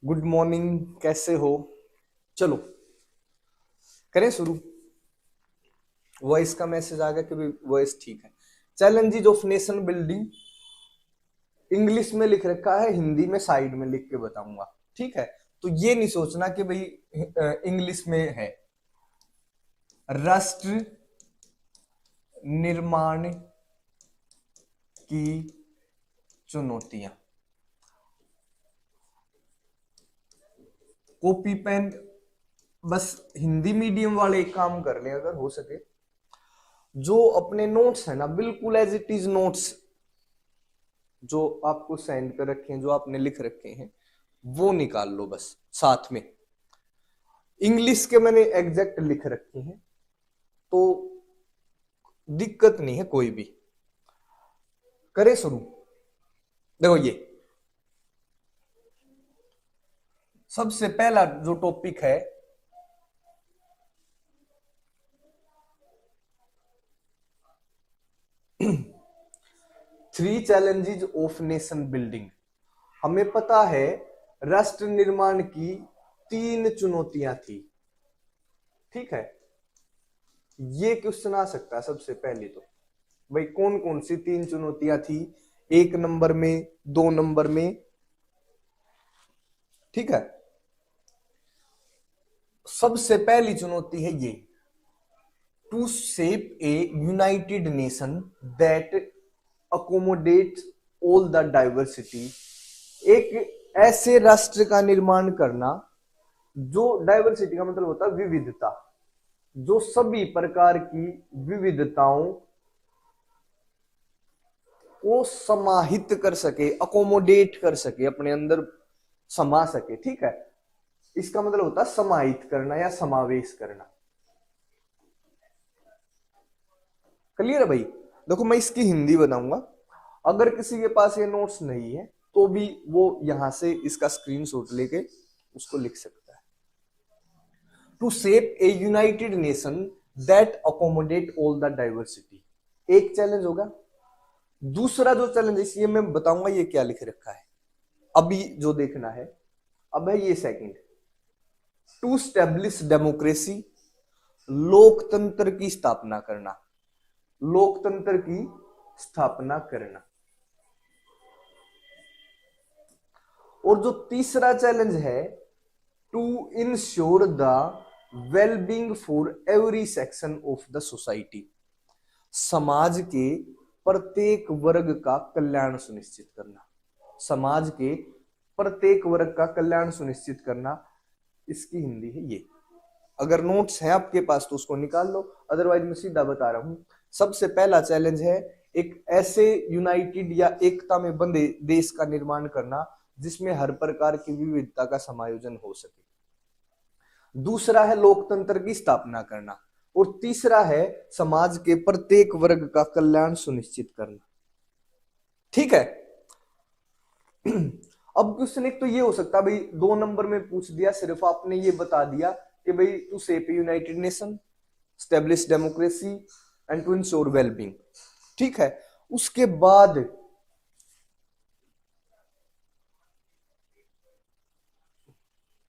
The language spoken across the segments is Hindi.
गुड मॉर्निंग, कैसे हो? चलो करें शुरू। वॉइस का मैसेज आ गया कि भाई वॉइस ठीक है। Challenges of nation building English में लिख रखा है, हिंदी में साइड में लिख के बताऊंगा। ठीक है, तो ये नहीं सोचना कि भाई इंग्लिश में है। राष्ट्र निर्माण की चुनौतियां। कॉपी पेन, बस हिंदी मीडियम वाले एक काम कर लें अगर हो सके। जो अपने नोट्स है ना, बिल्कुल एज इट इज नोट्स जो आपको सेंड कर रखे हैं, जो आपने लिख रखे हैं, वो निकाल लो बस साथ में। इंग्लिश के मैंने एग्जैक्ट लिख रखे हैं, तो दिक्कत नहीं है कोई भी। करें शुरू। देखो, ये सबसे पहला जो टॉपिक है, three challenges of nation building. हमें पता है राष्ट्र निर्माण की तीन चुनौतियां थी। ठीक है, ये क्वेश्चन आ सकता है सबसे पहले तो। भाई कौन कौन सी तीन चुनौतियां थी? एक नंबर में, दो नंबर में। ठीक है, सबसे पहली चुनौती है ये, to shape a united nation that accommodate all the diversity. एक ऐसे राष्ट्र का निर्माण करना जो, डाइवर्सिटी का मतलब होता है विविधता, जो सभी प्रकार की विविधताओं को समाहित कर सके, अकोमोडेट कर सके, अपने अंदर समा सके। ठीक है, इसका मतलब होता है समाहित करना या समावेश करना। क्लियर है भाई? देखो, मैं इसकी हिंदी बनाऊंगा। अगर किसी के पास ये नोट्स नहीं है तो भी वो यहां से इसका स्क्रीनशॉट लेके उसको लिख सकता है। To shape a united nation that accommodate all the diversity, एक चैलेंज होगा। दूसरा जो चैलेंज है, ये मैं बताऊंगा ये क्या लिख रखा है, अभी जो देखना है अब है ये सेकंड। टू स्टैब्लिश डेमोक्रेसी, लोकतंत्र की स्थापना करना, लोकतंत्र की स्थापना करना। और जो तीसरा चैलेंज है, to ensure the wellbeing for every section of the society, समाज के प्रत्येक वर्ग का कल्याण सुनिश्चित करना, समाज के प्रत्येक वर्ग का कल्याण सुनिश्चित करना। इसकी हिंदी है ये। अगर नोट्स हैं आपके पास तो उसको निकाल लो, अदरवाइज मैं सीधा बता रहा हूं। सबसे पहला चैलेंज है एक ऐसे यूनाइटेड या एकता में बंधे देश का निर्माण करना जिसमें हर प्रकार की विविधता का समायोजन हो सके। दूसरा है लोकतंत्र की स्थापना करना, और तीसरा है समाज के प्रत्येक वर्ग का कल्याण सुनिश्चित करना। ठीक है। अब क्वेश्चन एक तो ये हो सकता है भाई, दो नंबर में पूछ दिया, सिर्फ आपने ये बता दिया कि भाई to shape united nation, establish democracy and to ensure wellbeing. ठीक है, उसके बाद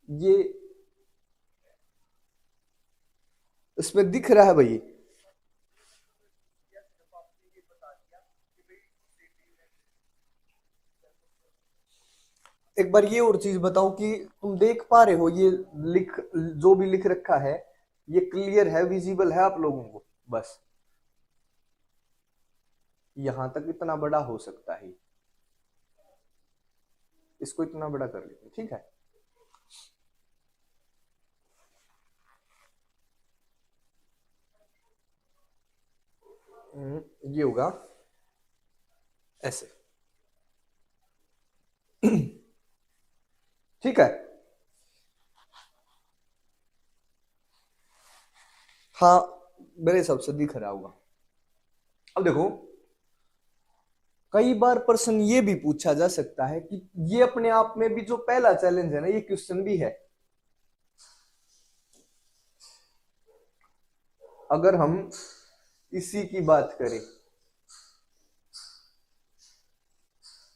ये इसमें दिख रहा है भाई, एक बार ये और चीज बताओ कि तुम देख पा रहे हो ये लिख, जो भी लिख रखा है ये क्लियर है, विजिबल है आप लोगों को? बस यहां तक इतना बड़ा हो सकता है, इसको इतना बड़ा कर लेते हैं। ठीक है, ये होगा ऐसे। ठीक है, हाँ, मेरे हिसाब से दिख रहा होगा। अब देखो, कई बार प्रश्न ये भी पूछा जा सकता है कि ये अपने आप में भी जो पहला चैलेंज है ना, ये क्वेश्चन भी है। अगर हम इसी की बात करें,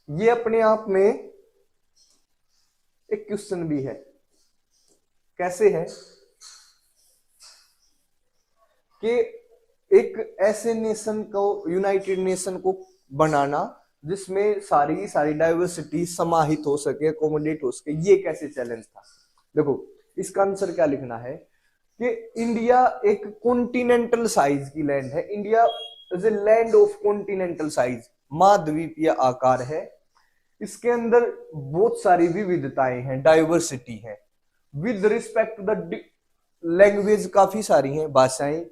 ये अपने आप में एक क्वेश्चन भी है, कैसे है कि एक ऐसे नेशन को, यूनाइटेड नेशन को बनाना जिसमें सारी की सारी डाइवर्सिटी समाहित हो सके, अकोमोडेट हो सके, ये कैसे चैलेंज था। देखो इसका आंसर क्या लिखना है कि इंडिया एक कॉन्टिनेंटल साइज की लैंड है। India is a land of continental size, महाद्वीपीय आकार है। इसके अंदर बहुत सारी विविधताएं हैं, डाइवर्सिटी है। With respect to the language काफी सारी हैं, भाषाएं,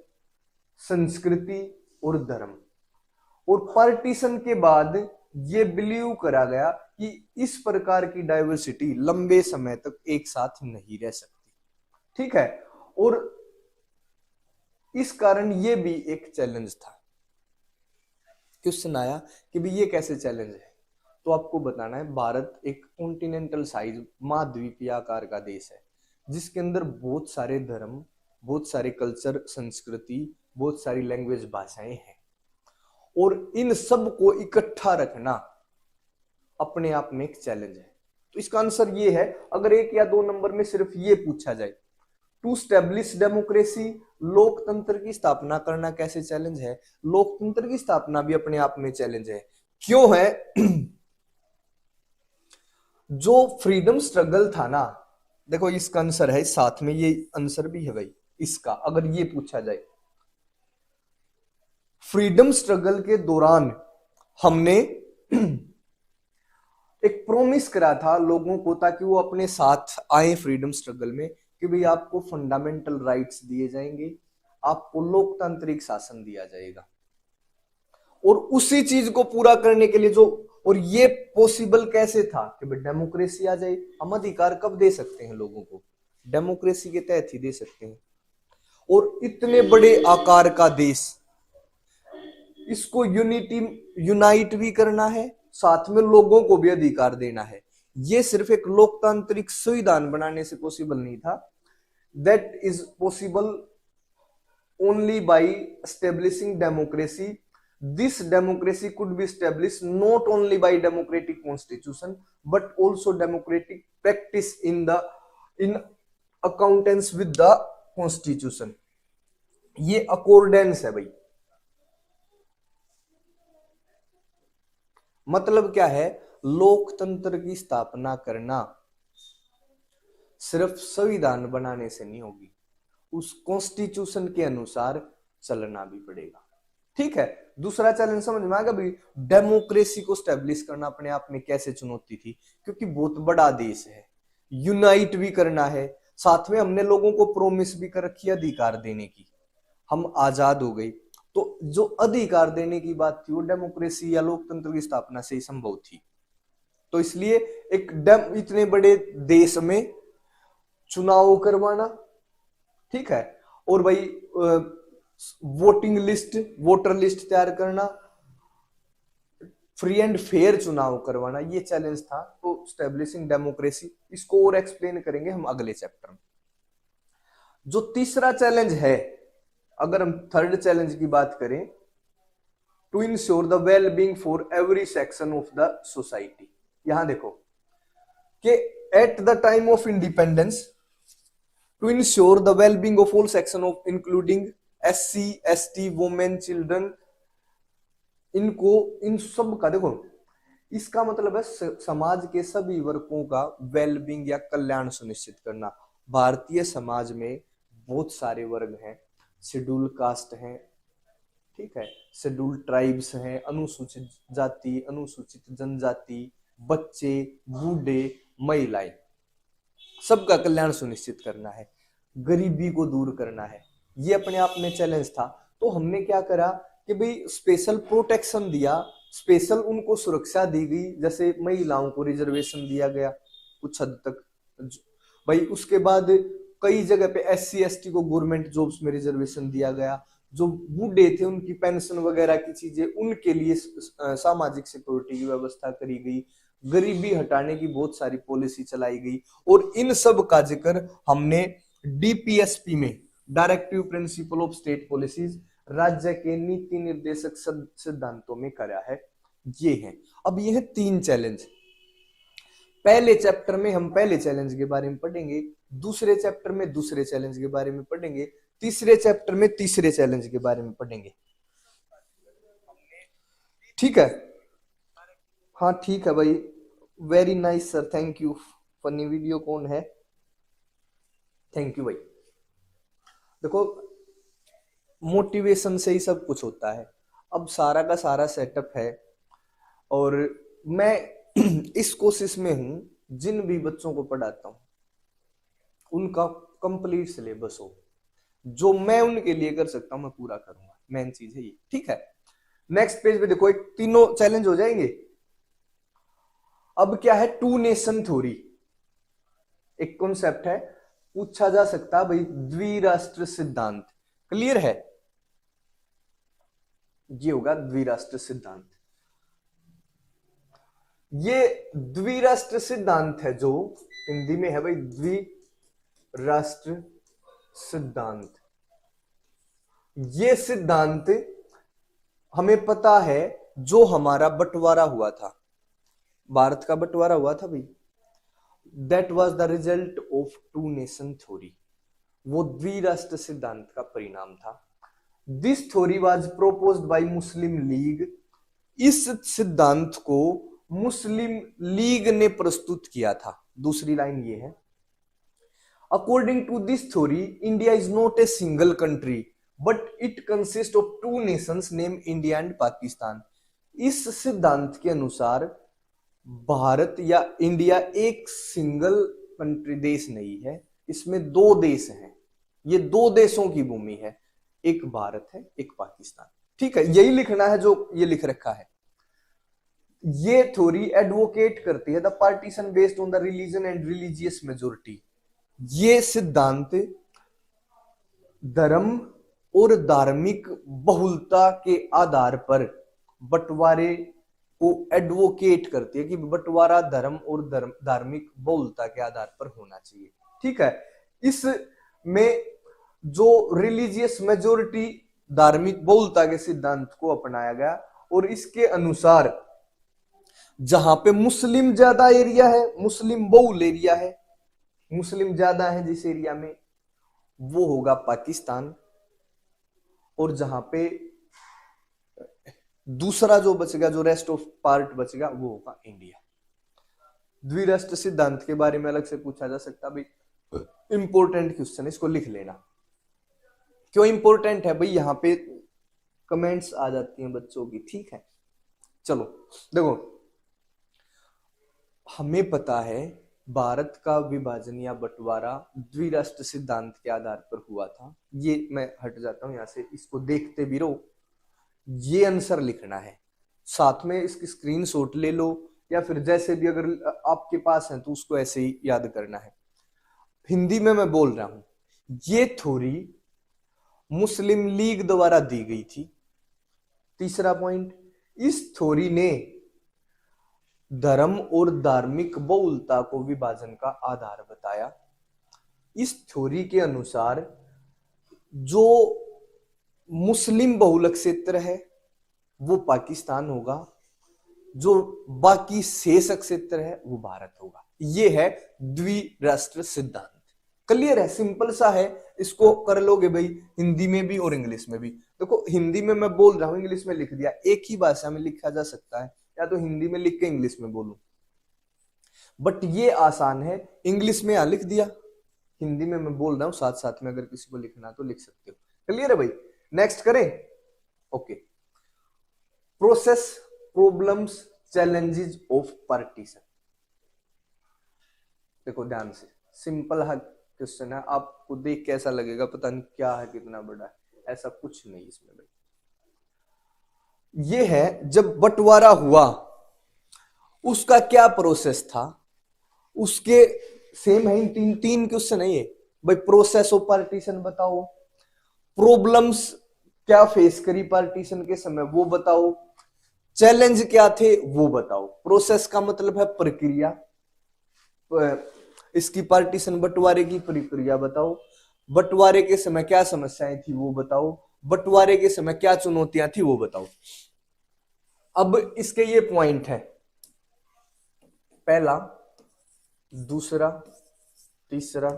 संस्कृति और धर्म। और पार्टीशन के बाद ये बिलीव करा गया कि इस प्रकार की डाइवर्सिटी लंबे समय तक एक साथ नहीं रह सकती, ठीक है। और इस कारण ये भी एक चैलेंज था। क्वेश्चन आया कि भाई ये कैसे चैलेंज है, तो आपको बताना है भारत एक कॉन्टिनेंटल साइज, महाद्वीपीय आकार का देश है, जिसके अंदर बहुत सारे धर्म, बहुत सारे कल्चर, संस्कृति, बहुत सारी लैंग्वेज, भाषाएं हैं। और इन सब को इकट्ठा रखना अपने आप में एक चैलेंज है। तो इसका आंसर ये है, अगर 1 या 2 नंबर में सिर्फ ये पूछा जाए, टू स्टेब्लिश डेमोक्रेसी, लोकतंत्र की स्थापना करना कैसे चैलेंज है। लोकतंत्र की स्थापना भी अपने आप में चैलेंज है। क्यों है? जो फ्रीडम स्ट्रगल था ना, देखो इसका आंसर है, साथ में ये आंसर भी है भाई इसका, अगर ये पूछा जाए, फ्रीडम स्ट्रगल के दौरान हमने एक प्रॉमिस करा था लोगों को, ताकि वो अपने साथ आए फ्रीडम स्ट्रगल में, कि भाई आपको फंडामेंटल राइट्स दिए जाएंगे, आपको लोकतांत्रिक शासन दिया जाएगा। और उसी चीज को पूरा करने के लिए जो, और ये पॉसिबल कैसे था कि भाई डेमोक्रेसी आ जाए। हम अधिकार कब दे सकते हैं लोगों को? डेमोक्रेसी के तहत ही दे सकते हैं। और इतने बड़े आकार का देश, इसको यूनाइट भी करना है, साथ में लोगों को भी अधिकार देना है। ये सिर्फ एक लोकतांत्रिक संविधान बनाने से पॉसिबल नहीं था। That is possible only by establishing democracy. This democracy could be established not only by democratic constitution but also democratic practice in accordance with the constitution। ये अकॉर्डेंस है भाई। मतलब क्या है? लोकतंत्र की स्थापना करना सिर्फ संविधान बनाने से नहीं होगी, उस कॉन्स्टिट्यूशन के अनुसार चलना भी पड़ेगा, ठीक है। दूसरा चैलेंज समझ में आ गया भाई, डेमोक्रेसी को स्टैब्लिश करना अपने आप में कैसे चुनौती थी, क्योंकि बहुत बड़ा देश है, यूनाइट भी करना है, साथ में हमने लोगों को प्रोमिस भी कर रखी अधिकार देने की। हम आजाद हो गए, तो जो अधिकार देने की बात थी वो डेमोक्रेसी या लोकतंत्र की स्थापना से ही संभव थी। तो इसलिए एक इतने बड़े देश में चुनाव करवाना, ठीक है, और भाई वोटिंग लिस्ट, वोटर लिस्ट तैयार करना, फ्री एंड फेयर चुनाव करवाना, ये चैलेंज था। तो स्टैब्लिशिंग डेमोक्रेसी, इसको और एक्सप्लेन करेंगे हम अगले चैप्टर में। जो तीसरा चैलेंज है, अगर हम थर्ड चैलेंज की बात करें, to ensure the well being for every section of the society. यहां देखो कि at the time of independence, to ensure the well being of all section of including SC, ST, women, children, इनको, इन सब का देखो, इसका मतलब है समाज के सभी वर्गों का वेलबींग या कल्याण सुनिश्चित करना। भारतीय समाज में बहुत सारे वर्ग हैं, शेड्यूल कास्ट हैं, ठीक है, शेड्यूल ट्राइब्स हैं, अनुसूचित जाति, अनुसूचित जनजाति, बच्चे, बूढ़े, महिलाएं, सबका कल्याण सुनिश्चित करना है, गरीबी को दूर करना है। ये अपने आप में चैलेंज था। तो हमने क्या करा कि भाई स्पेशल प्रोटेक्शन दिया, स्पेशल उनको सुरक्षा दी गई, जैसे महिलाओं को रिजर्वेशन दिया गया कुछ हद तक भाई। उसके बाद कई जगह पे SC, ST को गवर्नमेंट जॉब्स में रिजर्वेशन दिया गया। जो बूढ़े थे उनकी पेंशन वगैरह की चीजें, उनके लिए सामाजिक सिक्योरिटी की व्यवस्था करी गई। गरीबी हटाने की बहुत सारी पॉलिसी चलाई गई। और इन सब का जिक्र हमने DPSP में, directive principle of state policies, राज्य के नीति निर्देशक सिद्धांतों में करा है। ये है, अब ये है 3 चैलेंज। पहले चैप्टर में हम पहले चैलेंज के बारे में पढ़ेंगे, दूसरे चैप्टर में दूसरे चैलेंज के बारे में पढ़ेंगे, तीसरे चैप्टर में तीसरे चैलेंज के बारे में पढ़ेंगे। ठीक है, हाँ ठीक है भाई, very nice sir, thank you. Funny video कौन है? थैंक यू भाई। देखो मोटिवेशन से ही सब कुछ होता है। अब सारा का सारा सेटअप है और मैं इस कोशिश में हूं जिन भी बच्चों को पढ़ाता हूं उनका कंप्लीट सिलेबस हो, जो मैं उनके लिए कर सकता हूं मैं पूरा करूंगा, मेन चीज है ये। ठीक है, नेक्स्ट पेज पे देखो, एक तीनों चैलेंज हो जाएंगे। अब क्या है, टू नेशन थ्योरी एक कॉन्सेप्ट है, पूछा जा सकता है भाई द्विराष्ट्र सिद्धांत, क्लियर है? ये होगा द्विराष्ट्र सिद्धांत। ये द्विराष्ट्र सिद्धांत है जो हिंदी में है भाई द्विराष्ट्र सिद्धांत। ये सिद्धांत हमें पता है जो हमारा बंटवारा हुआ था, भारत का बंटवारा हुआ था भाई, that was the result of two nation theory. वो द्विराष्ट्र सिद्धांत का परिणाम था। This theory was proposed by Muslim League. इस सिद्धांत को मुस्लिम लीग ने प्रस्तुत किया था। दूसरी लाइन ये है, according to this theory India is not a single country but it consist of two nations name India and Pakistan. इस सिद्धांत के अनुसार भारत या इंडिया एक सिंगल कंट्री देश नहीं है, इसमें दो देश हैं, ये दो देशों की भूमि है, एक भारत है एक पाकिस्तान। ठीक है, यही लिखना है जो ये लिख रखा है। ये थ्योरी एडवोकेट करती है the partition based on the religion and religious majority. ये सिद्धांत धर्म और धार्मिक बहुलता के आधार पर बंटवारे को एडवोकेट करती है कि बंटवारा धर्म और धार्मिक बहुलता के आधार पर होना चाहिए। ठीक है, इसमें जो रिलीजियस मेजोरिटी धार्मिक बहुलता के सिद्धांत को अपनाया गया और इसके अनुसार जहां पे मुस्लिम ज्यादा एरिया है, मुस्लिम बहुल एरिया है, मुस्लिम ज्यादा है जिस एरिया में, वो होगा पाकिस्तान, और जहां पे दूसरा जो बचेगा, जो रेस्ट ऑफ पार्ट बचेगा, वो होगा इंडिया। द्विराष्ट्र सिद्धांत के बारे में अलग से पूछा जा सकता भाई, इंपॉर्टेंट क्वेश्चन, इसको लिख लेना। क्यों इंपॉर्टेंट है भाई, यहां पे कमेंट्स आ जाती हैं बच्चों की। ठीक है, चलो देखो, हमें पता है भारत का विभाजन या बंटवारा द्विराष्ट्र सिद्धांत के आधार पर हुआ था। ये मैं हट जाता हूं यहां से, इसको देखते भी रहो, ये आंसर लिखना है, साथ में इसकी स्क्रीनशॉट ले लो या फिर जैसे भी अगर आपके पास है तो उसको ऐसे ही याद करना है। हिंदी में मैं बोल रहा हूं, ये थ्योरी मुस्लिम लीग द्वारा दी गई थी। तीसरा पॉइंट, इस थ्योरी ने धर्म और धार्मिक बहुलता को विभाजन का आधार बताया। इस थ्योरी के अनुसार जो मुस्लिम बहुल क्षेत्र है वो पाकिस्तान होगा, जो बाकी शेष क्षेत्र है वो भारत होगा। ये है द्विराष्ट्र सिद्धांत। क्लियर है, सिंपल सा है, इसको कर लोगे भाई हिंदी में भी और इंग्लिश में भी। देखो हिंदी में मैं बोल रहा हूं, इंग्लिश में लिख दिया, एक ही भाषा में लिखा जा सकता है, या तो हिंदी में लिख के इंग्लिश में बोलूं, बट ये आसान है, इंग्लिश में यहां लिख दिया, हिंदी में मैं बोल रहा हूं, साथ साथ में अगर किसी को लिखना तो लिख सकते हो। क्लियर है भाई, नेक्स्ट करें। Okay, process, problems, challenges of partition. देखो ध्यान से, सिंपल है क्वेश्चन है, आपको देख के ऐसा लगेगा पता नहीं क्या है, कितना बड़ा है, ऐसा कुछ नहीं इसमें भाई। ये है जब बंटवारा हुआ उसका क्या प्रोसेस था, उसके सेम है, तीन क्वेश्चन है ये भाई। प्रोसेस ऑफ पार्टीशन बताओ, प्रॉब्लम्स क्या फेस करी पार्टीशन के समय वो बताओ, चैलेंज क्या थे वो बताओ। प्रोसेस का मतलब है प्रक्रिया, इसकी पार्टीशन बंटवारे की प्रक्रिया बताओ, बंटवारे के समय क्या समस्याएं थी वो बताओ, बंटवारे के समय क्या चुनौतियां थी वो बताओ। अब इसके ये पॉइंट है, पहला दूसरा, तीसरा,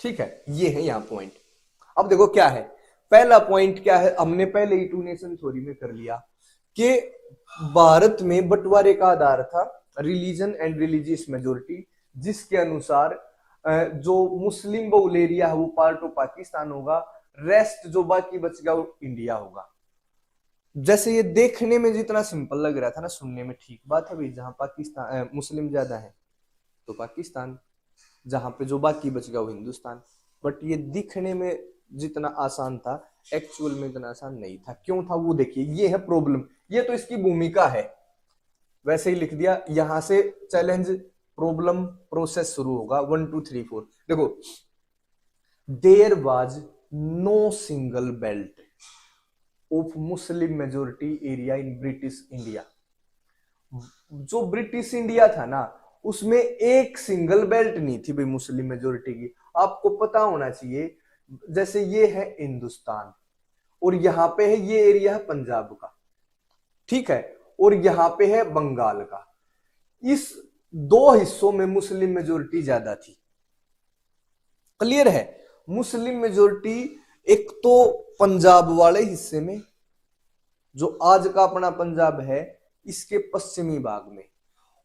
ठीक है, ये है यहां पॉइंट। अब देखो क्या है, पहला पॉइंट क्या है, हमने पहले ही टू नेशन थ्योरी में कर लिया कि भारत में बंटवारे का आधार था रिलीजन एंड रिलीजियस मेजोरिटी, जिसके अनुसार जो मुस्लिम बहुल एरिया है वो पार्ट ऑफ पाकिस्तान होगा, रेस्ट जो बाकी बच गया वो इंडिया होगा। जैसे ये देखने में जितना सिंपल लग रहा था ना, सुनने में ठीक बात है भाई, जहां पाकिस्तान मुस्लिम ज्यादा है तो पाकिस्तान, जहां पे जो बाकी बच गया वो हिंदुस्तान। बट ये दिखने में जितना आसान था, एक्चुअल में इतना आसान नहीं था। क्यों था वो देखिए, ये है प्रॉब्लम, ये तो इसकी भूमिका है, वैसे ही लिख दिया। यहां से चैलेंज, प्रॉब्लम, प्रोसेस शुरू होगा, 1 2 3 4। देखो, there was no single belt of Muslim majority area in British India. जो ब्रिटिश इंडिया था ना, उसमें एक सिंगल बेल्ट नहीं थी भाई मुस्लिम मेजोरिटी की। आपको पता होना चाहिए, जैसे ये है हिंदुस्तान और यहां पे है ये एरिया है पंजाब का, ठीक है, और यहां पे है बंगाल का। इस दो हिस्सों में मुस्लिम मेजोरिटी ज्यादा थी। क्लियर है, मुस्लिम मेजोरिटी एक तो पंजाब वाले हिस्से में, जो आज का अपना पंजाब है, इसके पश्चिमी भाग में,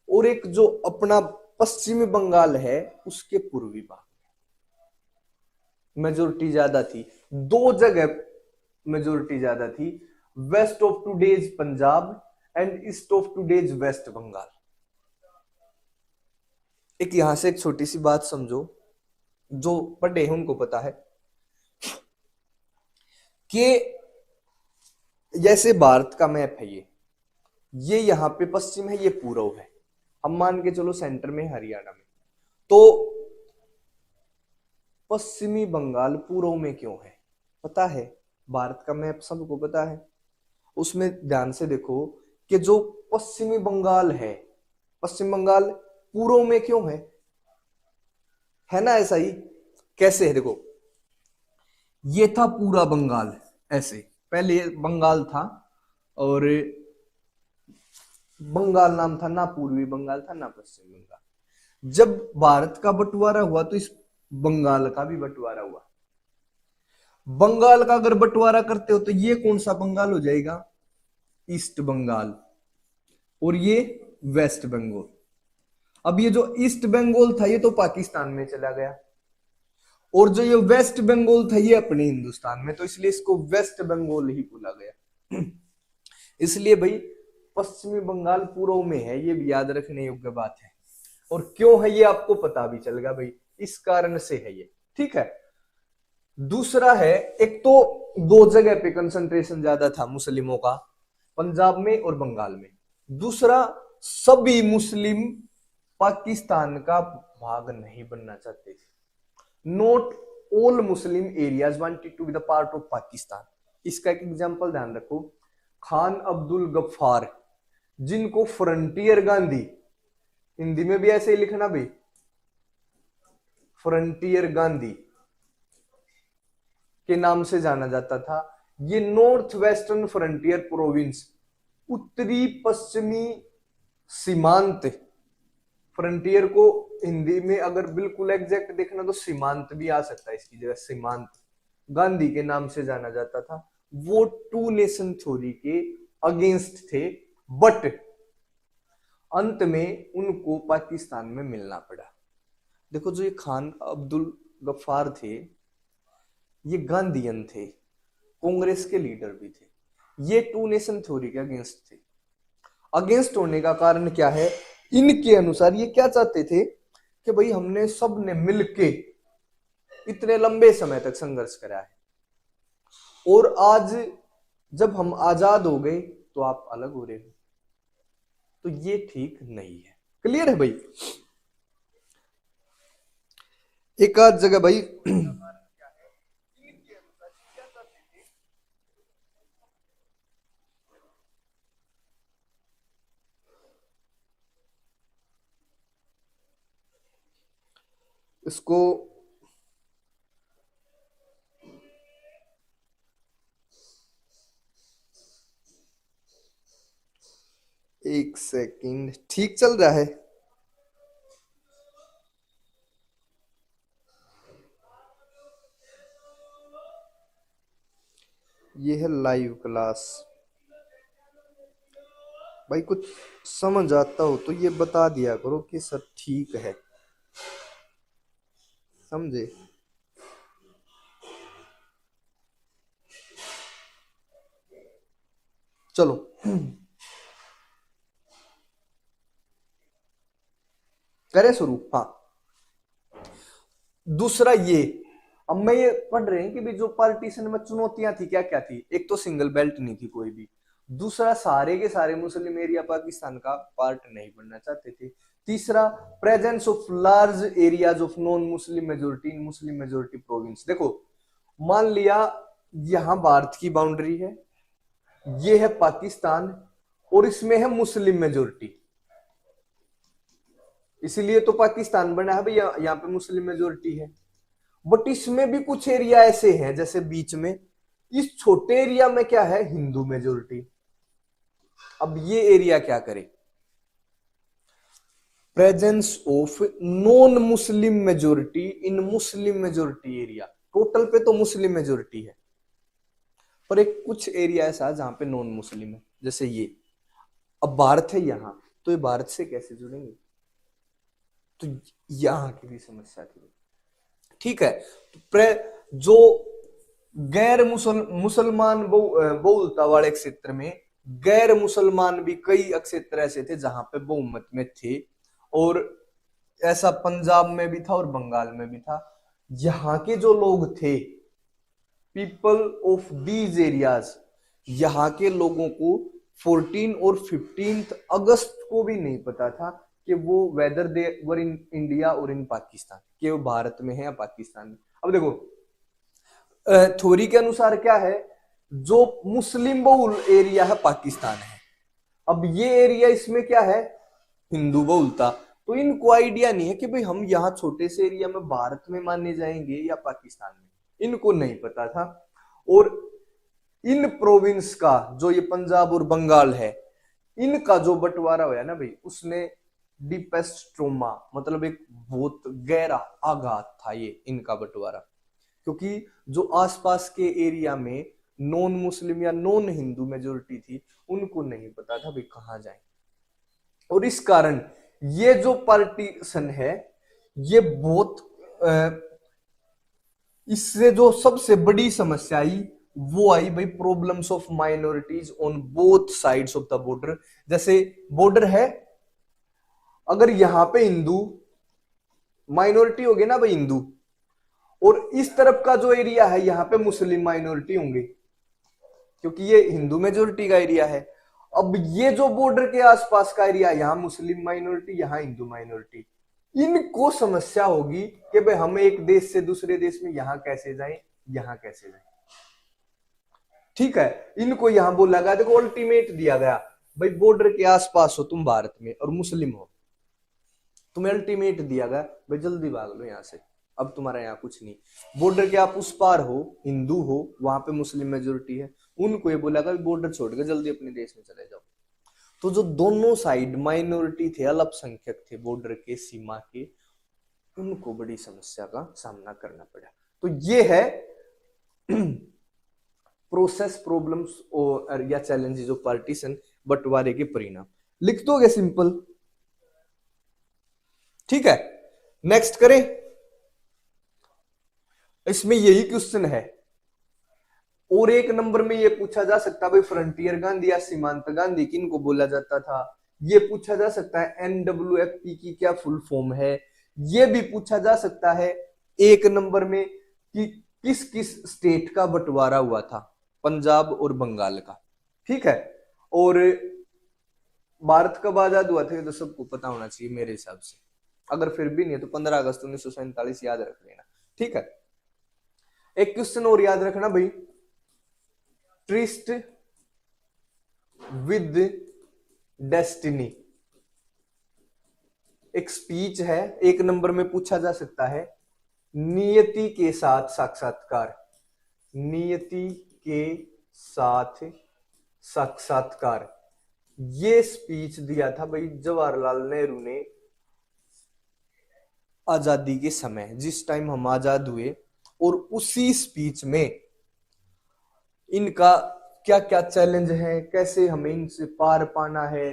और एक जो अपना पश्चिमी बंगाल है उसके पूर्वी भाग में मेजोरिटी ज्यादा थी। दो जगह मेजोरिटी ज्यादा थी, west of today's Punjab and east of today's West Bengal. एक यहां से एक छोटी सी बात समझो, जो पढ़े हैं उनको पता है कि जैसे भारत का मैप है, ये यहां पे पश्चिम है, ये पूर्व है, हम मान के चलो सेंटर में हरियाणा में, तो पश्चिमी बंगाल पूर्व में क्यों है पता है? भारत का मैप सबको पता है, उसमें ध्यान से देखो कि जो पश्चिमी बंगाल है, पश्चिम बंगाल पूर्व में क्यों है ना? ऐसा ही कैसे है, देखो, ये था पूरा बंगाल, ऐसे पहले ये बंगाल था, और बंगाल नाम था, ना पूर्वी बंगाल था ना पश्चिम बंगाल। जब भारत का बंटवारा हुआ तो इस बंगाल का भी बंटवारा हुआ। बंगाल का अगर बंटवारा करते हो तो ये कौन सा बंगाल हो जाएगा? ईस्ट बंगाल, और ये वेस्ट बंगाल। अब ये जो ईस्ट बंगाल था ये तो पाकिस्तान में चला गया, और जो ये वेस्ट बंगाल था ये अपने हिंदुस्तान में, तो इसलिए इसको वेस्ट बंगाल ही बोला गया। इसलिए भाई पश्चिमी बंगाल पूर्व में है, ये भी याद रखने योग्य बात है। और क्यों है ये आपको पता भी चलेगा भाई, इस कारण से है ये, ठीक है। दूसरा है, एक तो दो जगह पे कंसंट्रेशन ज्यादा था मुस्लिमों का, पंजाब में और बंगाल में। दूसरा, सभी मुस्लिम पाकिस्तान का भाग नहीं बनना चाहते थे। Not all Muslim areas wanted to be the part of Pakistan. इसका एक एग्जांपल ध्यान रखो, खान अब्दुल गफ्फार, जिनको फ्रंटियर गांधी, हिंदी में भी ऐसे ही लिखना भाई, फ्रंटियर गांधी के नाम से जाना जाता था। ये नॉर्थ वेस्टर्न फ्रंटियर प्रोविंस, उत्तरी पश्चिमी सीमांत, फ्रंटियर को हिंदी में अगर बिल्कुल एग्जैक्ट देखना तो सीमांत भी आ सकता है इसकी जगह, सीमांत गांधी के नाम से जाना जाता था। वो टू नेशन थ्योरी के अगेंस्ट थे, बट अंत में उनको पाकिस्तान में मिलना पड़ा। देखो, जो ये खान अब्दुल गफ्फार थे, ये गांधीयन थे, कांग्रेस के लीडर भी थे, ये टू नेशन थ्योरी के अगेंस्ट थे। अगेंस्ट होने का कारण क्या है? इनके अनुसार ये क्या चाहते थे कि भाई हमने सब ने मिलके इतने लंबे समय तक संघर्ष करा है, और आज जब हम आजाद हो गए तो आप अलग हो रहे हो, तो ये ठीक नहीं है। क्लियर है भाई? एक आध जगह भाई इसको एक सेकंड, ठीक चल रहा है। ये है लाइव क्लास। भाई कुछ समझ आता हो तो ये बता दिया करो कि सर ठीक है, समझे। चलो करें शुरू। हाँ, दूसरा ये, अब मैं ये पढ़ रहे हैं कि भी जो पार्टीशन में चुनौतियां थी क्या क्या थी। एक तो सिंगल बेल्ट नहीं थी कोई भी। दूसरा, सारे के सारे मुस्लिम एरिया पाकिस्तान का पार्ट नहीं बनना चाहते थे। तीसरा, presence of large areas of non Muslim majority in Muslim majority province. देखो, मान लिया यहां भारत की बाउंड्री है, ये है पाकिस्तान, और इसमें है मुस्लिम मेजोरिटी, इसीलिए तो पाकिस्तान बना है भैया, यहाँ पे मुस्लिम मेजोरिटी है। बट इसमें भी कुछ एरिया ऐसे हैं, जैसे बीच में इस छोटे एरिया में क्या है, हिंदू मेजोरिटी। अब ये एरिया क्या करे, presence of non Muslim majority in Muslim majority area. Total पे तो मुस्लिम मेजोरिटी है, पर एक कुछ एरिया ऐसा जहां पे नॉन मुस्लिम है, जैसे ये। अब भारत है यहां, तो ये भारत से कैसे जुड़ेंगे, तो यहां की भी समस्या थी। ठीक है, तो जो गैर मुसलमान बहुलता वाले क्षेत्र में गैर मुसलमान भी कई क्षेत्र ऐसे थे जहां पे बहुमत में थे, और ऐसा पंजाब में भी था और बंगाल में भी था। यहाँ के जो लोग थे, पीपल ऑफ दीज एरियाज, यहाँ के लोगों को 14 और 15 अगस्त को भी नहीं पता था कि वो whether they were in India और इन पाकिस्तान, कि वो भारत में है या पाकिस्तान में। अब देखो, थ्योरी के अनुसार क्या है, जो मुस्लिम बहुल एरिया है पाकिस्तान है। अब ये एरिया, इसमें क्या है, हिंदू बहुलता। तो इनको आइडिया नहीं है कि भाई हम यहाँ छोटे से एरिया में भारत में माने जाएंगे या पाकिस्तान में, इनको नहीं पता था। और इन प्रोविंस का, जो ये पंजाब और बंगाल है, इनका जो बंटवारा हुआ ना भाई, उसने डीपेस्ट ट्रोमा, मतलब एक बहुत गहरा आघात था ये इनका बंटवारा। क्योंकि जो आसपास के एरिया में नॉन मुस्लिम या नॉन हिंदू मेजोरिटी थी, उनको नहीं पता था भाई कहां जाए। और इस कारण ये जो पार्टीशन है, ये बहुत इससे जो सबसे बड़ी समस्या आई वो आई भाई, problems of minorities on both sides of the border. जैसे बॉर्डर है, अगर यहां पे हिंदू माइनॉरिटी हो गए ना भाई, हिंदू, और इस तरफ का जो एरिया है यहाँ पे मुस्लिम माइनॉरिटी होंगे, क्योंकि ये हिंदू मेजोरिटी का एरिया है। अब ये जो बॉर्डर के आसपास का एरिया, यहाँ मुस्लिम माइनॉरिटी, यहाँ हिंदू माइनॉरिटी, इनको समस्या होगी कि भाई हम एक देश से दूसरे देश में यहाँ कैसे जाएं, यहाँ कैसे जाएं। ठीक है, इनको यहां बोला गया, देखो अल्टीमेट दिया गया, भाई बॉर्डर के आसपास हो तुम भारत में और मुस्लिम हो, तुम्हें अल्टीमेट दिया गया भाई जल्दी भाग लो यहां से, अब तुम्हारा यहाँ कुछ नहीं। बॉर्डर के आप उस पार हो, हिंदू हो, वहां पे मुस्लिम मेजोरिटी है, उनको ये बोला गया बॉर्डर छोड़ के जल्दी अपने देश में चले जाओ। तो जो दोनों साइड माइनॉरिटी थे, अल्पसंख्यक थे बॉर्डर के, सीमा के, उनको बड़ी समस्या का सामना करना पड़ा। तो ये है प्रोसेस, प्रॉब्लम्स और या चैलेंजेस ऑफ पार्टीशन, बंटवारे के परिणाम। लिख दोगे सिंपल, ठीक है। नेक्स्ट करें, इसमें यही क्वेश्चन है। और एक नंबर में ये पूछा जा सकता है भाई, फ्रंटियर गांधी या सीमांत गांधी किनको बोला जाता था। ये पूछा जा सकता है एनडब्ल्यूएफपी की क्या फुल फॉर्म है। ये भी पूछा जा सकता है एक नंबर में कि किस किस स्टेट का बंटवारा हुआ था, पंजाब और बंगाल का। ठीक है, और भारत कब आजाद हुआ था, तो सबको पता होना चाहिए मेरे हिसाब से। अगर फिर भी नहीं है तो 15 अगस्त 1947 याद रख लेना। ठीक है, एक क्वेश्चन और याद रखना भाई, ट्रिस्ट विद डेस्टिनी, एक स्पीच है, एक नंबर में पूछा जा सकता है। नियति के साथ साक्षात्कार, नियति के साथ साक्षात्कार, ये स्पीच दिया था भाई जवाहरलाल नेहरू ने आजादी के समय, जिस टाइम हम आजाद हुए। और उसी स्पीच में इनका क्या क्या चैलेंज है, कैसे हमें इनसे पार पाना है,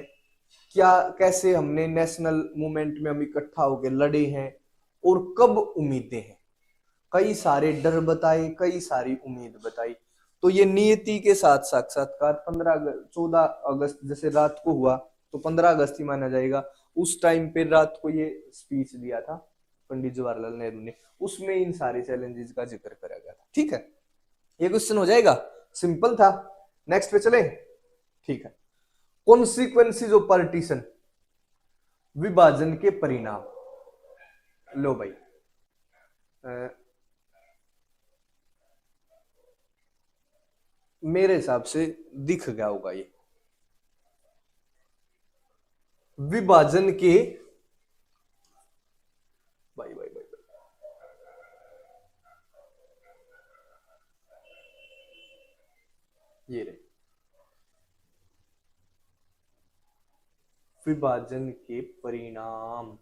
क्या कैसे हमने नेशनल मूवमेंट में हम इकट्ठा होकर लड़े हैं, और कब उम्मीदें हैं। कई सारे डर बताए, कई सारी उम्मीद बताई। तो ये नियति के साथ साक्षात्कार 14 अगस्त जैसे रात को हुआ, तो 15 अगस्त ही माना जाएगा। उस टाइम पे रात को ये स्पीच दिया था पंडित जवाहरलाल नेहरू ने, उसमें इन सारे चैलेंजेस का जिक्र करा गया था। ठीक है, ये क्वेश्चन हो जाएगा, सिंपल था। नेक्स्ट पे चले। ठीक है, कॉन्सिक्वेंसीज ऑफ पार्टीशन, विभाजन के परिणाम। लो भाई, मेरे हिसाब से दिख गया होगा ये, विभाजन के भाई भाई भाई, ये रहे, विभाजन के परिणाम।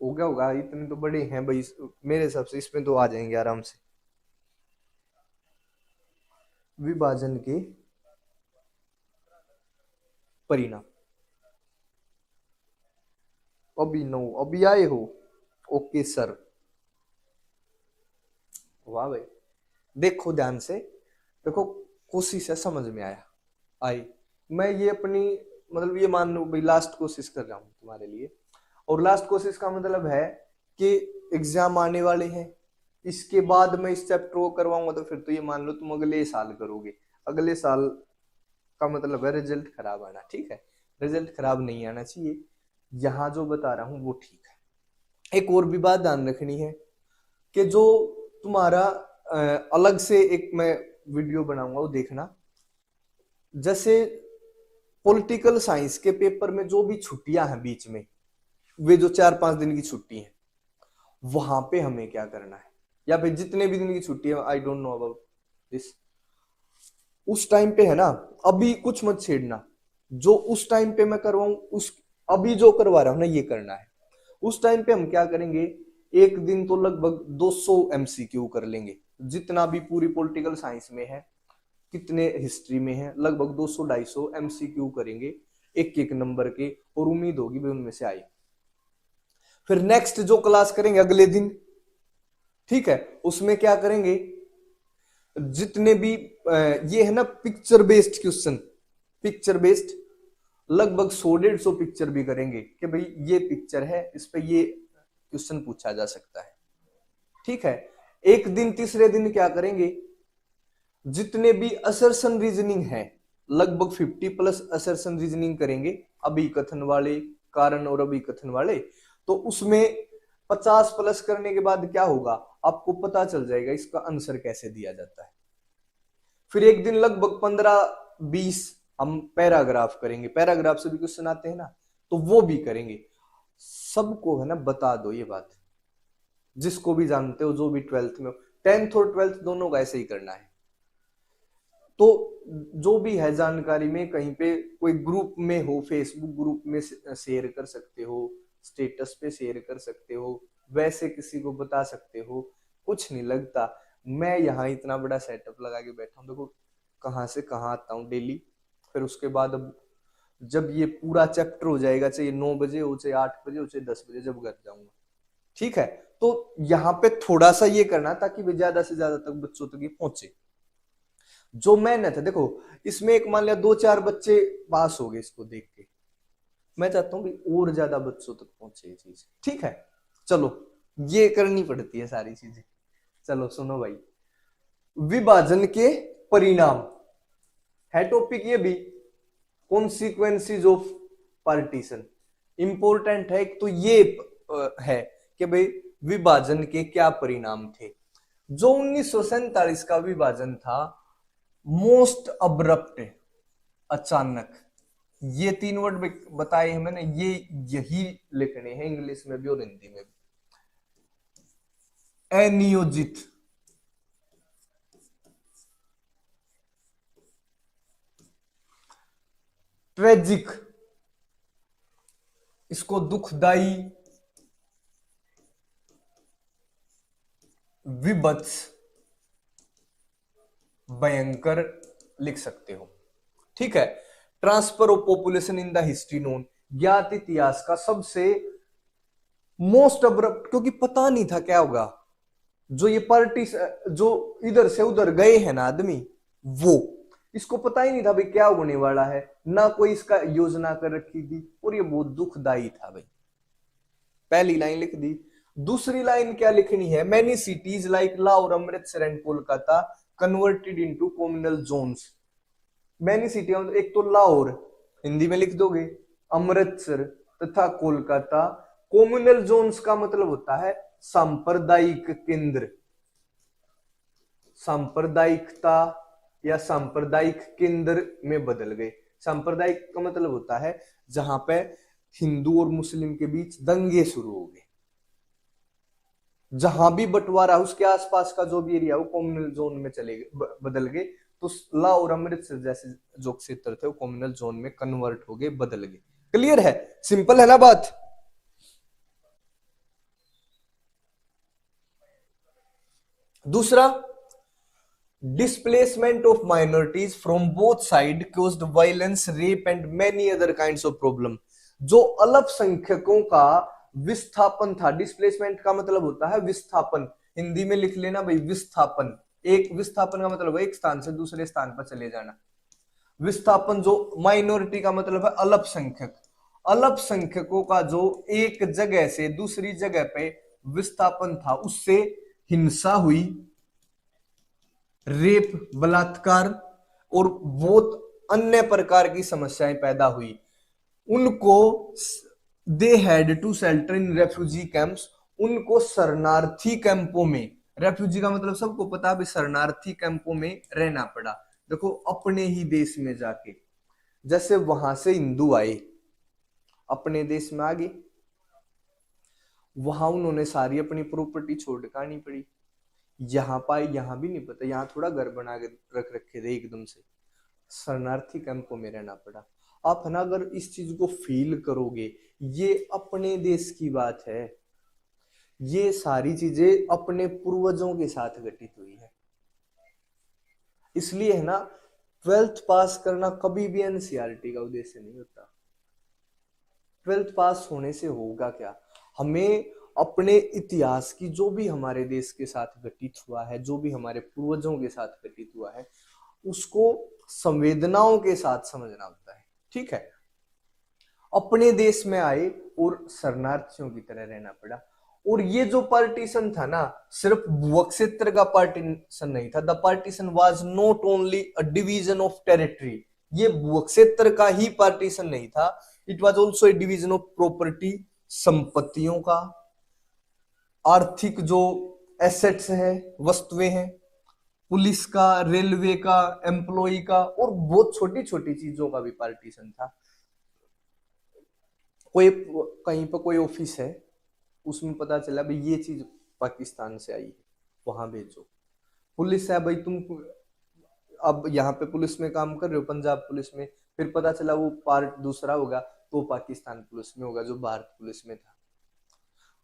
हो गया होगा, इतने तो बड़े हैं भाई, मेरे हिसाब से इसमें तो आ जाएंगे आराम से। विभाजन के परिणाम, अभी नो अभी आए हो। ओके सर, वाह भाई, देखो ध्यान से, देखो कोशिश है, समझ में आया आई। मैं ये अपनी मतलब ये मान लो भाई लास्ट कोशिश कर रहा हूँ तुम्हारे लिए, और लास्ट कोशिश का मतलब है कि एग्जाम आने वाले हैं, इसके बाद मैं इस चैप्टर को करवाऊंगा, तो फिर तो ये मान लो तुम अगले साल करोगे। अगले साल का मतलब है रिजल्ट खराब आना। ठीक है, रिजल्ट खराब नहीं आना चाहिए, यहाँ जो बता रहा हूँ वो ठीक है। एक और भी बात ध्यान रखनी है कि जो तुम्हारा अलग से एक मैं वीडियो बनाऊंगा, वो देखना। जैसे पॉलिटिकल साइंस के पेपर में जो भी छुट्टियां हैं बीच में, वे जो 4-5 दिन की छुट्टी है, वहां पे हमें क्या करना है, या फिर जितने भी दिन की छुट्टी है, I don't know about this, उस टाइम पे है ना, अभी कुछ मत छेड़ना। जो उस टाइम पे मैं करवाऊं, उस अभी जो करवा रहा हूं ना, ये करना है। उस टाइम पे हम क्या करेंगे, एक दिन तो लगभग 200 एमसीक्यू कर लेंगे, जितना भी पूरी पॉलिटिकल साइंस में है, कितने हिस्ट्री में है, लगभग 200-250 एमसीक्यू करेंगे एक एक नंबर के, और उम्मीद होगी भी उनमें से आए। फिर नेक्स्ट जो क्लास करेंगे अगले दिन, ठीक है, उसमें क्या करेंगे, जितने भी ये है ना picture based question, picture based लगभग 100-150 पिक्चर भी करेंगे कि भाई ये पिक्चर है, इस पे ये क्वेश्चन पूछा जा सकता है। ठीक है, एक दिन तीसरे दिन क्या करेंगे, जितने भी असर्शन रीजनिंग है, लगभग 50+ असर्शन रीजनिंग करेंगे, अभी कथन वाले, कारण और अभी कथन वाले। तो उसमें 50+ करने के बाद क्या होगा, आपको पता चल जाएगा इसका आंसर कैसे दिया जाता है। फिर एक दिन लगभग 15-20 हम पैराग्राफ करेंगे, पैराग्राफ से भी क्वेश्चन आते हैं ना, तो वो भी करेंगे। सबको है ना बता दो ये बात, जिसको भी जानते हो, जो भी 12th में, 10th और 12th दोनों का ऐसे ही करना है। तो जो भी है जानकारी में कहीं पे कोई ग्रुप में हो, फेसबुक ग्रुप में शेयर कर सकते हो, स्टेटस पे शेयर कर सकते हो, वैसे किसी को बता सकते हो, कुछ नहीं लगता। मैं यहाँ इतना बड़ा सेटअप लगा के बैठा हूँ, देखो कहाँ से कहाँ आता हूँ डेली। फिर उसके बाद अब जब ये पूरा चैप्टर हो जाएगा, चाहे 9 बजे हो, चाहे 8 बजे हो, चाहे 10 बजे, जब घर जाऊंगा, ठीक है, तो यहाँ पे थोड़ा सा ये करना ताकि वे ज्यादा से ज्यादा तक बच्चों तक ये पहुंचे। जो मेहनत है, देखो इसमें एक मान लिया 2-4 बच्चे पास हो गए इसको देख के, मैं चाहता हूँ कि और ज्यादा बच्चों तक पहुंचे ये चीज। ठीक है, चलो ये करनी पड़ती है सारी चीजें। चलो सुनो भाई, विभाजन के परिणाम है टॉपिक ये भी, कॉन्सिक्वेंसीज ऑफ पार्टीशन इंपॉर्टेंट है। एक तो ये है कि भाई विभाजन के क्या परिणाम थे। जो 1947 का विभाजन था, मोस्ट अब्रप्ट, अचानक, ये 3 वर्ड बताए हैं मैंने, ये यही लिखने हैं इंग्लिश में भी और हिंदी में भी। अनियोजित, ट्रेजिक, इसको दुखदाई, विभत्स, भयंकर लिख सकते हो। ठीक है। Transfer of population in the history known, ज्ञात इतिहास का सबसे मोस्ट अब्रप्ट, क्योंकि पता नहीं था क्या होगा। जो ये पार्टी जो इधर से उधर गए हैं ना आदमी, वो इसको पता ही नहीं था भाई क्या होने वाला है, ना कोई इसका योजना कर रखी थी, और ये बहुत दुखदाई था भाई। पहली लाइन लिख दी। दूसरी लाइन क्या लिखनी है, many cities like Lahore, Amritsar and Kolkata converted into communal zones. Many city मतलब एक तो लाहौर हिंदी में लिख दोगे, अमृतसर तथा कोलकाता। कम्युनल जोन्स का मतलब होता है सांप्रदायिक केंद्र, सांप्रदायिकता या सांप्रदायिक केंद्र में बदल गए। सांप्रदायिक का मतलब होता है जहां पे हिंदू और मुस्लिम के बीच दंगे शुरू हो गए, जहां भी बंटवारा उसके आसपास का जो भी एरिया वो कम्युनल जोन में चले गए, बदल गए। तो लाहौर और अमृतसर जैसे जो क्षेत्र थे वो कम्युनल जोन में कन्वर्ट हो गए, बदल गए। क्लियर है, सिंपल है ना बात। दूसरा, displacement of minorities from both side caused violence, rape and many other kinds of problem. जो अल्पसंख्यकों का विस्थापन था, डिस्प्लेसमेंट का मतलब होता है विस्थापन, हिंदी में लिख लेना भाई विस्थापन। एक विस्थापन का मतलब है एक स्थान से दूसरे स्थान पर चले जाना। विस्थापन जो माइनॉरिटी का मतलब है अल्पसंख्यक, अल्पसंख्यकों का जो एक जगह से दूसरी जगह पे विस्थापन था, उससे हिंसा हुई, रेप, बलात्कार और बहुत अन्य प्रकार की समस्याएं पैदा हुई। उनको they had to shelter in refugee camps, उनको शरणार्थी कैंपों में, रेफ्यूजी का मतलब सबको पता है, शरणार्थी कैंपों में रहना पड़ा। देखो अपने ही देश में जाके, जैसे वहां से हिंदू आए अपने देश में आ गए, वहां उन्होंने सारी अपनी प्रॉपर्टी छोड़ के आनी पड़ी। यहाँ पाए, यहाँ भी नहीं पता, यहाँ थोड़ा घर बना के रख रखे थे एकदम से, शरणार्थी कैंपों में रहना पड़ा। आप है ना अगर इस चीज को फील करोगे, ये अपने देश की बात है, ये सारी चीजें अपने पूर्वजों के साथ घटित हुई है। इसलिए है ना 12th पास करना कभी भी एनसीईआरटी का उद्देश्य नहीं होता। 12th पास होने से होगा क्या, हमें अपने इतिहास की जो भी हमारे देश के साथ घटित हुआ है, जो भी हमारे पूर्वजों के साथ घटित हुआ है, उसको संवेदनाओं के साथ समझना होता है। ठीक है। अपने देश में आए और शरणार्थियों की तरह रहना पड़ा। और ये जो पार्टीशन था ना, सिर्फ भू क्षेत्र का पार्टीशन नहीं था। The partition was not only a division of territory, ये भू क्षेत्र का ही पार्टीशन नहीं था, it was also A division of property, संपत्तियों का, आर्थिक जो एसेट्स हैं, वस्तुएं हैं, पुलिस का, रेलवे का, एम्प्लॉय का, और बहुत छोटी छोटी चीजों का भी पार्टीशन था। कोई कहीं पर कोई ऑफिस है, उसमें पता चला भाई ये चीज पाकिस्तान से आई है, वहां भेजो। पुलिस है भाई, तुम अब यहाँ पे पुलिस में काम कर रहे हो, पंजाब पुलिस में, फिर पता चला वो पार्ट दूसरा होगा तो पाकिस्तान पुलिस में होगा जो भारत पुलिस में था।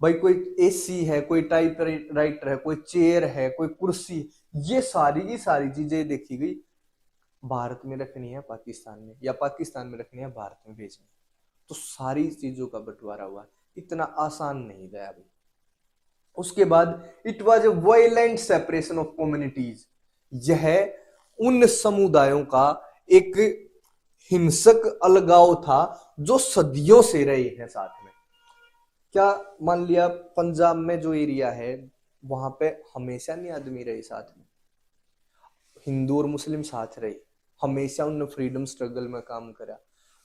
भाई कोई एसी है, कोई टाइप राइटर है, कोई चेयर है, कोई कुर्सी, ये सारी की सारी चीजें देखी गई भारत में रखनी है पाकिस्तान में, या पाकिस्तान में रखनी है भारत में भेजनी। तो सारी चीजों का बंटवारा हुआ, इतना आसान नहीं गया भाई। उसके बाद it was a violent separation of communities, यह उन समुदायों का एक हिंसक अलगाव था जो सदियों से रहे हैं साथ में। क्या मान लिया पंजाब में जो एरिया है वहां पे हमेशा नहीं आदमी रहे साथ में, हिंदू और मुस्लिम साथ रहे, हमेशा उन्होंने फ्रीडम स्ट्रगल में काम करा,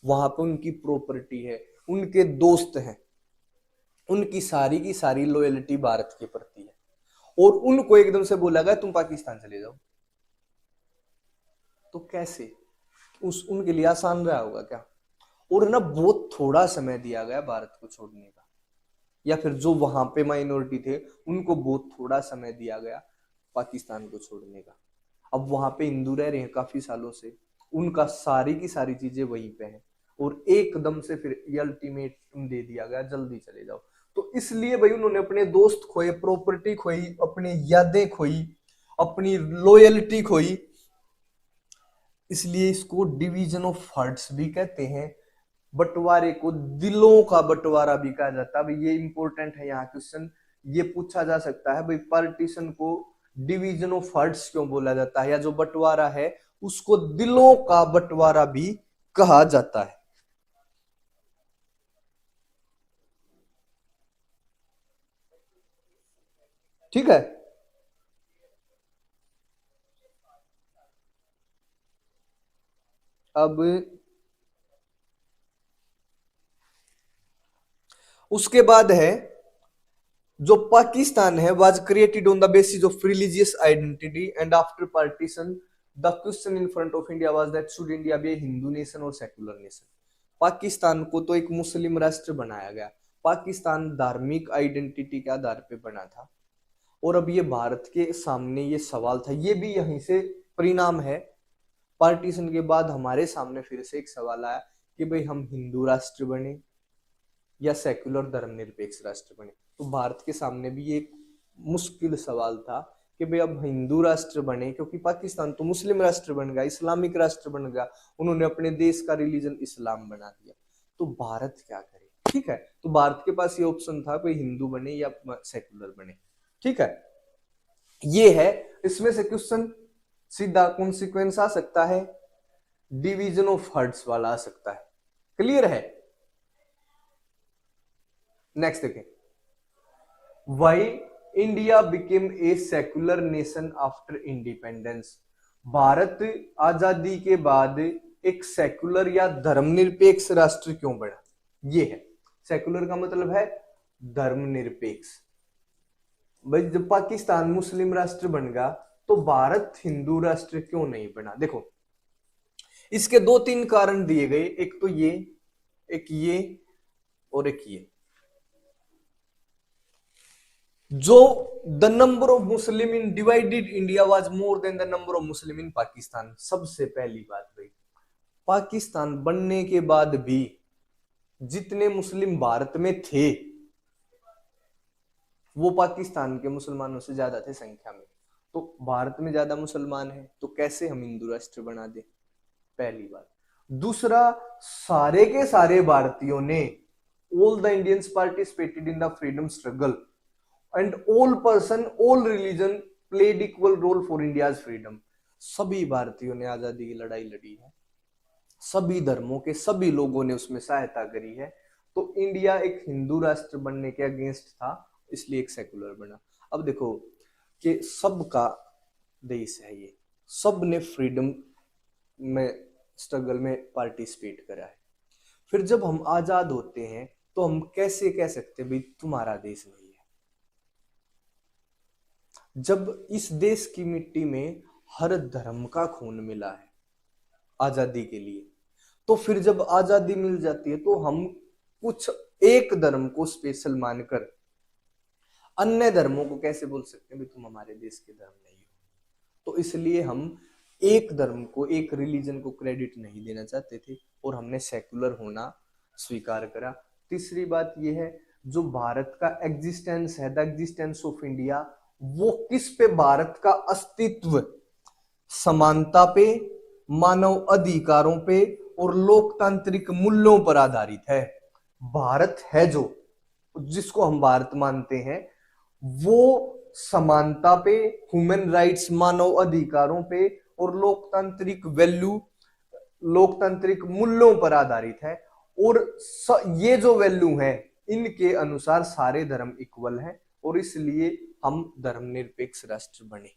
वहां पे उनकी प्रॉपर्टी है, उनके दोस्त हैं, उनकी सारी की सारी लॉयल्टी भारत के प्रति है, और उनको एकदम से बोला गया तुम पाकिस्तान चले जाओ, तो कैसे उनके लिए आसान रहा होगा क्या? और ना बहुत थोड़ा समय दिया गया भारत को छोड़ने का, या फिर जो वहां पे माइनॉरिटी थे उनको बहुत थोड़ा समय दिया गया पाकिस्तान को छोड़ने का। अब वहां पे हिंदू रह रहे हैं काफी सालों से, उनका सारी की सारी चीजें वहीं पे हैं, और एकदम से फिर ये अल्टीमेटम दे दिया गया, जल्दी चले जाओ। तो इसलिए भाई उन्होंने अपने दोस्त खोए, प्रॉपर्टी खोई, अपनी यादें खोई, अपनी लॉयल्टी खोई, इसलिए इसको डिवीजन ऑफ हार्ट्स भी कहते हैं। बंटवारे को दिलों का बंटवारा भी कहा जाता है। ये इंपॉर्टेंट है, यहाँ क्वेश्चन ये पूछा जा सकता है भाई, पार्टीशन को डिवीजन ऑफ हार्ट्स क्यों बोला जाता है, या जो बंटवारा है उसको दिलों का बंटवारा भी कहा जाता है। ठीक है, अब उसके बाद है जो पाकिस्तान है, was created on the basis of religious identity and after partition the question in front of India was that should India be a Hindu nation और सेकुलर नेशन। पाकिस्तान को तो एक मुस्लिम राष्ट्र बनाया गया, पाकिस्तान धार्मिक आइडेंटिटी के आधार पे बना था, और अब ये भारत के सामने ये सवाल था, ये भी यहीं से परिणाम है। पार्टीशन के बाद हमारे सामने फिर से एक सवाल आया कि भाई हम हिंदू राष्ट्र बने या सेक्युलर धर्मनिरपेक्ष राष्ट्र बने। तो भारत के सामने भी एक मुश्किल सवाल था कि भाई अब हिंदू राष्ट्र बने, क्योंकि पाकिस्तान तो मुस्लिम राष्ट्र बन गया, इस्लामिक राष्ट्र बन गया, उन्होंने अपने देश का रिलीजन इस्लाम बना दिया, तो भारत क्या करे। ठीक है, तो भारत के पास ये ऑप्शन था कोई हिंदू बने या सेक्युलर बने। ठीक है, ये है, इसमें से क्वेश्चन सीधा कॉन्सिक्वेंस आ सकता है, डिवीजन ऑफ हार्ट्स वाला आ सकता है। क्लियर है। नेक्स्ट देखें, why India became a secular nation after independence. Bharat आजादी के बाद एक सेक्युलर या धर्मनिरपेक्ष राष्ट्र क्यों बना। ये है, सेक्युलर का मतलब है धर्मनिरपेक्ष। भाई जब पाकिस्तान मुस्लिम राष्ट्र बन गया तो भारत हिंदू राष्ट्र क्यों नहीं बना। देखो इसके दो तीन कारण दिए गए, एक तो ये, एक ये और एक ये। जो the number of Muslim in divided India was more than the number of Muslim in Pakistan. सबसे पहली बात भाई, पाकिस्तान बनने के बाद भी जितने मुस्लिम भारत में थे वो पाकिस्तान के मुसलमानों से ज्यादा थे संख्या में। तो भारत में ज्यादा मुसलमान है तो कैसे हम हिंदू राष्ट्र बना दे, पहली बात। दूसरा, सारे के सारे भारतीयों ने, all the Indians participated in the freedom struggle and all person all religion played equal role for India's freedom. सभी भारतीयों ने आजादी की लड़ाई लड़ी है, सभी धर्मों के सभी लोगों ने उसमें सहायता करी है। तो इंडिया एक हिंदू राष्ट्र बनने के अगेंस्ट था, इसलिए एक सेकुलर बना। अब देखो कि सबका देश है ये, सब ने फ्रीडम में स्ट्रगल में पार्टिसिपेट करा है। फिर जब हम आजाद होते हैं तो हम कैसे कह सकते भाई तुम्हारा देश नहीं है, जब इस देश की मिट्टी में हर धर्म का खून मिला है आजादी के लिए। तो फिर जब आजादी मिल जाती है तो हम कुछ एक धर्म को स्पेशल मानकर अन्य धर्मों को कैसे बोल सकते हैं भाई तुम हमारे देश के धर्म नहीं हो। तो इसलिए हम एक धर्म को, एक रिलीजन को क्रेडिट नहीं देना चाहते थे और हमने सेकुलर होना स्वीकार करा। तीसरी बात यह है, जो भारत का एग्जिस्टेंस है, द एग्जिस्टेंस ऑफ इंडिया, वो किस पे, भारत का अस्तित्व समानता पे, मानव अधिकारों पे और लोकतांत्रिक मूल्यों पर आधारित है। भारत है जो, जिसको हम भारत मानते हैं, वो समानता पे, ह्यूमन राइट्स, मानव अधिकारों पे और लोकतांत्रिक वैल्यू, लोकतांत्रिक मूल्यों पर आधारित है। और ये जो वैल्यू है इनके अनुसार सारे धर्म इक्वल हैं और इसलिए हम धर्मनिरपेक्ष राष्ट्र बने।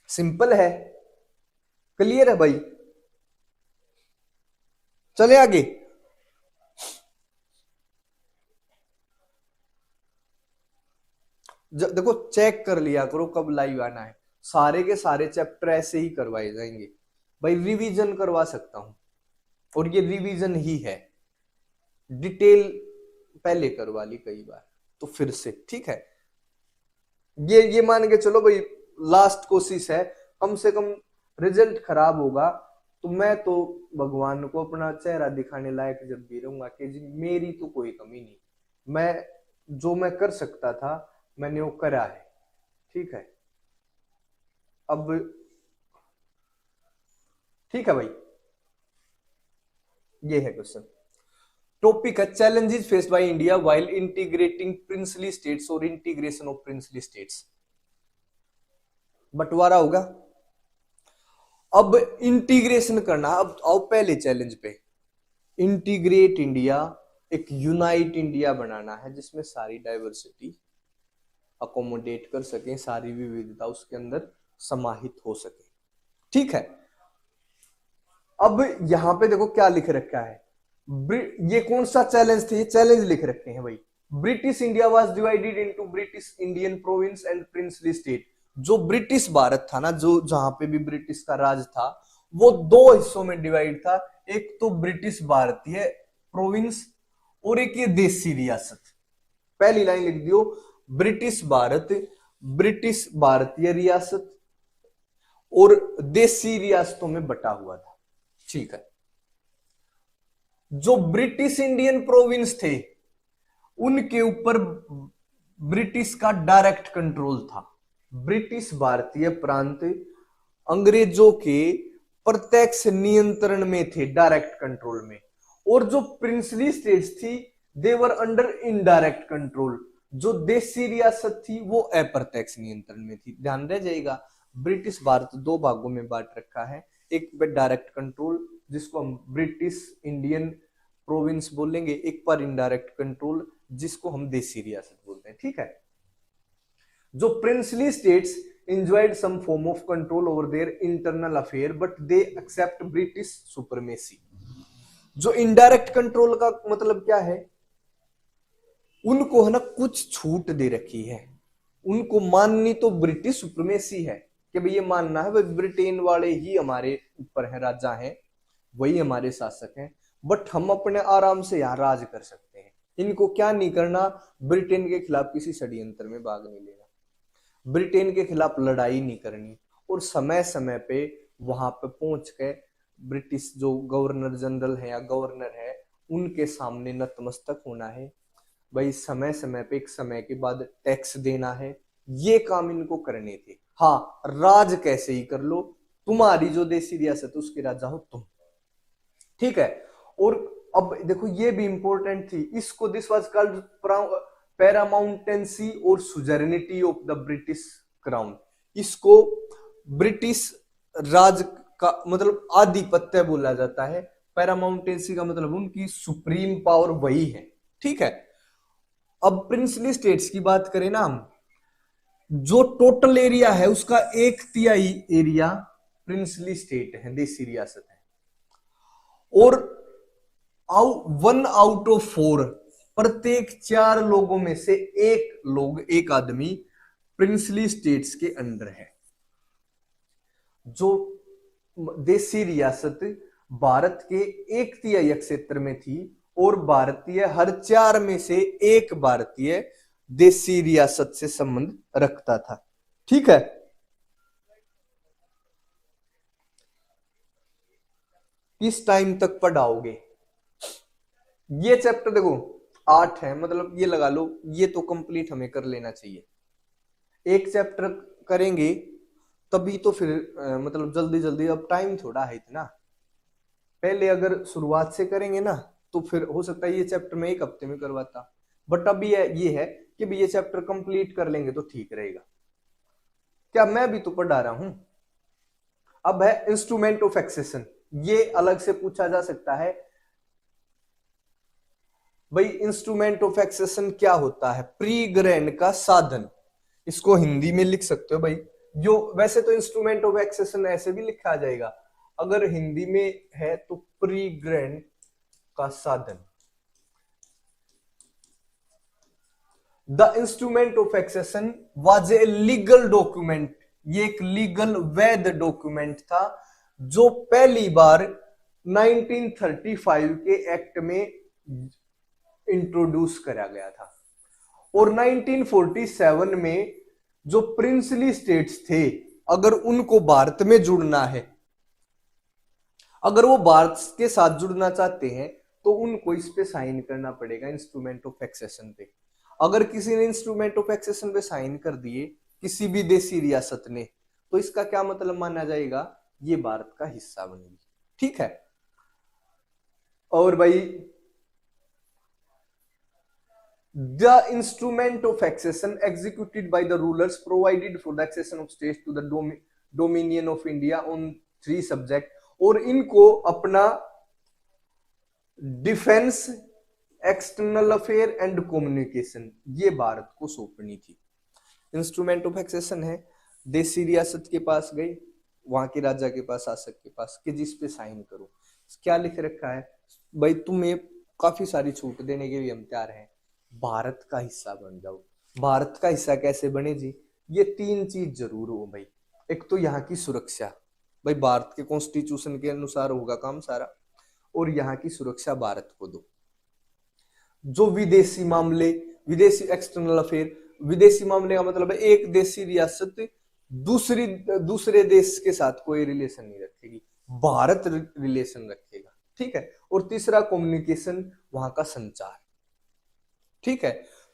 सिंपल है, क्लियर है भाई। चले आगे। देखो चेक कर लिया करो कब लाइव आना है, सारे के सारे चैप्टर ऐसे ही करवाए जाएंगे भाई, रिवीजन करवा सकता हूं और ये रिवीजन ही है, डिटेल पहले करवा ली कई बार तो फिर से। ठीक है, ये मान के चलो भाई लास्ट कोशिश है, कम से कम रिजल्ट खराब होगा तो मैं तो भगवान को अपना चेहरा दिखाने लायक जब भी रहूंगा कि जी मेरी तो कोई कमी नहीं, मैं जो मैं कर सकता था मैंने वो करा है। ठीक है, अब ठीक है भाई, ये है क्वेश्चन। टॉपिक है challenges faced by India while integrating princely states और इंटीग्रेशन ऑफ प्रिंसली स्टेट्स। बंटवारा होगा। अब इंटीग्रेशन करना, अब आओ पहले चैलेंज पे। इंटीग्रेट इंडिया, एक यूनाइट इंडिया बनाना है जिसमें सारी डाइवर्सिटी अकोमोडेट कर सके, सारी विविधता उसके अंदर समाहित हो सके। ठीक है, अब यहां पे देखो क्या लिख रखा है, ये कौन सा चैलेंज थे, ये चैलेंज लिख रखे हैं भाई। British India was divided into British Indian province and princely state. जो ब्रिटिश भारत था ना, जो जहां पे भी ब्रिटिश का राज था, वो दो हिस्सों में डिवाइड था। एक तो ब्रिटिश भारतीय प्रोविंस और एक ये देसी रियासत। पहली लाइन लिख दियो, ब्रिटिश भारत, ब्रिटिश भारतीय रियासत और देसी रियासतों में बटा हुआ था। ठीक है, जो ब्रिटिश इंडियन प्रोविंस थे उनके ऊपर ब्रिटिश का डायरेक्ट कंट्रोल था। ब्रिटिश भारतीय प्रांत अंग्रेजों के प्रत्यक्ष नियंत्रण में थे, डायरेक्ट कंट्रोल में। और जो प्रिंसली स्टेट्स थी देवर अंडर इनडायरेक्ट कंट्रोल। जो देसी रियासत थी वो अप्रत्यक्ष नियंत्रण में थी। ध्यान रह जाएगा, ब्रिटिश भारत दो भागों में बांट रखा है, एक पे डायरेक्ट कंट्रोल जिसको हम ब्रिटिश इंडियन प्रोविंस बोलेंगे, एक पर इनडायरेक्ट कंट्रोल जिसको हम देसी रियासत बोलते हैं। ठीक है, जो princely states enjoyed some form of control over their internal affair but they accept British supremacy। जो इनडायरेक्ट कंट्रोल का मतलब क्या है, उनको है ना कुछ छूट दे रखी है, उनको माननी तो ब्रिटिश सुप्रीमेसी है कि भाई ये मानना है भाई ब्रिटेन वाले ही हमारे ऊपर है, राजा हैं, वही हमारे शासक हैं, बट हम अपने आराम से यहाँ राज कर सकते हैं। इनको क्या नहीं करना, ब्रिटेन के खिलाफ किसी षड्यंत्र में भाग नहीं लेना, ब्रिटेन के खिलाफ लड़ाई नहीं करनी, और समय समय पे वहां पे पहुंच के ब्रिटिश जो गवर्नर जनरल है या गवर्नर है उनके सामने नतमस्तक होना है भाई, समय समय पे एक समय के बाद टैक्स देना है। ये काम इनको करने थे। हाँ, राज कैसे ही कर लो, तुम्हारी जो देसी रियासत उसके राजा हो तुम। ठीक है, और अब देखो ये भी इंपॉर्टेंट थी, इसको दिस वाज कॉल्ड पैरामाउंटेंसी और सुजर्निटी ऑफ द ब्रिटिश क्राउन। इसको ब्रिटिश राज का मतलब आधिपत्य बोला जाता है। पैरामाउंटेंसी का मतलब उनकी सुप्रीम पावर वही है। ठीक है, अब प्रिंसली स्टेट्स की बात करें ना हम, जो टोटल एरिया है उसका 1/3 एरिया प्रिंसली स्टेट है, देसी रियासत है, और 1 आउट ऑफ 4 प्रत्येक 4 लोगों में से एक आदमी प्रिंसली स्टेट्स के अंडर है। जो देसी रियासत भारत के 1/3 क्षेत्र में थी और भारतीय हर 4 में से एक भारतीय देसी रियासत से संबंध रखता था। ठीक है, किस टाइम तक पढ़ाओगे ये चैप्टर? देखो 8 है, मतलब ये लगा लो ये तो कंप्लीट हमें कर लेना चाहिए। एक चैप्टर करेंगे तभी तो फिर मतलब जल्दी जल्दी, अब टाइम थोड़ा है इतना, पहले अगर शुरुआत से करेंगे ना तो फिर हो सकता है ये चैप्टर मैं 1 हफ्ते में करवाता, बट अभी ये है कि भी ये चैप्टर कंप्लीट कर लेंगे तो ठीक रहेगा। क्या मैं भी तो पढ़ा रहा हूं। अब है इंस्ट्रूमेंट ऑफ एक्सेशन, ये अलग से पूछा जा सकता है भाई इंस्ट्रूमेंट ऑफ एक्सेशन क्या होता है? प्री ग्रैंड का साधन, इसको हिंदी में लिख सकते हो भाई। जो वैसे तो इंस्ट्रूमेंट ऑफ एक्सेशन ऐसे भी लिखा जाएगा, अगर हिंदी में है तो प्री ग्रैंड का साधन। The instrument of accession was a legal document, ये एक लीगल वैध डॉक्यूमेंट था जो पहली बार 1935 के एक्ट में इंट्रोड्यूस करा गया था। और 1947 में जो प्रिंसली स्टेट्स थे, अगर उनको भारत में जुड़ना है, अगर वो भारत के साथ जुड़ना चाहते हैं तो उनको इस पे साइन करना पड़ेगा, इंस्ट्रूमेंट ऑफ एक्सेशन पे। अगर किसी ने इंस्ट्रूमेंट ऑफ एक्सेशन पे साइन कर दिए किसी भी देशी रियासत ने, तो इसका क्या मतलब माना जाएगा, ये भारत का हिस्सा बनेगी। ठीक है। और भाई the instrument of accession executed by the rulers provided for the accession of states to the dominion of India on 3 subject, और इनको अपना defence, external affair and communication ये भारत को सौंपनी थी। इंस्ट्रूमेंट ऑफ एक्सेशन है, देशी रियासत के पास गए, वहां के राजा के पास, शासक के पास, कि जिस पे साइन करो। क्या लिख रखा है भाई, तुम्हें काफी सारी छूट देने के लिए हम तैयार हैं, भारत का हिस्सा बन जाओ। भारत का हिस्सा कैसे बने जी, ये 3 चीज जरूर हो भाई। एक तो यहाँ की सुरक्षा, भाई भारत के कॉन्स्टिट्यूशन के अनुसार होगा काम सारा, और यहाँ की सुरक्षा भारत को दो। जो विदेशी मामले, विदेशी एक्सटर्नल अफेयर, विदेशी मामले का मतलब है एक देशी रियासत दूसरे देश के साथ कोई रिलेशन नहीं रखेगी, भारत रिलेशन रखेगा। ठीक है। और तीसरा कम्युनिकेशन, वहां का संचार। ठीक है।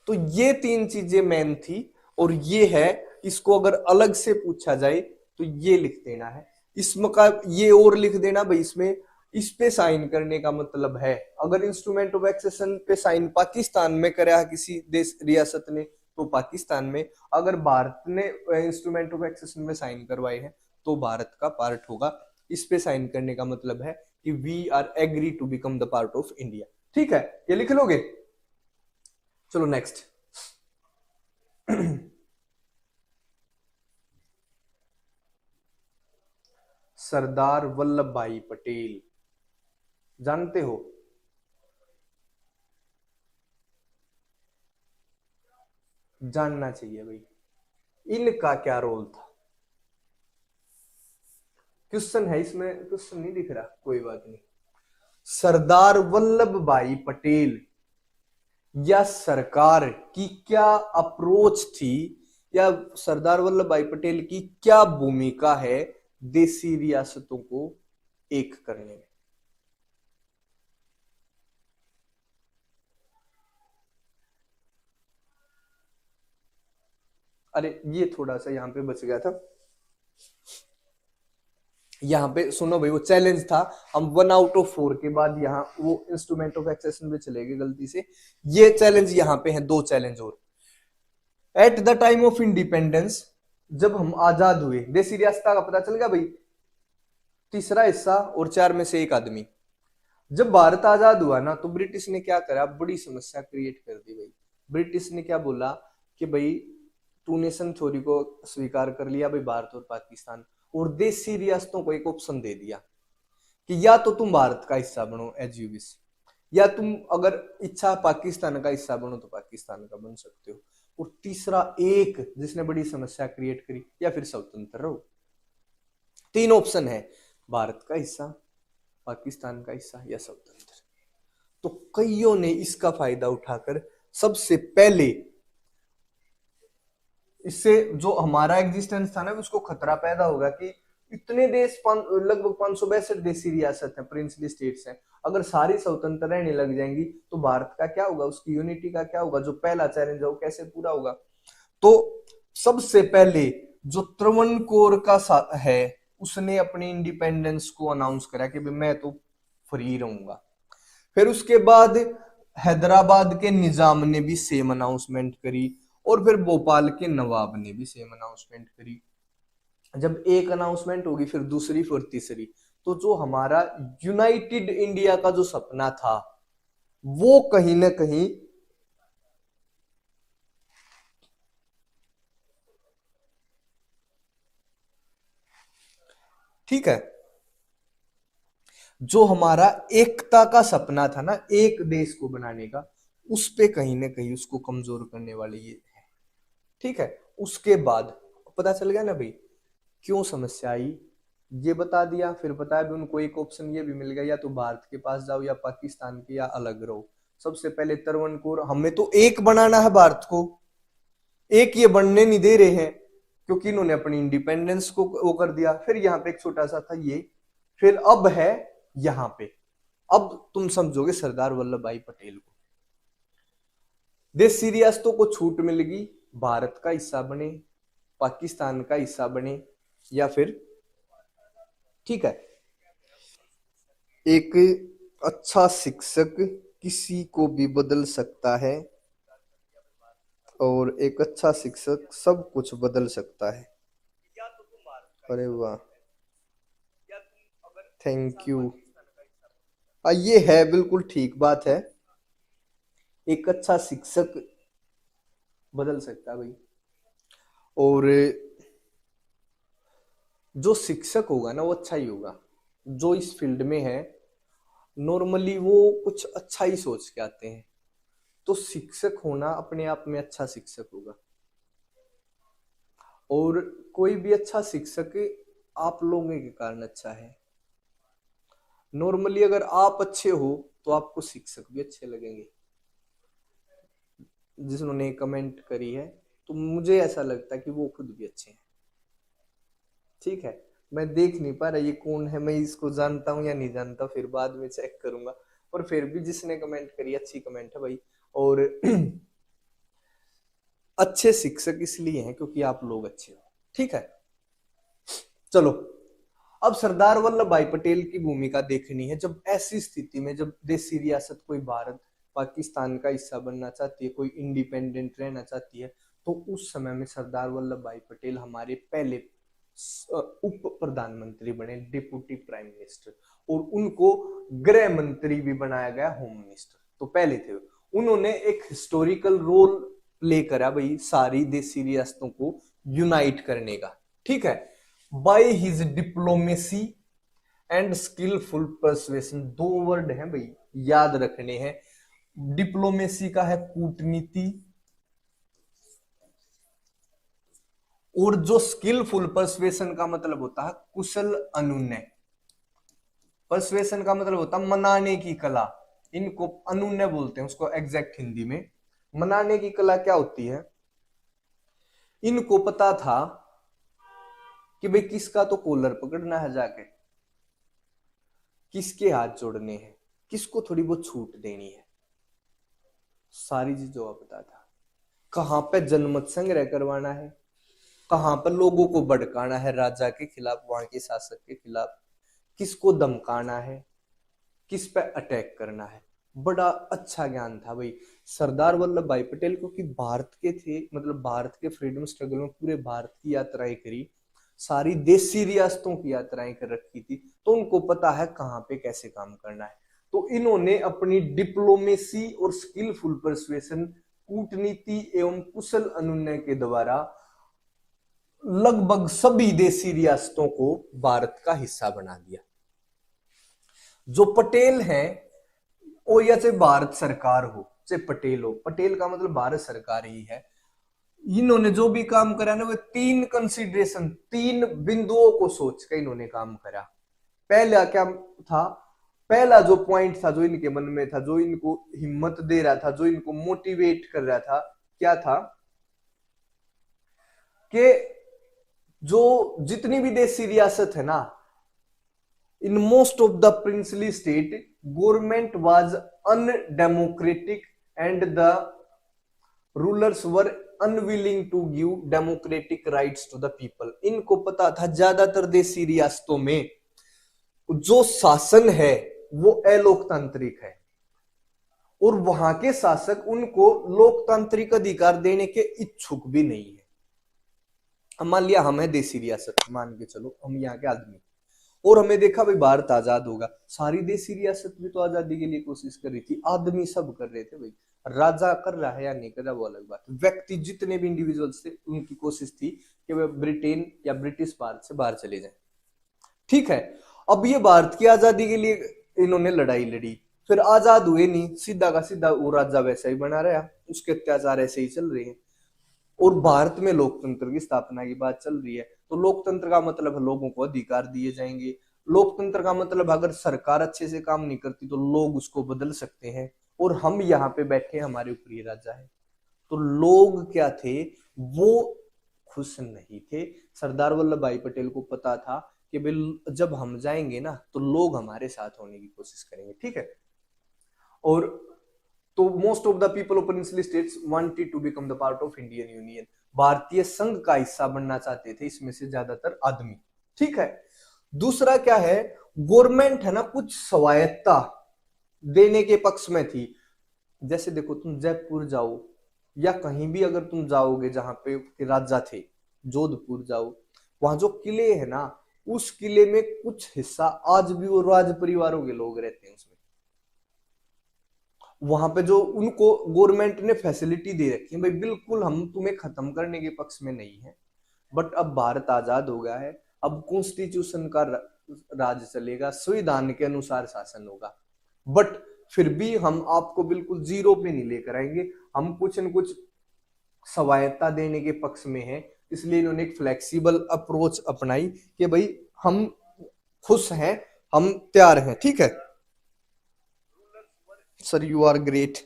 तो ये 3 चीजें मेन थी, और ये है, इसको अगर अलग से पूछा जाए तो ये लिख देना है, इसमें का ये और लिख देना भाई, इसमें इस पे साइन करने का मतलब है, अगर इंस्ट्रूमेंट ऑफ एक्सेशन पे साइन पाकिस्तान में करा किसी देश रियासत ने तो पाकिस्तान में, अगर भारत ने इंस्ट्रूमेंट ऑफ एक्सेशन में साइन करवाए हैं तो भारत का पार्ट होगा। इस पे साइन करने का मतलब है कि we are agree to become the part of India. ठीक है, ये लिख लोगे। चलो नेक्स्ट। सरदार वल्लभ भाई पटेल जानते हो? जानना चाहिए भाई, इनका क्या रोल था। क्वेश्चन है इसमें, क्वेश्चन नहीं दिख रहा, कोई बात नहीं। सरदार वल्लभ भाई पटेल या सरकार की क्या अप्रोच थी, या सरदार वल्लभ भाई पटेल की क्या भूमिका है देशी रियासतों को एक करने में। अरे ये थोड़ा सा यहां पे बच गया था, यहाँ पे सुनो भाई, वो चैलेंज था, हम 1 आउट ऑफ 4 के बाद यहाँ वो इंस्ट्रूमेंट ऑफ एक्सेशन पे चले गए गलती से। ये चैलेंज यहाँ पे है, 2 चैलेंज और। Eight the time of independence, जब हम आजाद हुए, देशी रियासत का पता चल गया भाई, तीसरा हिस्सा और 4 में से 1 आदमी। जब भारत आजाद हुआ ना, तो ब्रिटिश ने क्या करा, बड़ी समस्या क्रिएट कर दी भाई। ब्रिटिश ने क्या बोला कि भाई टू नेशन थ्योरी को स्वीकार कर लिया भाई, भारत और पाकिस्तान, और देशी रियासतों को एक ऑप्शन दे दिया कि या तो तुम भारत का हिस्सा बनो एज यू विश, या तुम अगर इच्छा पाकिस्तान का हिस्सा बनो तो पाकिस्तान का बन सकते हो, और तीसरा एक जिसने बड़ी समस्या क्रिएट करी, या फिर स्वतंत्र रहो। 3 ऑप्शन है, भारत का हिस्सा, पाकिस्तान का हिस्सा या स्वतंत्र। तो कईयों ने इसका फायदा उठाकर सबसे पहले, इससे जो हमारा एग्जिस्टेंस था ना उसको खतरा पैदा होगा कि इतने देश, लगभग 562 देशी रियासत है, प्रिंसली स्टेट्स हैं, अगर सारी स्वतंत्र रहने लग जाएंगी तो भारत का क्या होगा, उसकी यूनिटी का क्या होगा, जो पहला चैलेंज है वो कैसे पूरा होगा। तो सबसे पहले जो त्रावणकोर का है, उसने अपनी इंडिपेंडेंस को अनाउंस करा कि मैं तो फ्री रहूंगा। फिर उसके बाद हैदराबाद के निजाम ने भी सेम अनाउंसमेंट करी, और फिर भोपाल के नवाब ने भी सेम अनाउंसमेंट करी। जब एक अनाउंसमेंट होगी फिर दूसरी फिर तीसरी, तो जो हमारा यूनाइटेड इंडिया का जो सपना था वो कहीं ना कहीं ठीक है, जो हमारा एकता का सपना था ना, एक देश को बनाने का, उस पे कहीं ना कहीं उसको कमजोर करने वाली ये है। ठीक है। उसके बाद पता चल गया ना भाई क्यों समस्या आई, ये बता दिया। फिर बताया भी उनको एक ऑप्शन ये भी मिल गया, या तो भारत के पास जाओ या पाकिस्तान के, या अलग रहो। सबसे पहले त्रावणकोर, हमें तो एक बनाना है भारत को, एक ये बनने नहीं दे रहे हैं क्योंकि इन्होंने अपनी इंडिपेंडेंस को वो कर दिया। फिर यहाँ पे एक छोटा सा था ये, फिर अब है यहां पे। अब तुम समझोगे सरदार वल्लभ भाई पटेल को। देश रियासतों को छूट मिलेगी, भारत का हिस्सा बने, पाकिस्तान का हिस्सा बने, या फिर, ठीक है, एक अच्छा शिक्षक किसी को भी बदल सकता है और एक अच्छा शिक्षक सब कुछ बदल सकता है। अरे वाह, थैंक यू। ये है, बिल्कुल ठीक बात है, एक अच्छा शिक्षक बदल सकता है भाई। और जो शिक्षक होगा ना वो अच्छा ही होगा, जो इस फील्ड में है नॉर्मली वो कुछ अच्छा ही सोच के आते हैं, तो शिक्षक होना अपने आप में अच्छा शिक्षक होगा। और कोई भी अच्छा शिक्षक आप लोगों के कारण अच्छा है। नॉर्मली अगर आप अच्छे हो तो आपको शिक्षक भी अच्छे लगेंगे। जिन्होंने कमेंट करी है तो मुझे ऐसा लगता है कि वो खुद भी अच्छे हैं। ठीक है, मैं देख नहीं पा रहा ये कौन है, मैं इसको जानता हूँ या नहीं जानता, फिर बाद में चेक करूंगा। और फिर भी जिसने कमेंट करी अच्छी कमेंट है भाई। और अच्छे शिक्षक इसलिए हैं क्योंकि आप लोग अच्छे हो। ठीक है, चलो अब सरदार वल्लभ भाई पटेल की भूमिका देखनी है। जब ऐसी स्थिति में, जब देशी रियासत कोई भारत पाकिस्तान का हिस्सा बनना चाहती है, कोई इंडिपेंडेंट रहना चाहती है, तो उस समय में सरदार वल्लभ भाई पटेल हमारे पहले उप प्रधानमंत्री बने, डिप्टी प्राइम मिनिस्टर, और उनको गृह मंत्री भी बनाया गया, होम मिनिस्टर तो पहले थे। उन्होंने एक हिस्टोरिकल रोल प्ले करा भाई सारी देशी रियासतों को यूनाइट करने का। ठीक है, by his diplomacy and skillful persuasion, दो वर्ड हैं भाई याद रखने हैं। डिप्लोमेसी का है कूटनीति, और जो स्किलफुल परसुएशन का मतलब होता है कुशल अनुनय। परसुएशन का मतलब होता है मनाने की कला, इनको अनुनय बोलते हैं उसको एग्जैक्ट हिंदी में। मनाने की कला क्या होती है, इनको पता था कि भाई किसका तो कॉलर पकड़ना है जाके, किसके हाथ जोड़ने हैं, किसको थोड़ी बहुत छूट देनी है, सारी चीजों का पता था। कहां पे जनमत संग्रह करवाना है, कहां पर लोगों को भड़काना है राजा के खिलाफ, वहां के शासक के खिलाफ, किसको धमकाना है, किस पे अटैक करना है, बड़ा अच्छा ज्ञान था भाई सरदार वल्लभ भाई पटेल को। कि भारत के थे, मतलब भारत के फ्रीडम स्ट्रगल में पूरे भारत की यात्राएं करी, सारी देशी रियासतों की यात्राएं कर रखी थी, तो उनको पता है कहाँ पे कैसे काम करना है। तो इन्होंने अपनी डिप्लोमेसी और स्किलफुल परसुएशन, कूटनीति एवं कुशल अनुनय के द्वारा लगभग सभी देशी रियासतों को भारत का हिस्सा बना दिया। जो पटेल हैं, वो या चाहे भारत सरकार हो चाहे पटेल हो, पटेल का मतलब भारत सरकार ही है, इन्होंने जो भी काम करा ना वो तीन कंसिडरेशन, तीन बिंदुओं को सोच कर इन्होंने काम करा। पहला क्या था, पहला जो पॉइंट था जो इनके मन में था, जो इनको हिम्मत दे रहा था, जो इनको मोटिवेट कर रहा था, क्या था कि जो जितनी भी देशी रियासत है ना, in most of the princely state government was undemocratic and the rulers were unwilling to give democratic rights to the people. इनको पता था ज्यादातर देशी रियासतों में जो शासन है वो अलोकतांत्रिक है, और वहां के शासक उनको लोकतांत्रिक अधिकार देने के इच्छुक भी नहीं है। मान लिया हम है देशी रियासत, मान के चलो हम यहाँ के आदमी, और हमें देखा भाई भारत आजाद होगा, सारी देशी रियासत भी तो आजादी के लिए कोशिश कर रही थी, आदमी सब कर रहे थे भाई, राजा कर रहा है या नहीं कर रहा वो अलग बात। व्यक्ति जितने भी इंडिविजुअल्स थे उनकी कोशिश थी कि वे ब्रिटेन या ब्रिटिश भारत से बाहर चले जाएं। ठीक है, अब ये भारत की आजादी के लिए इन्होंने लड़ाई लड़ी, फिर आजाद हुए नहीं, सीधा का सीधा वो राजा वैसा ही बना रहा, उसके अत्याचार ऐसे ही चल रहे हैं। और भारत में लोकतंत्र की स्थापना की बात चल रही है, तो लोकतंत्र का मतलब है लोगों को अधिकार दिए जाएंगे। लोकतंत्र का मतलब अगर सरकार अच्छे से काम नहीं करती तो लोग उसको बदल सकते हैं, और हम यहाँ पे बैठे हमारे ऊपर ये राजा है। तो लोग क्या थे, वो खुश नहीं थे। सरदार वल्लभ भाई पटेल को पता था कि भाई जब हम जाएंगे ना तो लोग हमारे साथ होने की कोशिश करेंगे, ठीक है। और तो most of the people of princely states wanted to become the part of Indian union, भारतीय संघ का हिस्सा बनना चाहते थे इसमें से ज्यादातर आदमी, ठीक है। दूसरा क्या है, गवर्नमेंट है ना कुछ स्वायत्ता देने के पक्ष में थी। जैसे देखो तुम जयपुर जाओ या कहीं भी अगर तुम जाओगे जहां पे राजा थे, जोधपुर जाओ, वहां जो किले है ना, उस किले में कुछ हिस्सा आज भी वो राज परिवारों के लोग रहते हैं उसमें। वहां पे जो उनको गवर्नमेंट ने फैसिलिटी दे रखी है भाई, बिल्कुल हम तुम्हें खत्म करने के पक्ष में नहीं है, बट अब भारत आजाद हो गया है, अब कॉन्स्टिट्यूशन का राज चलेगा, संविधान के अनुसार शासन होगा, बट फिर भी हम आपको बिल्कुल जीरो पे नहीं लेकर आएंगे, हम कुछ न कुछ स्वायत्ता देने के पक्ष में है। इसलिए इन्होंने एक फ्लेक्सिबल अप्रोच अपनाई कि भाई हम खुश हैं, हम तैयार हैं, ठीक है। सर यू आर ग्रेट,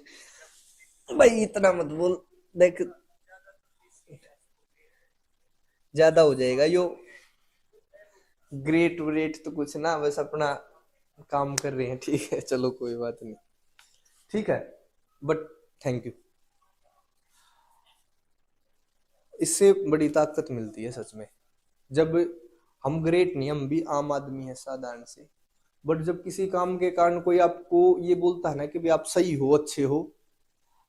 भाई इतना मत बोल, देख ज्यादा हो जाएगा यो। ग्रेट व्रेट तो कुछ ना, बस अपना काम कर रहे हैं, ठीक है, चलो कोई बात नहीं, ठीक है, बट थैंक यू। इससे बड़ी ताकत मिलती है सच में, जब हम ग्रेट नहीं, हम भी आम आदमी है साधारण से, बट जब किसी काम के कारण कोई आपको ये बोलता है ना कि भाई आप सही हो, अच्छे हो।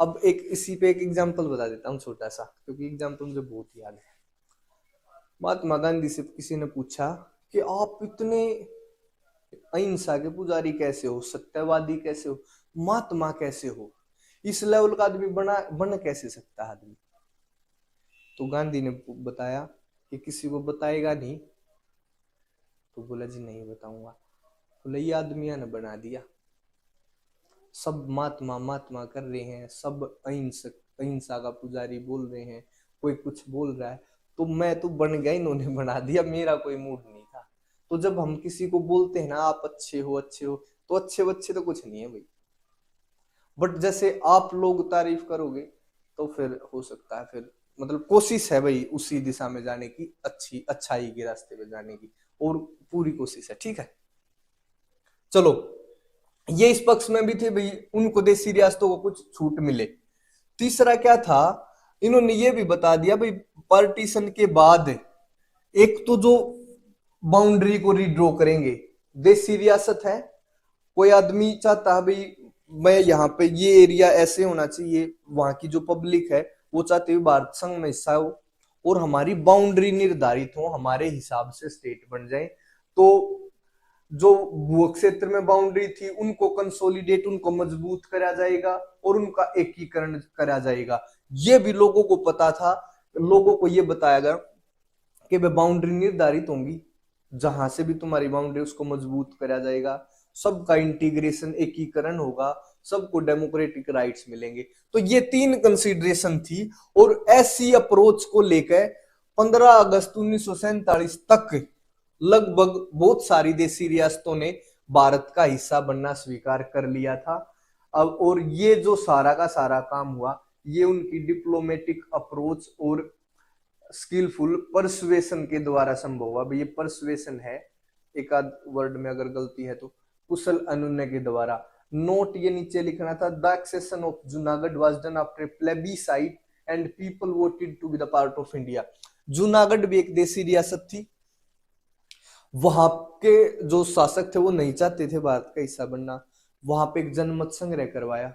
अब एक इसी पे एक एग्जांपल बता देता हूँ छोटा सा, क्योंकि एग्जांपल मुझे बहुत याद है। महात्मा गांधी से किसी ने पूछा कि आप इतने अहिंसा के पुजारी कैसे हो, सत्यवादी कैसे हो, महात्मा कैसे हो, इस लेवल का आदमी बन कैसे सकता है आदमी। तो गांधी ने बताया कि किसी को बताएगा नहीं। तो बोला जी नहीं बताऊंगा। बोला ये आदमिया ने बना दिया, सब महात्मा महात्मा कर रहे हैं, सब अहिंसा का पुजारी बोल रहे हैं, कोई कुछ बोल रहा है, तो मैं तो बन गया, इन्होंने बना दिया, मेरा कोई मूड नहीं था। तो जब हम किसी को बोलते हैं ना आप अच्छे हो अच्छे हो, तो अच्छे बच्चे तो कुछ नहीं है भाई, बट जैसे आप लोग तारीफ करोगे तो फिर हो सकता है, फिर मतलब कोशिश है भाई उसी दिशा में जाने की, अच्छाई के रास्ते पे जाने की, और पूरी कोशिश है, ठीक है। चलो ये इस पक्ष में भी थे भाई, उनको देशी रियासतों को कुछ छूट मिले। तीसरा क्या था, इन्होंने ये भी बता दिया भाई पार्टीशन के बाद एक तो जो बाउंड्री को रिड्रॉ करेंगे, देशी रियासत है, कोई आदमी चाहता है भाई मैं यहाँ पे ये एरिया ऐसे होना चाहिए, वहां की जो पब्लिक है वो चाहते हुए भारत संघ में हिस्सा हो, और हमारी बाउंड्री निर्धारित हो, हमारे हिसाब से स्टेट बन जाए। तो जो भू क्षेत्र में बाउंड्री थी उनको कंसोलिडेट, उनको मजबूत करा जाएगा और उनका एकीकरण करा जाएगा। ये भी लोगों को पता था, लोगों को ये बताया गया कि वे बाउंड्री निर्धारित होंगी, जहां से भी तुम्हारी बाउंड्री उसको मजबूत करा जाएगा, सबका इंटीग्रेशन एकीकरण होगा, सबको डेमोक्रेटिक राइट्स मिलेंगे। तो ये 3 कंसीडरेशन थी, और ऐसी अप्रोच को लेकर 15 अगस्त 1947 तक लगभग बहुत सारी देशी रियासतों ने भारत का हिस्सा बनना स्वीकार कर लिया था। अब और ये जो सारा का सारा काम हुआ, ये उनकी डिप्लोमेटिक अप्रोच और स्किलफुल परसुएशन के द्वारा संभव हुआ। ये परसुएशन है, एक आध वर्ड में अगर गलती है तो, कुशल अनुनय के द्वारा। नोट ये नीचे लिखना था, the accession of Junagadh was done after plebiscite and people voted to be the part of India. Junagadh भी एक देशी रियासत थी, वहां के जो शासक थे वो नहीं चाहते थे भारत का हिस्सा बनना, वहां पे एक जनमत संग्रह करवाया,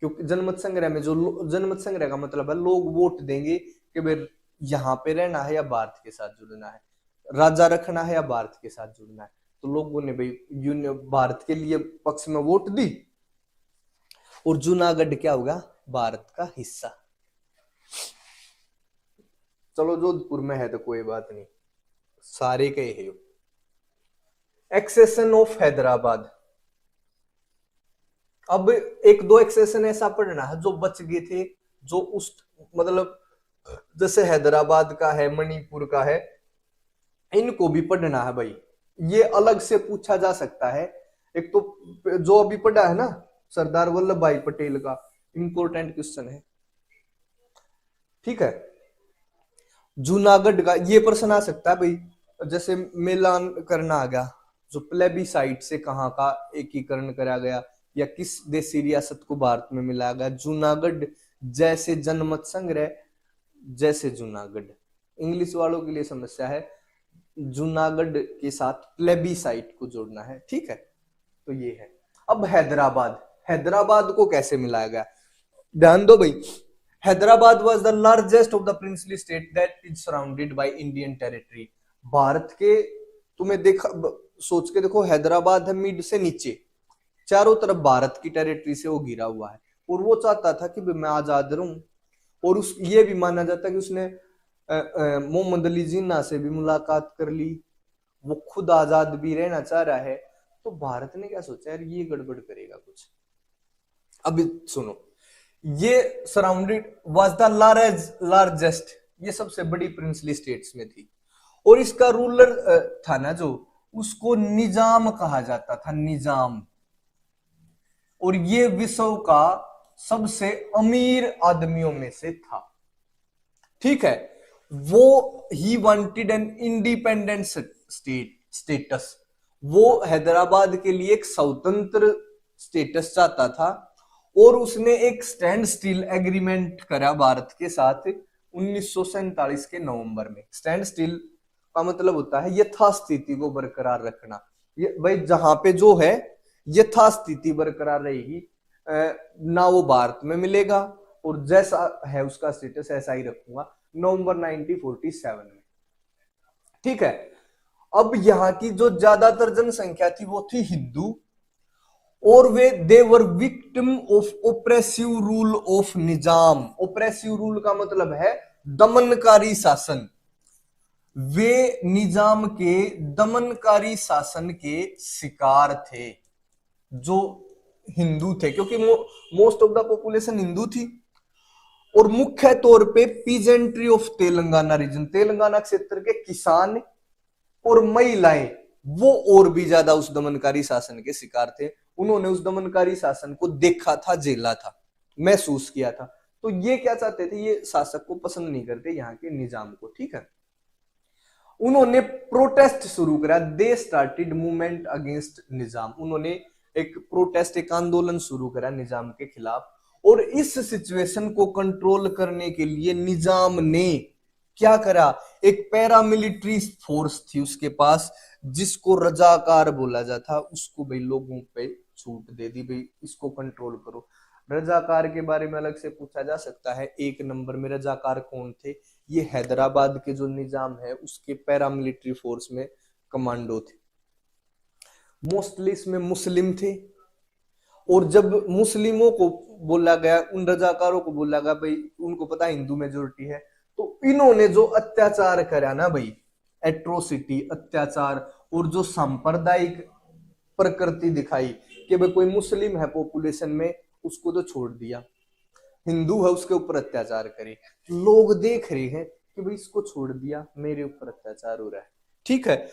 क्योंकि जनमत संग्रह में जो जनमत संग्रह का मतलब है लोग वोट देंगे कि भाई यहाँ पे रहना है या भारत के साथ जुड़ना है, राजा रखना है या भारत के साथ जुड़ना है। तो लोगों ने भाई यूनियन भारत के लिए पक्ष में वोट दी, और जूनागढ़ क्या होगा, भारत का हिस्सा। चलो जोधपुर में है तो कोई बात नहीं, सारे कहे है। एक्सेशन ऑफ हैदराबाद, अब एक दो एक्सेशन ऐसा पढ़ना है जो बच गए थे, जो उस मतलब जैसे हैदराबाद का है, मणिपुर का है, इनको भी पढ़ना है भाई, ये अलग से पूछा जा सकता है। एक तो जो अभी पढ़ा है ना सरदार वल्लभ भाई पटेल का, इंपॉर्टेंट क्वेश्चन है, ठीक है। जूनागढ़ का ये प्रश्न आ सकता है भाई, जैसे मिलान करना आ गया, जो प्लेबिसाइट से कहाँ का एकीकरण करा गया या किस देशी रियासत को भारत में मिलाया गया, जूनागढ़ जैसे जनमत संग्रह, जैसे जूनागढ़, इंग्लिश वालों के लिए समस्या है, जूनागढ़ के साथ प्लेबिसाइट को जोड़ना है, ठीक है। तो ये है। अब हैदराबाद, हैदराबाद को कैसे मिलाया गया, ध्यान दो भाई। Hyderabad was the largest of the princely state that is surrounded by Indian territory. Bharat के, तुम्हें देखा, सोच के देखो, हैदराबाद है मिड से नीचे, चारों तरफ भारत की टेरिटरी से वो घिरा हुआ है, और वो चाहता था कि मैं आजाद रहूं। और उस ये भी माना जाता है कि उसने मोहम्मद अली जिन्ना से भी मुलाकात कर ली, वो खुद आजाद भी रहना चाह रहा है। तो भारत ने क्या सोचा, यार ये गड़बड़ करेगा कुछ। अभी सुनो, ये सराउंडेड वाज द लार्जेस्ट, ये सबसे बड़ी प्रिंसली स्टेट्स में थी, और इसका रूलर था ना जो, उसको निजाम कहा जाता था, निजाम। और ये विश्व का सबसे अमीर आदमियों में से था, ठीक है। वो he wanted an independent status, वो हैदराबाद के लिए एक स्वतंत्र स्टेटस चाहता था, और उसने एक स्टैंड स्टिल एग्रीमेंट करा भारत के साथ 1947 के नवंबर में। स्टैंड स्टिल का मतलब होता है यथास्थिति को बरकरार रखना। ये भाई जहां पे जो है यथास्थिति बरकरार रहेगी, ना वो भारत में मिलेगा, और जैसा है उसका स्टेटस ऐसा ही रखूंगा, नवंबर 1947 में, ठीक है। अब यहाँ की जो ज्यादातर जनसंख्या थी वो थी हिंदू, और वे they were victim of oppressive rule of Nizam. Oppressive rule का मतलब है दमनकारी शासन, वे निजाम के दमनकारी शासन के शिकार थे, जो हिंदू थे, क्योंकि most of the population Hindu थी। और मुख्य तौर पे peasantry of Telangana region, Telangana क्षेत्र के किसान और महिलाएं, वो और भी ज्यादा उस दमनकारी शासन के शिकार थे। उन्होंने उस दमनकारी शासन को देखा था, झेला था, महसूस किया था। तो ये क्या चाहते थे, ये शासक को पसंद नहीं करते, यहाँ के निजाम को, ठीक है। उन्होंने प्रोटेस्ट शुरू करा, दे स्टार्टेड मूवमेंट अगेंस्ट निजाम। उन्होंने एक प्रोटेस्ट, एक आंदोलन शुरू करा निजाम के खिलाफ। और इस सिचुएशन को कंट्रोल करने के लिए निजाम ने क्या करा, एक पैरामिलिट्री फोर्स थी उसके पास, जिसको रजाकार बोला जाता, उसको भाई लोगों पे छूट दे दी, भाई इसको कंट्रोल करो। रजाकार के बारे में अलग से पूछा जा सकता है। एक नंबर में रजाकार कौन थे, ये हैदराबाद के जो निजाम है उसके पैरामिलिट्री फोर्स में कमांडो थे, मोस्टली इसमें मुस्लिम थे। और जब मुस्लिमों को बोला गया, उन रजाकारों को बोला गया भाई, उनको पता हिंदू मेजोरिटी है, तो इन्होंने जो अत्याचार करा ना भाई, एट्रोसिटी, अत्याचार, और जो सांप्रदायिक प्रकृति दिखाई कि भाई कोई मुस्लिम है पॉपुलेशन में, उसको तो छोड़ दिया, हिंदू है उसके ऊपर अत्याचार करे। लोग देख रहे हैं कि भाई इसको छोड़ दिया, मेरे ऊपर अत्याचार हो रहा है, ठीक है।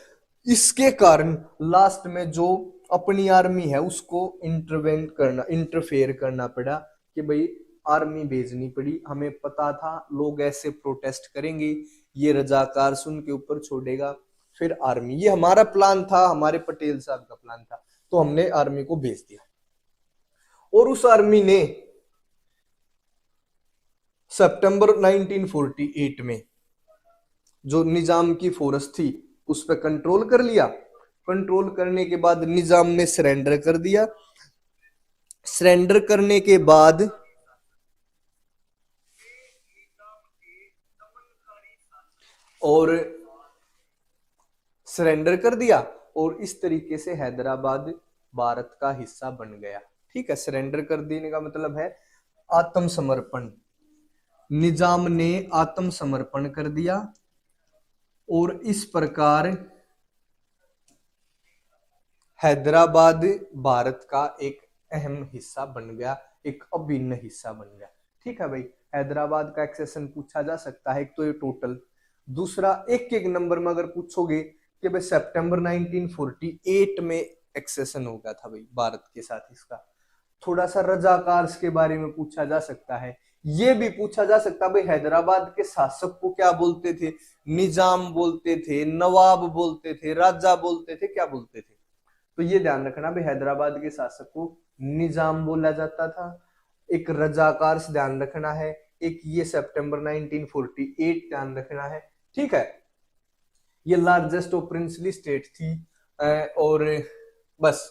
इसके कारण लास्ट में जो अपनी आर्मी है उसको इंटरफेयर करना पड़ा, कि भाई आर्मी भेजनी पड़ी। हमें पता था लोग ऐसे प्रोटेस्ट करेंगे, ये रजाकार सुन के ऊपर छोड़ेगा, फिर आर्मी, ये हमारा प्लान था, हमारे पटेल साहब का प्लान था, तो हमने आर्मी को भेज दिया। और उस आर्मी ने सितंबर 1948 में जो निजाम की फोर्स थी उस पर कंट्रोल कर लिया। कंट्रोल करने के बाद निजाम ने सरेंडर कर दिया। सरेंडर करने के बाद और सरेंडर कर दिया, और इस तरीके से हैदराबाद भारत का हिस्सा बन गया, ठीक है। सरेंडर कर देने का मतलब है आत्मसमर्पण, निजाम ने आत्मसमर्पण कर दिया, और इस प्रकार हैदराबाद भारत का एक अहम हिस्सा बन गया, एक अभिन्न हिस्सा बन गया, ठीक है भाई। हैदराबाद का एक्सेशन पूछा जा सकता है, एक तो ये टोटल, दूसरा एक एक नंबर में अगर पूछोगे कि भाई सितंबर 1948 में एक्सेशन हो गया था भाई भारत के साथ इसका। थोड़ा सा रजाकार्स के बारे में पूछा जा सकता है, ये भी पूछा जा सकता भाई हैदराबाद के शासक को क्या बोलते थे, निजाम बोलते थे, नवाब बोलते थे, राजा बोलते थे, क्या बोलते थे। तो ये ध्यान रखना भाई हैदराबाद के शासक को निजाम बोला जाता था। एक रजाकार से ध्यान रखना है, एक ये सितंबर 1948 ध्यान रखना है, ठीक है। ये लार्जेस्ट ऑफ प्रिंसली स्टेट थी और बस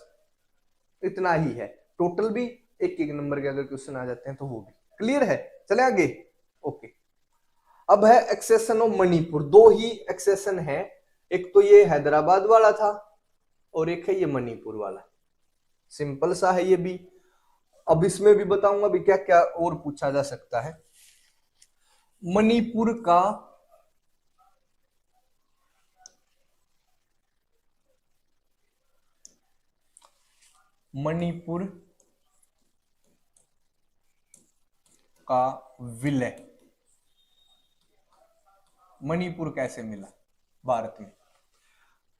इतना ही है। टोटल भी एक एक नंबर के अगर क्वेश्चन आ जाते हैं तो वो भी क्लियर है। चले आगे, ओके। अब है एक्सेशन ऑफ मणिपुर। दो ही एक्सेशन है, एक तो ये हैदराबाद वाला था और एक है ये मणिपुर वाला। सिंपल सा है ये भी। अब इसमें भी बताऊंगा भी क्या क्या और पूछा जा सकता है। मणिपुर का विलय, मणिपुर कैसे मिला भारत में।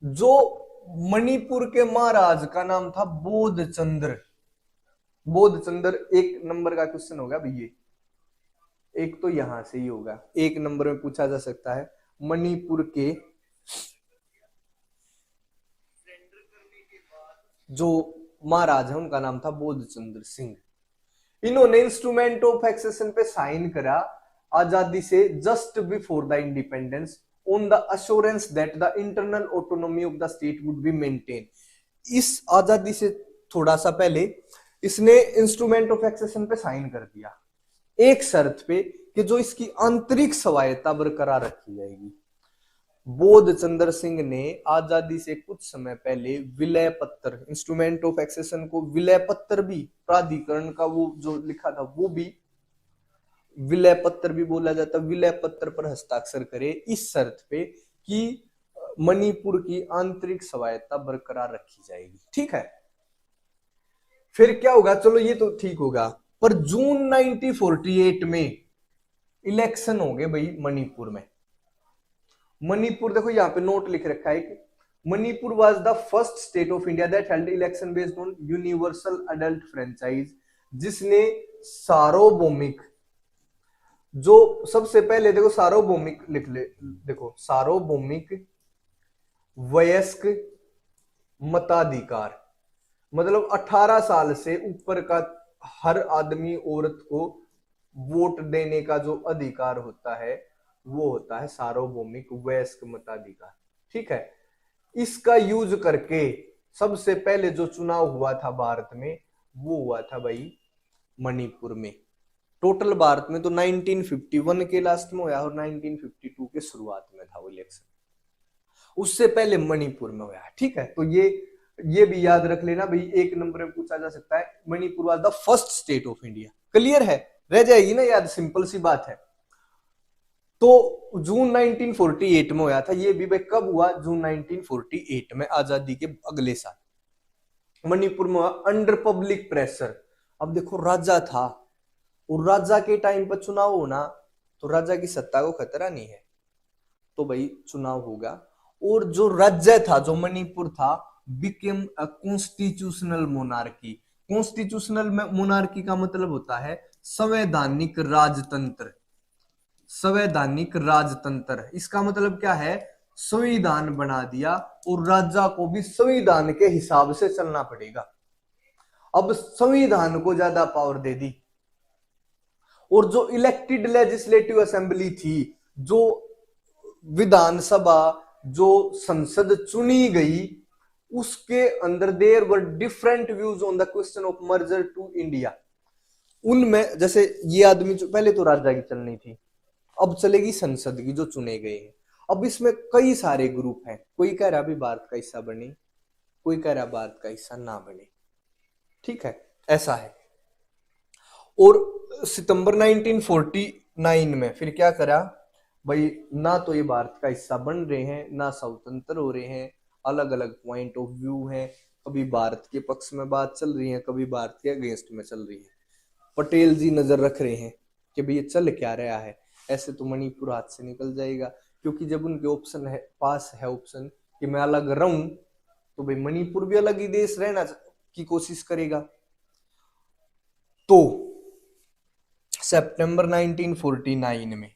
जो मणिपुर के महाराज का नाम था बोधचंद्र। बोधचंद्र एक नंबर का क्वेश्चन होगा भैया, एक तो यहां से ही होगा, एक नंबर में पूछा जा सकता है। मणिपुर के जो महाराज है उनका नाम था बोधचंद्र सिंह। इन्होंने इंस्ट्रूमेंट ऑफ एक्सेशन पे साइन करा आजादी से just before the independence on the assurance that the internal autonomy of the state would be maintain. इस आजादी से थोड़ा सा पहले इसने इंस्ट्रूमेंट ऑफ एक्सेशन पे साइन कर दिया, एक शर्त पे कि जो इसकी आंतरिक स्वायत्ता बरकरार रखी जाएगी। बोधचंद्र सिंह ने आजादी से कुछ समय पहले विलय पत्र, इंस्ट्रूमेंट ऑफ एक्सेशन को विलय पत्र भी, प्राधिकरण का वो जो लिखा था वो भी विलय पत्र भी बोला जाता, विलय पत्र पर हस्ताक्षर करे इस शर्त पे कि मणिपुर की आंतरिक स्वायत्ता बरकरार रखी जाएगी, ठीक है। फिर क्या होगा, चलो ये तो ठीक होगा, पर जून 1948 में इलेक्शन हो गए भाई मणिपुर में। मणिपुर देखो यहाँ पे नोट लिख रखा है कि Manipur was the first state of India that held election based on universal adult franchise, जिसने सार्वभौमिक, जो सबसे पहले देखो सार्वभौमिक लिख ले, देखो सार्वभौमिक वयस्क मताधिकार, मतलब 18 साल से ऊपर का हर आदमी औरत को वोट देने का जो अधिकार होता है वो होता है सार्वभौमिक वयस्क मताधिकार, ठीक है। इसका यूज करके सबसे पहले जो चुनाव हुआ था भारत में वो हुआ था भाई मणिपुर में। टोटल भारत में तो 1951 के लास्ट में हुआ और 1952 के शुरुआत में था वो इलेक्शन, उससे पहले मणिपुर में हुआ, ठीक है। तो ये भी याद रख लेना भाई, एक नंबर में पूछा जा सकता है Manipur was the first state of India. Clear है, रह जाएगी ना याद, सिंपल सी बात है। तो जून 1948 में हुआ था ये भी भाई, कब हुआ, जून 1948 में, आजादी के अगले साल मणिपुर में हुआ अंडर पब्लिक प्रेशर। अब देखो राजा था और राजा के टाइम पर चुनाव होना तो राजा की सत्ता को खतरा नहीं है, तो भाई चुनाव होगा। और जो राज्य था, जो मणिपुर था, became a constitutional monarchy. Constitutional monarchy का मतलब होता है संवैधानिक राजतंत्र। संवैधानिक राजतंत्र, इसका मतलब क्या है, संविधान बना दिया और राजा को भी संविधान के हिसाब से चलना पड़ेगा। अब संविधान को ज्यादा पावर दे दी और जो इलेक्टेड लेजिस्लेटिव असेंबली थी, जो विधानसभा, जो संसद चुनी गई, उसके अंदर there were different views on the question of merger to India. उनमें जैसे ये आदमी जो पहले तो राजा की चलनी थी, अब चलेगी संसद की जो चुने गए हैं। अब इसमें कई सारे ग्रुप हैं, कोई कह रहा भी भारत का हिस्सा बने, कोई कह रहा भारत का हिस्सा ना बने, ठीक है, ऐसा है। और सितंबर 1949 में फिर क्या करा भाई, ना तो ये भारत का हिस्सा बन रहे हैं ना स्वतंत्र हो रहे हैं, अलग अलग पॉइंट ऑफ व्यू है, कभी भारत के पक्ष में बात चल रही है, कभी भारत के अगेंस्ट में चल रही है। पटेल जी नजर रख रहे हैं कि भाई ये चल क्या रहा है, ऐसे तो मणिपुर हाथ से निकल जाएगा, क्योंकि जब उनके ऑप्शन है, पास है ऑप्शन कि मैं अलग रहूं, तो भाई मणिपुर भी अलग ही देश रहना की कोशिश करेगा। तो सितंबर 1949 में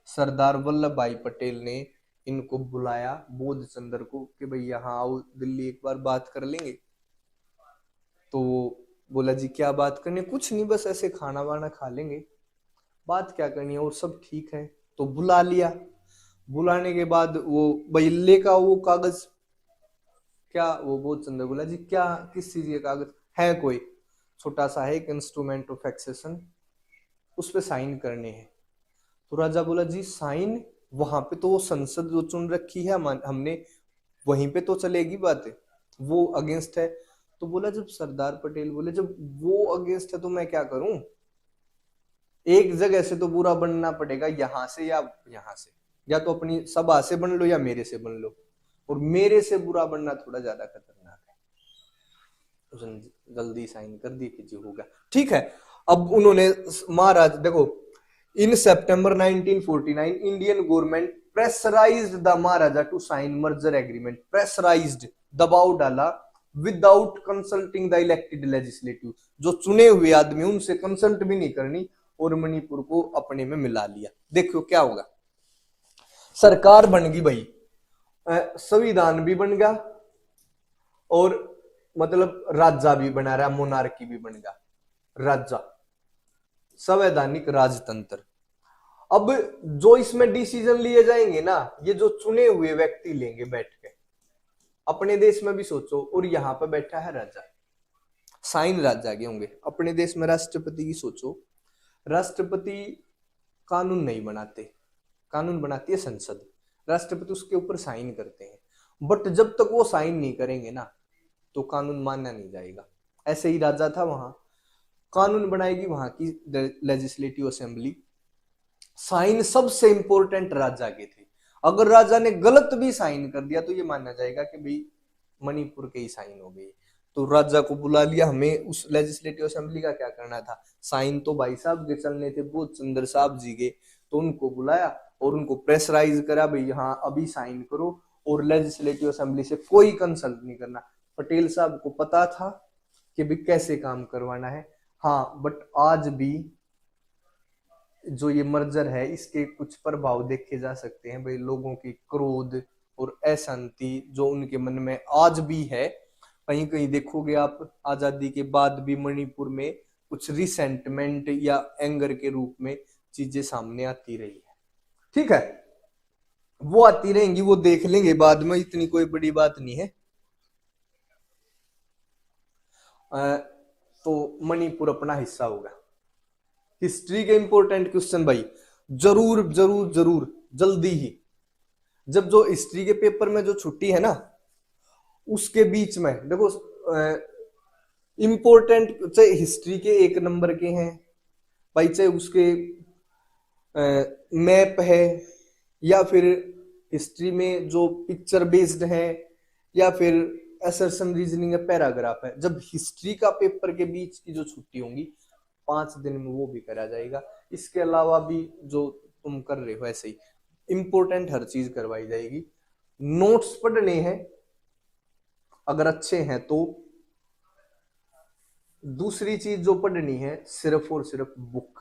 सरदार वल्लभ भाई पटेल ने इनको बुलाया, बोध चंद्र को, कि भाई यहाँ आओ दिल्ली एक बार बात कर लेंगे। तो बोला जी क्या बात करनी? कुछ नहीं, बस ऐसे खाना वाना खा लेंगे, बात क्या करनी है, और सब ठीक है। तो बुला लिया। बुलाने के बाद वो भाई लेका वो कागज, क्या वो बोध चंद्र बोला जी क्या, किस चीज के कागज है? कोई छोटा सा है एक इंस्ट्रूमेंट ऑफ एक्सेशन, उस पे साइन करने हैं। तो राजा बोला जी साइन वहां पे तो वो संसद जो चुन रखी है हमने, वहीं पे तो चलेगी बात, वो अगेंस्ट है। तो बोला जब सरदार पटेल बोले जब वो अगेंस्ट है तो मैं क्या करूं? एक जगह से तो बुरा बनना पड़ेगा, यहां से या यहां से, या तो अपनी सभा से बन लो या मेरे से बन लो, और मेरे से बुरा बनना थोड़ा ज्यादा खतरनाक है। उसने जल्दी साइन कर दी कि जी होगा, ठीक है। अब उन्होंने महाराज देखो, in September 1949 Indian government pressurised the maharaja to sign merger agreement. Pressurised, दबाव डाला, without consulting the elected legislative, जो चुने हुए आदमी उनसे कंसल्ट भी नहीं करनी, और मणिपुर को अपने में मिला लिया। देखो क्या होगा, सरकार बन गई भाई, संविधान भी बन गया, और मतलब राजा भी बना रहा, मोनार्की भी बन गया, राजा, संवैधानिक राजतंत्र। अब जो इसमें डिसीजन लिए जाएंगे ना, ये जो चुने हुए व्यक्ति लेंगे बैठ के। अपने देश में भी सोचो, और यहां पर बैठा है राजा, साइन राजा के होंगे। अपने देश में राष्ट्रपति की सोचो, राष्ट्रपति कानून नहीं बनाते, कानून बनाती है संसद, राष्ट्रपति उसके ऊपर साइन करते हैं, बट जब तक वो साइन नहीं करेंगे ना तो कानून मानना नहीं जाएगा। ऐसे ही राजा था, वहां कानून बनाएगी वहां की लेजिस्लेटिव असेंबली, साइन सबसे इंपॉर्टेंट राजा के थे। अगर राजा ने गलत भी साइन कर दिया तो ये माना जाएगा कि भाई मणिपुर के ही साइन हो गई। तो राजा को बुला लिया, हमें उस लेजिस्लेटिव असेंबली का क्या करना था, साइन तो भाई साहब के चलने थे, बोध चंद्र साहब जी के। तो उनको बुलाया और उनको प्रेशराइज करा, भाई हाँ अभी साइन करो, और लेजिस्लेटिव असेंबली से कोई कंसल्ट नहीं करना। पटेल साहब को पता था कि भाई कैसे काम करवाना है। हाँ, बट आज भी जो ये मर्जर है इसके कुछ प्रभाव देखे जा सकते हैं भाई, लोगों की क्रोध और अशांति जो उनके मन में आज भी है। कहीं कहीं देखोगे आप, आजादी के बाद भी मणिपुर में कुछ रिसेंटमेंट या एंगर के रूप में चीजें सामने आती रही है, ठीक है, वो आती रहेंगी, वो देख लेंगे बाद में, इतनी कोई बड़ी बात नहीं है। तो मणिपुर अपना हिस्सा होगा। हिस्ट्री के इंपॉर्टेंट क्वेश्चन भाई जरूर जरूर जरूर जल्दी ही, जब जो हिस्ट्री के पेपर में जो छुट्टी है ना उसके बीच में देखो, इंपॉर्टेंट चाहे हिस्ट्री के 1 नंबर के हैं भाई, चाहे उसके मैप है, या फिर हिस्ट्री में जो पिक्चर बेस्ड है, या फिर असर्शन रीजनिंग पैराग्राफ है, जब हिस्ट्री का पेपर के बीच की जो छुट्टी होंगी 5 दिन में वो भी करा जाएगा। इसके अलावा भी जो तुम कर रहे हो ऐसे ही इंपॉर्टेंट हर चीज करवाई जाएगी। नोट्स पढ़ने हैं अगर अच्छे हैं तो, दूसरी चीज जो पढ़नी है सिर्फ और सिर्फ बुक,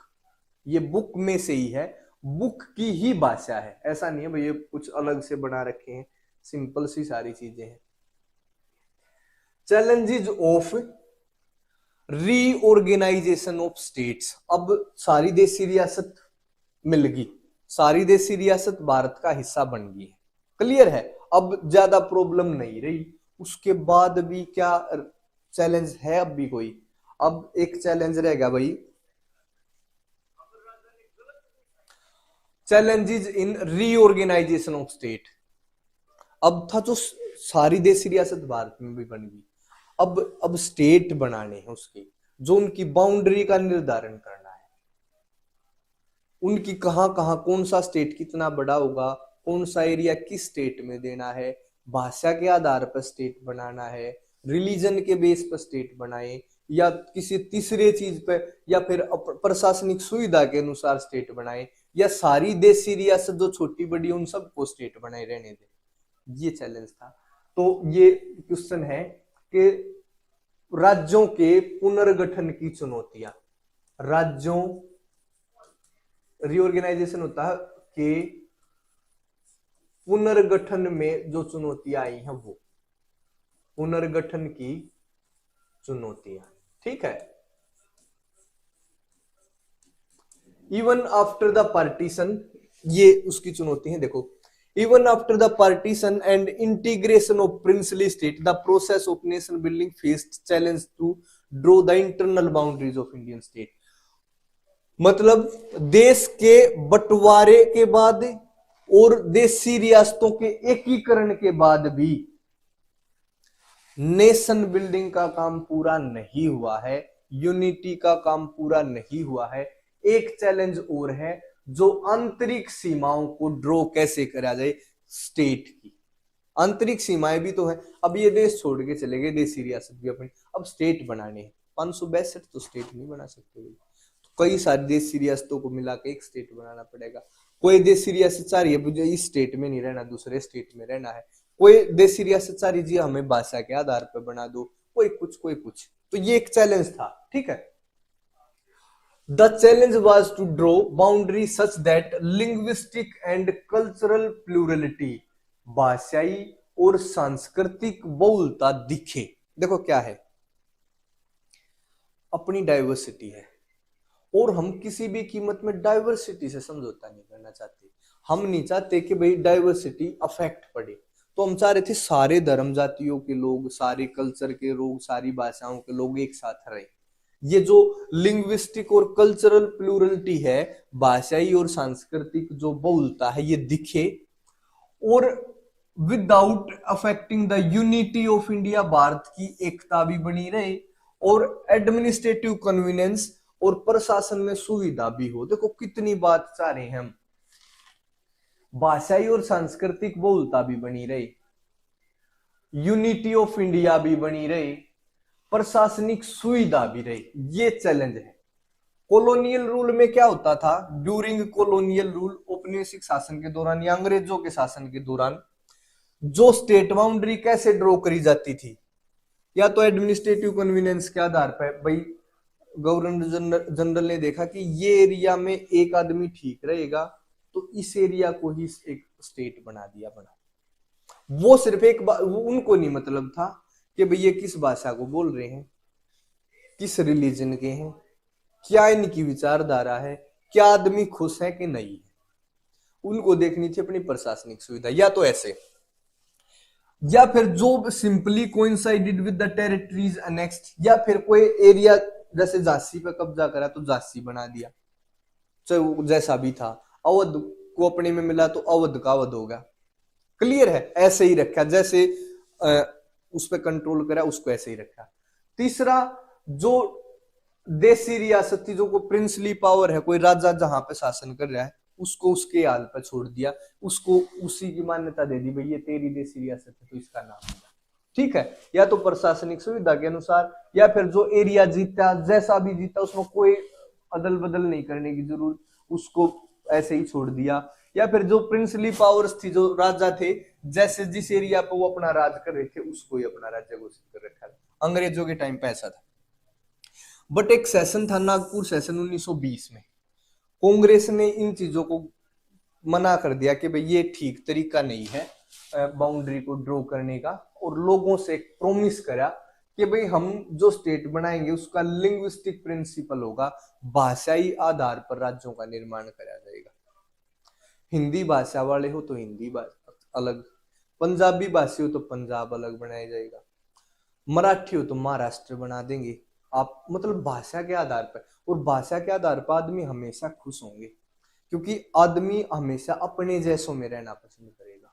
ये बुक में से ही है, बुक की ही भाषा है, ऐसा नहीं है भाई ये कुछ अलग से बना रखे हैं, सिंपल सी सारी चीजें हैं। Challenges of reorganisation of states. अब सारी देशी रियासत मिल गई, सारी देशी रियासत भारत का हिस्सा बन गई है, क्लियर है, अब ज्यादा प्रॉब्लम नहीं रही। उसके बाद भी क्या चैलेंज है अब भी कोई? अब एक चैलेंज रहेगा भाई, challenges in reorganisation of state. अब था जो सारी देशी रियासत भारत में भी बन गई, अब स्टेट बनाने हैं उसकी, जो उनकी बाउंड्री का निर्धारण करना है, उनकी कहां कहां कौन सा स्टेट कितना बड़ा होगा, कौन सा एरिया किस स्टेट में देना है, भाषा के आधार पर स्टेट बनाना है, रिलीजन के बेस पर स्टेट बनाए, या किसी तीसरे चीज पे, या फिर प्रशासनिक सुविधा के अनुसार स्टेट बनाए, या सारी देशी रियासत जो छोटी बड़ी उन सबको स्टेट बनाए रहने दे। ये चैलेंज था। तो ये क्वेश्चन है कि राज्यों के पुनर्गठन की चुनौतियां, राज्यों, रीऑर्गेनाइजेशन होता है कि पुनर्गठन में जो चुनौतियां आई हैं वो पुनर्गठन की चुनौतियां, ठीक है। इवन आफ्टर द पार्टीशन, ये उसकी चुनौती है, देखो। Even after the partition and integration of princely state the process of nation building faced challenge to draw the internal boundaries of Indian state. मतलब देश के बंटवारे के बाद और देशी रियासतों के एकीकरण के बाद भी नेशन बिल्डिंग का काम पूरा नहीं हुआ है, यूनिटी का काम पूरा नहीं हुआ है। एक चैलेंज और है, जो आंतरिक सीमाओं को ड्रॉ कैसे करा जाए स्टेट की। आंतरिक सीमाएं भी तो है, अब ये देश छोड़ के चले गए, देशी रियासत भी अपनी, अब स्टेट बनाने हैं। 562 तो स्टेट नहीं बना सकते, तो कई सारी देशी रियासतों को मिला के एक स्टेट बनाना पड़ेगा। कोई देशी रियासत चाह रही है मुझे इस स्टेट में नहीं रहना, दूसरे स्टेट में रहना है। कोई देशी रियासत चाह रही जी हमें भाषा के आधार पर बना दो, कोई कुछ। तो ये एक चैलेंज था, ठीक है। The challenge was to draw boundaries such that linguistic and cultural plurality, भाषाई और सांस्कृतिक बहुलता दिखे। देखो क्या है, अपनी डाइवर्सिटी है और हम किसी भी कीमत में डाइवर्सिटी से समझौता नहीं करना चाहते। हम नहीं चाहते कि भाई डाइवर्सिटी अफेक्ट पड़े, तो हम चाह रहे थे सारे धर्म जातियों के लोग, सारे कल्चर के लोग, सारी भाषाओं के लोग एक साथ रहे। ये जो लिंग्विस्टिक और कल्चरल प्लूरलिटी है, भाषाई और सांस्कृतिक जो बहुलता है, ये दिखे और without affecting the unity of India, Bharat की एकता भी बनी रहे और एडमिनिस्ट्रेटिव कन्वीनियंस और प्रशासन में सुविधा भी हो। देखो कितनी बात चाह रहे हैं हम, भाषाई और सांस्कृतिक बहुलता भी बनी रहे, यूनिटी ऑफ इंडिया भी बनी रहे, प्रशासनिक सुविधा भी रही। ये चैलेंज है। कॉलोनियल रूल में क्या होता था, ड्यूरिंग कॉलोनियल रूल, औपनिवेशिक शासन के दौरान या अंग्रेजों के शासन के दौरान जो स्टेट बाउंड्री कैसे ड्रॉ करी जाती थी, या तो एडमिनिस्ट्रेटिव कन्वीनियंस के आधार पर, भाई गवर्नर जनरल ने देखा कि ये एरिया में एक आदमी ठीक रहेगा तो इस एरिया को ही एक स्टेट बना दिया। वो सिर्फ एक उनको नहीं मतलब था कि भाई ये किस भाषा को बोल रहे हैं, किस रिलीजन के हैं, क्या इनकी विचारधारा है, क्या आदमी खुश है कि नहीं है। उनको देखनी थी अपनी प्रशासनिक सुविधा, या तो ऐसे, या फिर जो simply coincided with the territories annexed, या फिर कोई एरिया जैसे झांसी पे कब्जा करा तो झांसी बना दिया, चाहे जैसा भी था। अवध को अपने में मिला तो अवध का अवध होगा। क्लियर है, ऐसे ही रखा, जैसे उस पर कंट्रोल करा उसको ऐसे ही रखा। तीसरा, जो देशी रियासत थी, जो को प्रिंसली पावर है, कोई राजा जहां पे शासन कर रहा है उसको उसके हाल पर छोड़ दिया, उसको उसी की मान्यता दे दी, भाई ये तेरी देशी रियासत है तो इसका नाम दिया, ठीक है। या तो प्रशासनिक सुविधा के अनुसार, या फिर जो एरिया जीता जैसा भी जीता उसमें कोई अदल बदल नहीं करने की जरूरत, उसको ऐसे ही छोड़ दिया। या फिर जो प्रिंसली पावर्स थी, जो राजा थे, जैसे जिस एरिया पर वो अपना राज कर रहे थे उसको ही अपना राज्य घोषित कर रखा था। अंग्रेजों के टाइम पे ऐसा था। बट एक सेशन था, नागपुर सेशन 1920 में, कांग्रेस ने इन चीजों को मना कर दिया कि भाई ये ठीक तरीका नहीं है बाउंड्री को ड्रॉ करने का, और लोगों से एक प्रोमिस करा कि भाई हम जो स्टेट बनाएंगे उसका लिंग्विस्टिक प्रिंसिपल होगा, भाषाई आधार पर राज्यों का निर्माण करा जाएगा। हिंदी भाषा वाले हो तो हिंदी अलग, पंजाबी भाषी हो तो पंजाब अलग बनाया जाएगा, मराठी हो तो महाराष्ट्र बना देंगे आप, मतलब भाषा के आधार पर। और भाषा के आधार पर आदमी हमेशा खुश होंगे, क्योंकि आदमी हमेशा अपने जैसों में रहना पसंद करेगा।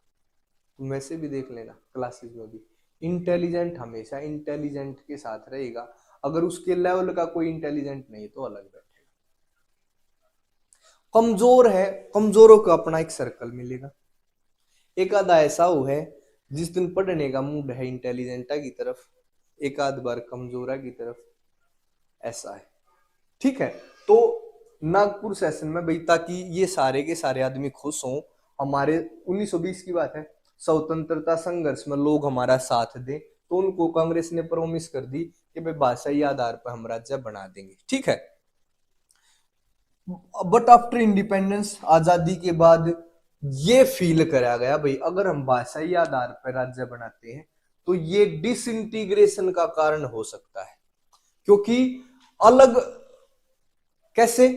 तुम वैसे भी देख लेना क्लासेस में भी, इंटेलिजेंट हमेशा इंटेलिजेंट के साथ रहेगा, अगर उसके लेवल का कोई इंटेलिजेंट नहीं तो अलग बैठेगा। कमजोर है, कमजोरों का अपना एक सर्कल मिलेगा। एक आधा ऐसा हो है जिस दिन पढ़ने का मूड है इंटेलिजेंटा की तरफ, एक आध बार कमजोरा की तरफ, ऐसा है, ठीक है। तो नागपुर सेशन में भाई, ताकि ये सारे के सारे आदमी खुश हों, हमारे 1920 की बात है, स्वतंत्रता संघर्ष में लोग हमारा साथ दें, तो उनको कांग्रेस ने प्रॉमिस कर दी कि भाई भाषाई आधार पर हम राज्य बना देंगे, ठीक है। बट आफ्टर इंडिपेंडेंस, आजादी के बाद ये फील करा गया भाई अगर हम भाषाई आधार पर राज्य बनाते हैं तो ये डिसइंटीग्रेशन का कारण हो सकता है। क्योंकि अलग कैसे,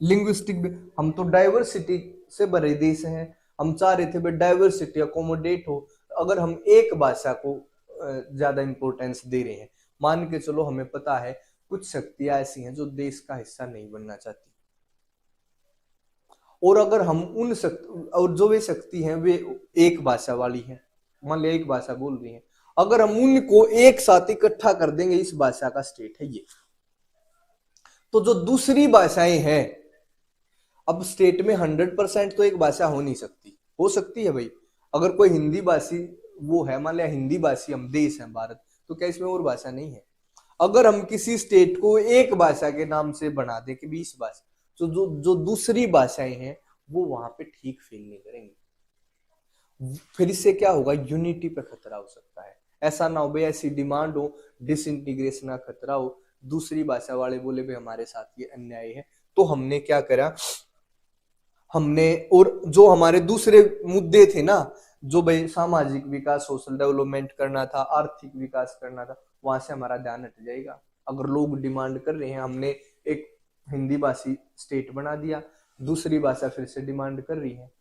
लिंग्विस्टिक, हम तो डाइवर्सिटी से भरे देश हैं, हम चाह रहे थे भाई डाइवर्सिटी अकोमोडेट हो। अगर हम एक भाषा को ज्यादा इंपॉर्टेंस दे रहे हैं, मान के चलो हमें पता है कुछ शक्तियां ऐसी हैं जो देश का हिस्सा नहीं बनना चाहती, और अगर हम और जो वे शक्ति हैं वे एक भाषा वाली हैं, मान लिया एक भाषा बोल रही हैं, अगर हम उनको एक साथ इकट्ठा कर देंगे, इस भाषा का स्टेट है ये, तो जो दूसरी भाषाएं हैं, अब स्टेट में 100% तो एक भाषा हो नहीं सकती, हो सकती है भाई अगर कोई हिंदी भाषी वो है, मान लिया हिंदी भाषी हम देश है भारत, तो क्या इसमें और भाषा नहीं है? अगर हम किसी स्टेट को एक भाषा के नाम से बना दें कि 20 भाषा, तो जो जो दूसरी भाषाएं हैं वो वहां पे ठीक फील नहीं करेंगे, फिर इससे क्या होगा, यूनिटी पे खतरा हो सकता है। ऐसा ना हो भाई ऐसी डिमांड हो, डिसइंटीग्रेशन का खतरा हो, दूसरी भाषा वाले बोले भाई हमारे साथ ये अन्याय है, तो हमने क्या करा, हमने, और जो हमारे दूसरे मुद्दे थे ना, जो भाई सामाजिक विकास, सोशल डेवलपमेंट करना था, आर्थिक विकास करना था, वहां से हमारा ध्यान हट जाएगा। अगर लोग डिमांड कर रहे हैं, हमने एक हिंदी भाषी स्टेट बना दिया, दूसरी भाषा फिर से डिमांड कर रही है,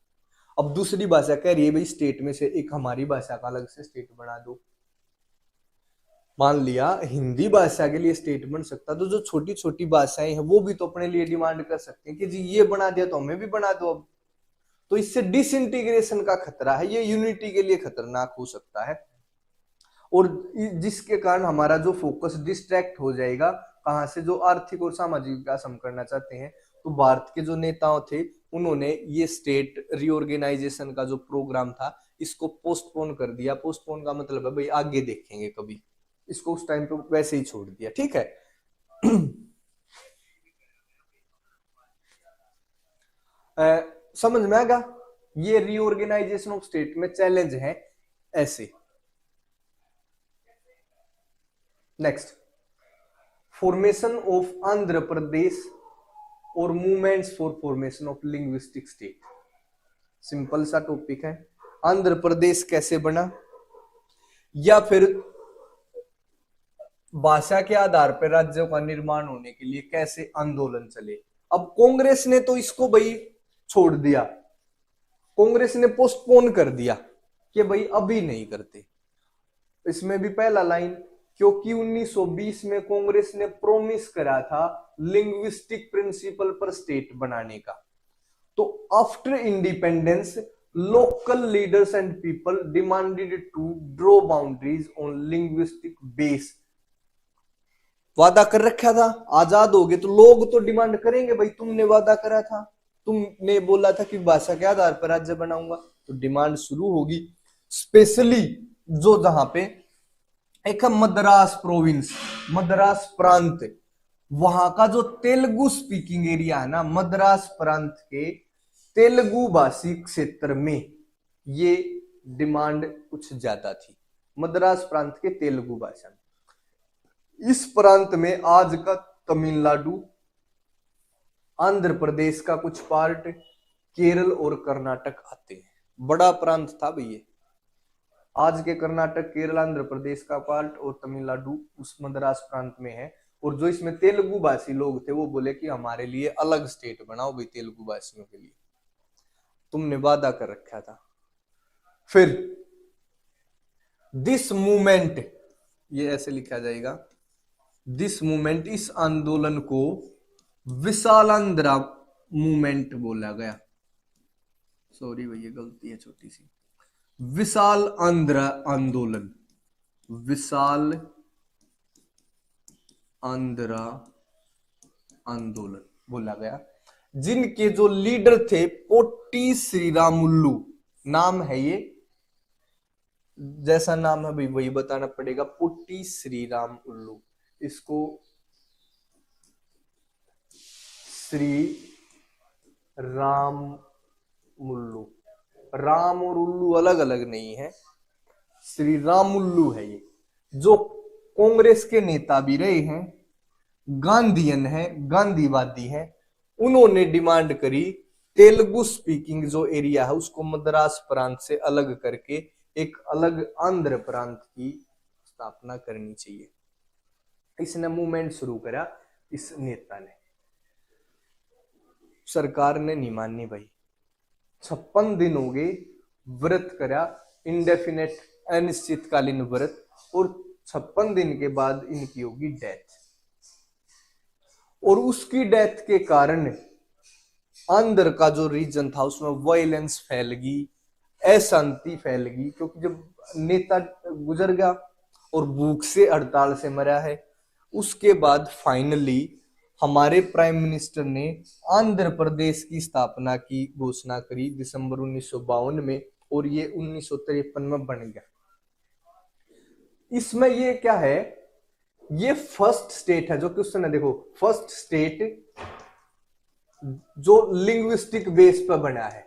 अब दूसरी भाषा कह रही है भाई स्टेट में से एक हमारी भाषा का अलग से स्टेट बना दो। मान लिया हिंदी भाषा के लिए स्टेट बन सकता, तो जो छोटी छोटी भाषाएं हैं वो भी तो अपने लिए डिमांड कर सकते हैं कि जी ये बना दिया तो हमें भी बना दो अब। तो इससे डिसइंटीग्रेशन का खतरा है, ये यूनिटी के लिए खतरनाक हो सकता है, और जिसके कारण हमारा जो फोकस डिस्ट्रैक्ट हो जाएगा कहां से, जो आर्थिक और सामाजिक विकास हम करना चाहते हैं। तो भारत के जो नेताओं थे उन्होंने ये स्टेट रीऑर्गेनाइजेशन का जो प्रोग्राम था इसको पोस्टपोन कर दिया। पोस्टपोन का मतलब है भाई आगे देखेंगे कभी, इसको उस टाइम पे वैसे ही छोड़ दिया, ठीक है। समझ में आएगा, ये रीऑर्गेनाइजेशन ऑफ स्टेट में चैलेंज है ऐसे। Next, formation of Andhra Pradesh और movements for formation of linguistic state. Simple सा टॉपिक है, आंध्र प्रदेश कैसे बना, या फिर भाषा के आधार पर राज्यों का निर्माण होने के लिए कैसे आंदोलन चले। अब कांग्रेस ने तो इसको भाई छोड़ दिया, कांग्रेस ने पोस्टपोन कर दिया कि भाई अभी नहीं करते। इसमें भी पहला लाइन, क्योंकि 1920 में कांग्रेस ने प्रोमिस करा था लिंग्विस्टिक प्रिंसिपल पर स्टेट बनाने का। तो after independence local leaders and people demanded to draw boundaries on linguistic base. वादा कर रखा था, आजाद हो गए तो लोग तो डिमांड करेंगे भाई तुमने वादा करा था, तुमने बोला था कि भाषा के आधार पर राज्य बनाऊंगा, तो डिमांड शुरू होगी। स्पेशली जो जहां पे एक मद्रास प्रोविंस, मद्रास प्रांत, वहां का जो तेलुगु स्पीकिंग एरिया है ना, मद्रास प्रांत के तेलुगु भाषी क्षेत्र में ये डिमांड कुछ ज्यादा थी, मद्रास प्रांत के तेलुगु भाषा में। इस प्रांत में आज का तमिलनाडु, आंध्र प्रदेश का कुछ पार्ट, केरल और कर्नाटक आते हैं। बड़ा प्रांत था भैया, आज के कर्नाटक, केरल, आंध्र प्रदेश का पार्ट और तमिलनाडु उस मद्रास प्रांत में है। और जो इसमें तेलुगु भाषी लोग थे वो बोले कि हमारे लिए अलग स्टेट बनाओ भाई तेलुगु भाषियों के लिए, तुमने वादा कर रखा था। फिर दिस मूवमेंट, ये ऐसे लिखा जाएगा, दिस मूवमेंट, इस आंदोलन को विशालांध्रा मूवमेंट बोला गया। सॉरी भैया गलती है छोटी सी, विशाल आंध्र आंदोलन, विशाल आंध्र आंदोलन बोला गया, जिनके जो लीडर थे पोट्टी श्रीरामुल्लू, नाम है ये, जैसा नाम है भाई वही बताना पड़ेगा, पोट्टी श्रीरामुल्लू। इसको श्री राम मुल्लू, राम और उल्लू अलग अलग नहीं है, श्री रामुल्लू है ये, जो कांग्रेस के नेता भी रहे हैं गांधीयन है, गांधीवादी है, उन्होंने डिमांड करी तेलुगु स्पीकिंग जो एरिया है उसको मद्रास प्रांत से अलग करके एक अलग आंध्र प्रांत की स्थापना करनी चाहिए। इसने मूवमेंट शुरू करा इस नेता ने। सरकार ने नहीं मानी भाई, 56 दिन हो गए, व्रत करा, इंडेफिनेट अनिश्चितकालीन व्रत, और 56 दिन के बाद इनकी होगी डेथ। और उसकी डेथ के कारण आंध्र का जो रीजन था उसमें वायलेंस फैल गई, अशांति फैल गई, क्योंकि जब नेता गुजर गया और भूख से हड़ताल से मरा है, उसके बाद फाइनली हमारे प्राइम मिनिस्टर ने आंध्र प्रदेश की स्थापना की घोषणा करी दिसंबर 1952 में, और ये 1953 में बन गया। इसमें ये क्या है, ये फर्स्ट स्टेट है जो क्वेश्चन है, देखो फर्स्ट स्टेट जो लिंग्विस्टिक बेस पर बना है,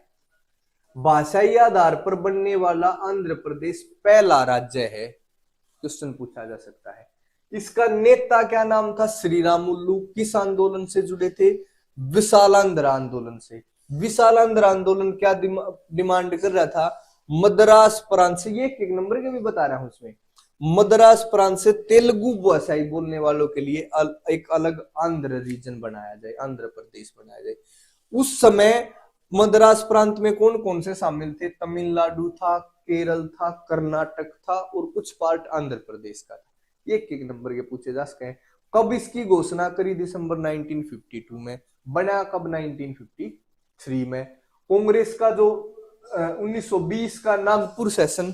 भाषाई आधार पर बनने वाला आंध्र प्रदेश पहला राज्य है, क्वेश्चन पूछा जा सकता है। इसका नेता क्या नाम था, श्री रामुलु। किस आंदोलन से जुड़े थे, विशालांध्र आंदोलन से। विशालांध्र आंदोलन क्या डिमांड कर रहा था, मद्रास प्रांत से, ये एक नंबर के भी बता रहा हूं उसमें, मद्रास प्रांत से तेलुगु भाषाई बोलने वालों के लिए एक अलग आंध्र रीजन बनाया जाए, आंध्र प्रदेश बनाया जाए। उस समय मद्रास प्रांत में कौन कौन से शामिल थे, तमिलनाडु था, केरल था, कर्नाटक था, और कुछ पार्ट आंध्र प्रदेश का था। एक एक नंबर के पूछे जा सके। कब इसकी घोषणा करी, दिसंबर 1952 में। बना कब, 1953 में। कांग्रेस का जो 1920 का नागपुर सेशन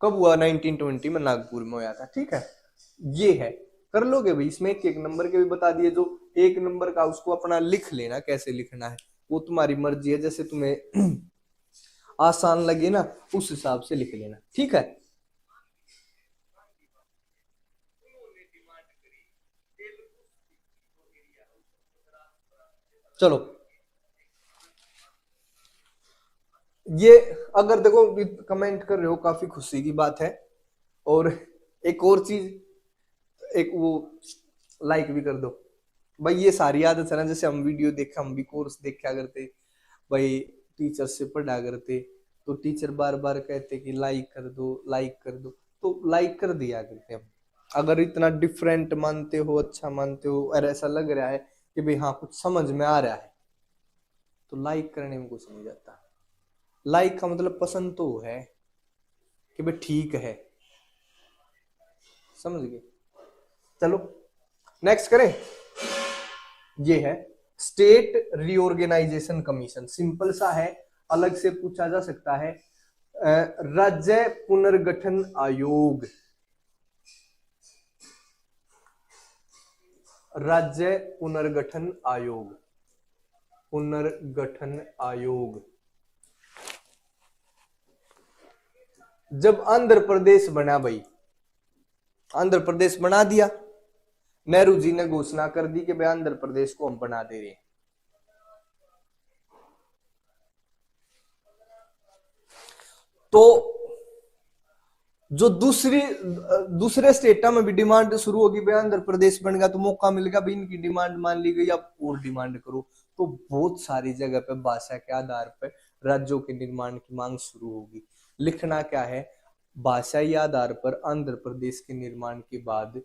कब हुआ, 1920 में नागपुर में हुआ था। ठीक है, ये है, कर लोगे भाई। इसमें एक एक नंबर के भी बता दिए, जो एक नंबर का उसको अपना लिख लेना, कैसे लिखना है वो तुम्हारी मर्जी है, जैसे तुम्हें आसान लगे ना उस हिसाब से लिख लेना। ठीक है, चलो ये अगर देखो कमेंट कर रहे हो, काफी खुशी की बात है। और एक और चीज, एक वो लाइक भी कर दो भाई। ये सारी आदत है ना, जैसे हम वीडियो देखा, हम भी कोर्स देखा करते भाई, टीचर से पढ़ा करते, तो टीचर बार बार कहते कि लाइक कर दो, लाइक कर दो, तो लाइक कर दिया करते हम। अगर इतना डिफरेंट मानते हो, अच्छा मानते हो, और ऐसा लग रहा है कि भाई हाँ कुछ समझ में आ रहा है, तो लाइक करने में कुछ नहीं जाता। लाइक का मतलब पसंद तो है कि भाई ठीक है, समझ गए। चलो नेक्स्ट करें। ये है स्टेट रीऑर्गेनाइजेशन कमीशन, सिंपल सा है, अलग से पूछा जा सकता है। राज्य पुनर्गठन आयोग, राज्य पुनर्गठन आयोग, पुनर्गठन आयोग। जब आंध्र प्रदेश बना भाई, आंध्र प्रदेश बना दिया, नेहरू जी ने घोषणा कर दी कि भाई आंध्र प्रदेश को हम बना दे रहे हैं। तो जो दूसरे स्टेटा में भी डिमांड शुरू होगी, भाई आंध्र प्रदेश बन गया तो मौका मिल गया, भाई इनकी डिमांड मान ली गई, अब और डिमांड करो। तो बहुत सारी जगह पे भाषा के आधार पर राज्यों के निर्माण की मांग शुरू होगी। लिखना क्या है, भाषाई आधार पर आंध्र प्रदेश के निर्माण के बाद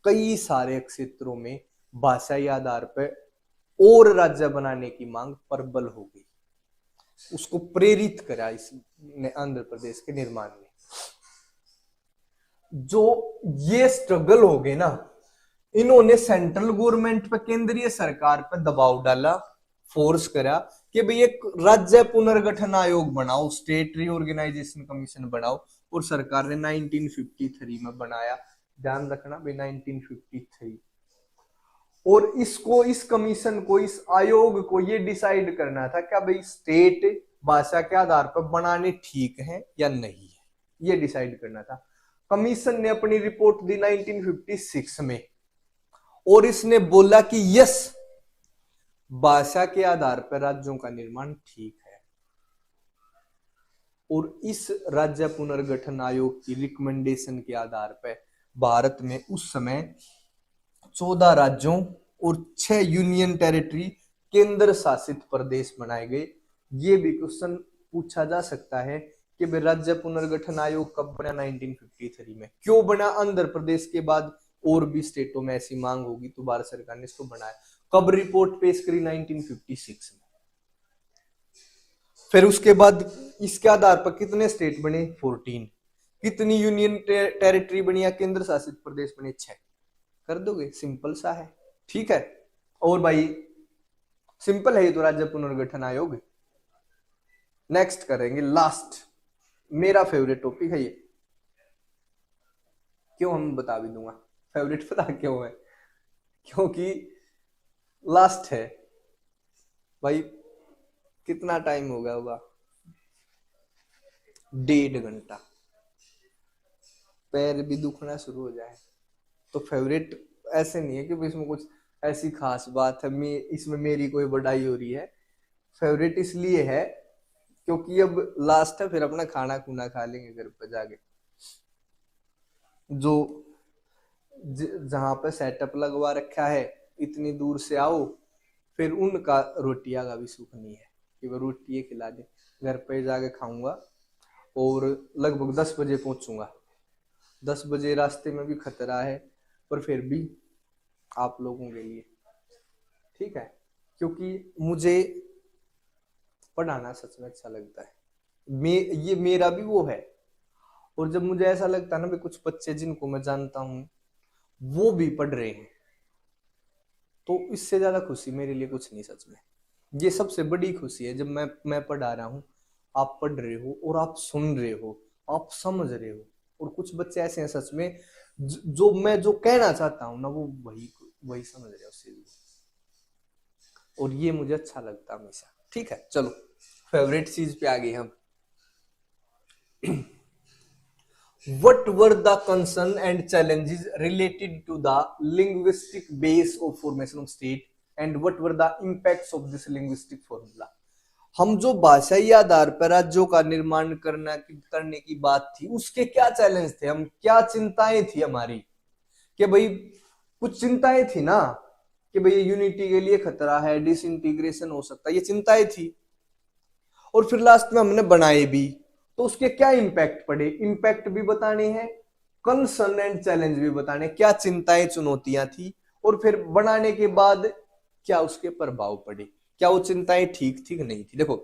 कई सारे क्षेत्रों में भाषाई आधार पर और राज्य बनाने की मांग प्रबल हो गई, उसको प्रेरित करा इस आंध्र प्रदेश के निर्माण में। जो ये स्ट्रगल हो गए ना, इन्होंने सेंट्रल गवर्नमेंट पे, केंद्रीय सरकार पे दबाव डाला, फोर्स करा कि भाई एक राज्य पुनर्गठन आयोग बनाओ, स्टेट रीऑर्गेनाइजेशन कमीशन बनाओ। और सरकार ने 1953 में बनाया, ध्यान रखना भाई 1953। और इसको, इस कमीशन को, इस आयोग को ये डिसाइड करना था क्या भाई स्टेट भाषा के आधार पर बनाने ठीक है या नहीं है, ये डिसाइड करना था। कमीशन ने अपनी रिपोर्ट दी 1956 में, और इसने बोला कि यस, भाषा के आधार पर राज्यों का निर्माण ठीक है। और इस राज्य पुनर्गठन आयोग की रिकमेंडेशन के आधार पर भारत में उस समय 14 राज्यों और 6 यूनियन टेरिटरी केंद्र शासित प्रदेश बनाए गए। ये भी क्वेश्चन पूछा जा सकता है कि भाई राज्य पुनर्गठन आयोग कब बना 1953 में, क्यों बना, आंध्र प्रदेश के बाद और भी स्टेटों में ऐसी मांग होगी तो भारत सरकार ने इसको बनाया। कब रिपोर्ट पेश करी, 1956 में। फिर उसके बाद इसके आधार पर कितने स्टेट बने, 14। कितनी यूनियन टेरिटरी बनी या केंद्र शासित प्रदेश बने, 6। कर दोगे, सिंपल सा है, ठीक है। और भाई सिंपल है ये तो, राज्य पुनर्गठन आयोग। नेक्स्ट करेंगे, लास्ट, मेरा फेवरेट टॉपिक है ये। क्यों, हम बता भी दूंगा फेवरेट, पता क्यों है, क्योंकि लास्ट है भाई। कितना टाइम हो गया होगा, 1.5 घंटा, पैर भी दुखना शुरू हो जाए। तो फेवरेट ऐसे नहीं है कि इसमें कुछ ऐसी खास बात है, इसमें मेरी कोई बढ़ाई हो रही है। फेवरेट इसलिए है क्योंकि अब लास्ट है, फिर अपना खाना खुना खा लेंगे घर पर जाके। जो जहां पे सेटअप लगवा रखा है, इतनी दूर से आओ, फिर उनका रोटियां का भी सुख नहीं है कि वो रोटी खिला दे। घर पे जाके खाऊंगा और लगभग 10 बजे पहुंचूंगा। 10 बजे रास्ते में भी खतरा है, पर फिर भी आप लोगों के लिए ठीक है, क्योंकि मुझे पढ़ाना सच में अच्छा लगता है। ये मेरा भी वो है। और जब मुझे ऐसा लगता है ना, कुछ बच्चे जिनको मैं जानता हूं वो भी पढ़ रहे हैं, तो इससे ज्यादा खुशी मेरे लिए कुछ नहीं सच में। ये सबसे बड़ी खुशी है, जब मैं पढ़ा रहा हूं, आप पढ़ रहे हो और आप सुन रहे हो, आप समझ रहे हो। और कुछ बच्चे ऐसे हैं सच में, जो मैं जो कहना चाहता हूं ना, वो वही समझ रहे हो उससे। और ये मुझे अच्छा लगता है हमेशा, ठीक है। चलो फेवरेट चीज पे आ गए हम। What were the concern and challenges related to the linguistic base of formation of state and what were the impacts of this linguistic formula? हम जो भाषाई आधार पर राज्यों का निर्माण करने की बात थी, उसके क्या चैलेंज थे, हम क्या चिंताएं थी हमारी, कि भाई कुछ चिंताएं थी ना, कि भाई यूनिटी के लिए खतरा है, डिसइंटीग्रेशन हो सकता है, ये चिंताएं थी। और फिर लास्ट में हमने बनाए भी, तो उसके क्या इंपैक्ट पड़े, इंपैक्ट भी बताने हैं, कंसर्न एंड चैलेंज भी बताने, क्या चिंताएं चुनौतियां थी, और फिर बनाने के बाद क्या उसके प्रभाव पड़े, क्या वो चिंताएं ठीक थी कि नहीं थी। देखो,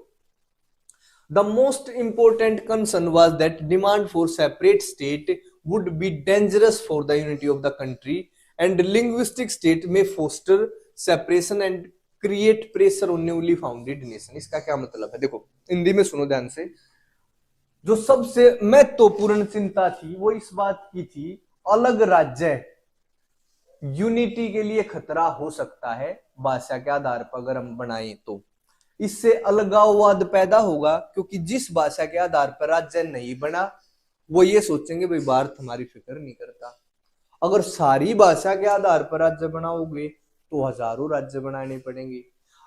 the most important concern was that demand for separate state would be dangerous for the unity of the country and linguistic state may foster separation and create pressure on newly founded nation. इसका क्या मतलब है, देखो हिंदी में सुनो ध्यान से। जो सबसे महत्वपूर्ण चिंता थी वो इस बात की थी, अलग राज्य यूनिटी के लिए खतरा हो सकता है भाषा के आधार पर अगर हम बनाएं तो। इससे अलगाववाद पैदा होगा, क्योंकि जिस भाषा के आधार पर राज्य नहीं बना वो ये सोचेंगे भाई भारत हमारी फिक्र नहीं करता। अगर सारी भाषा के आधार पर राज्य बनाओगे तो हजारों राज्य बनाने पड़ेंगे।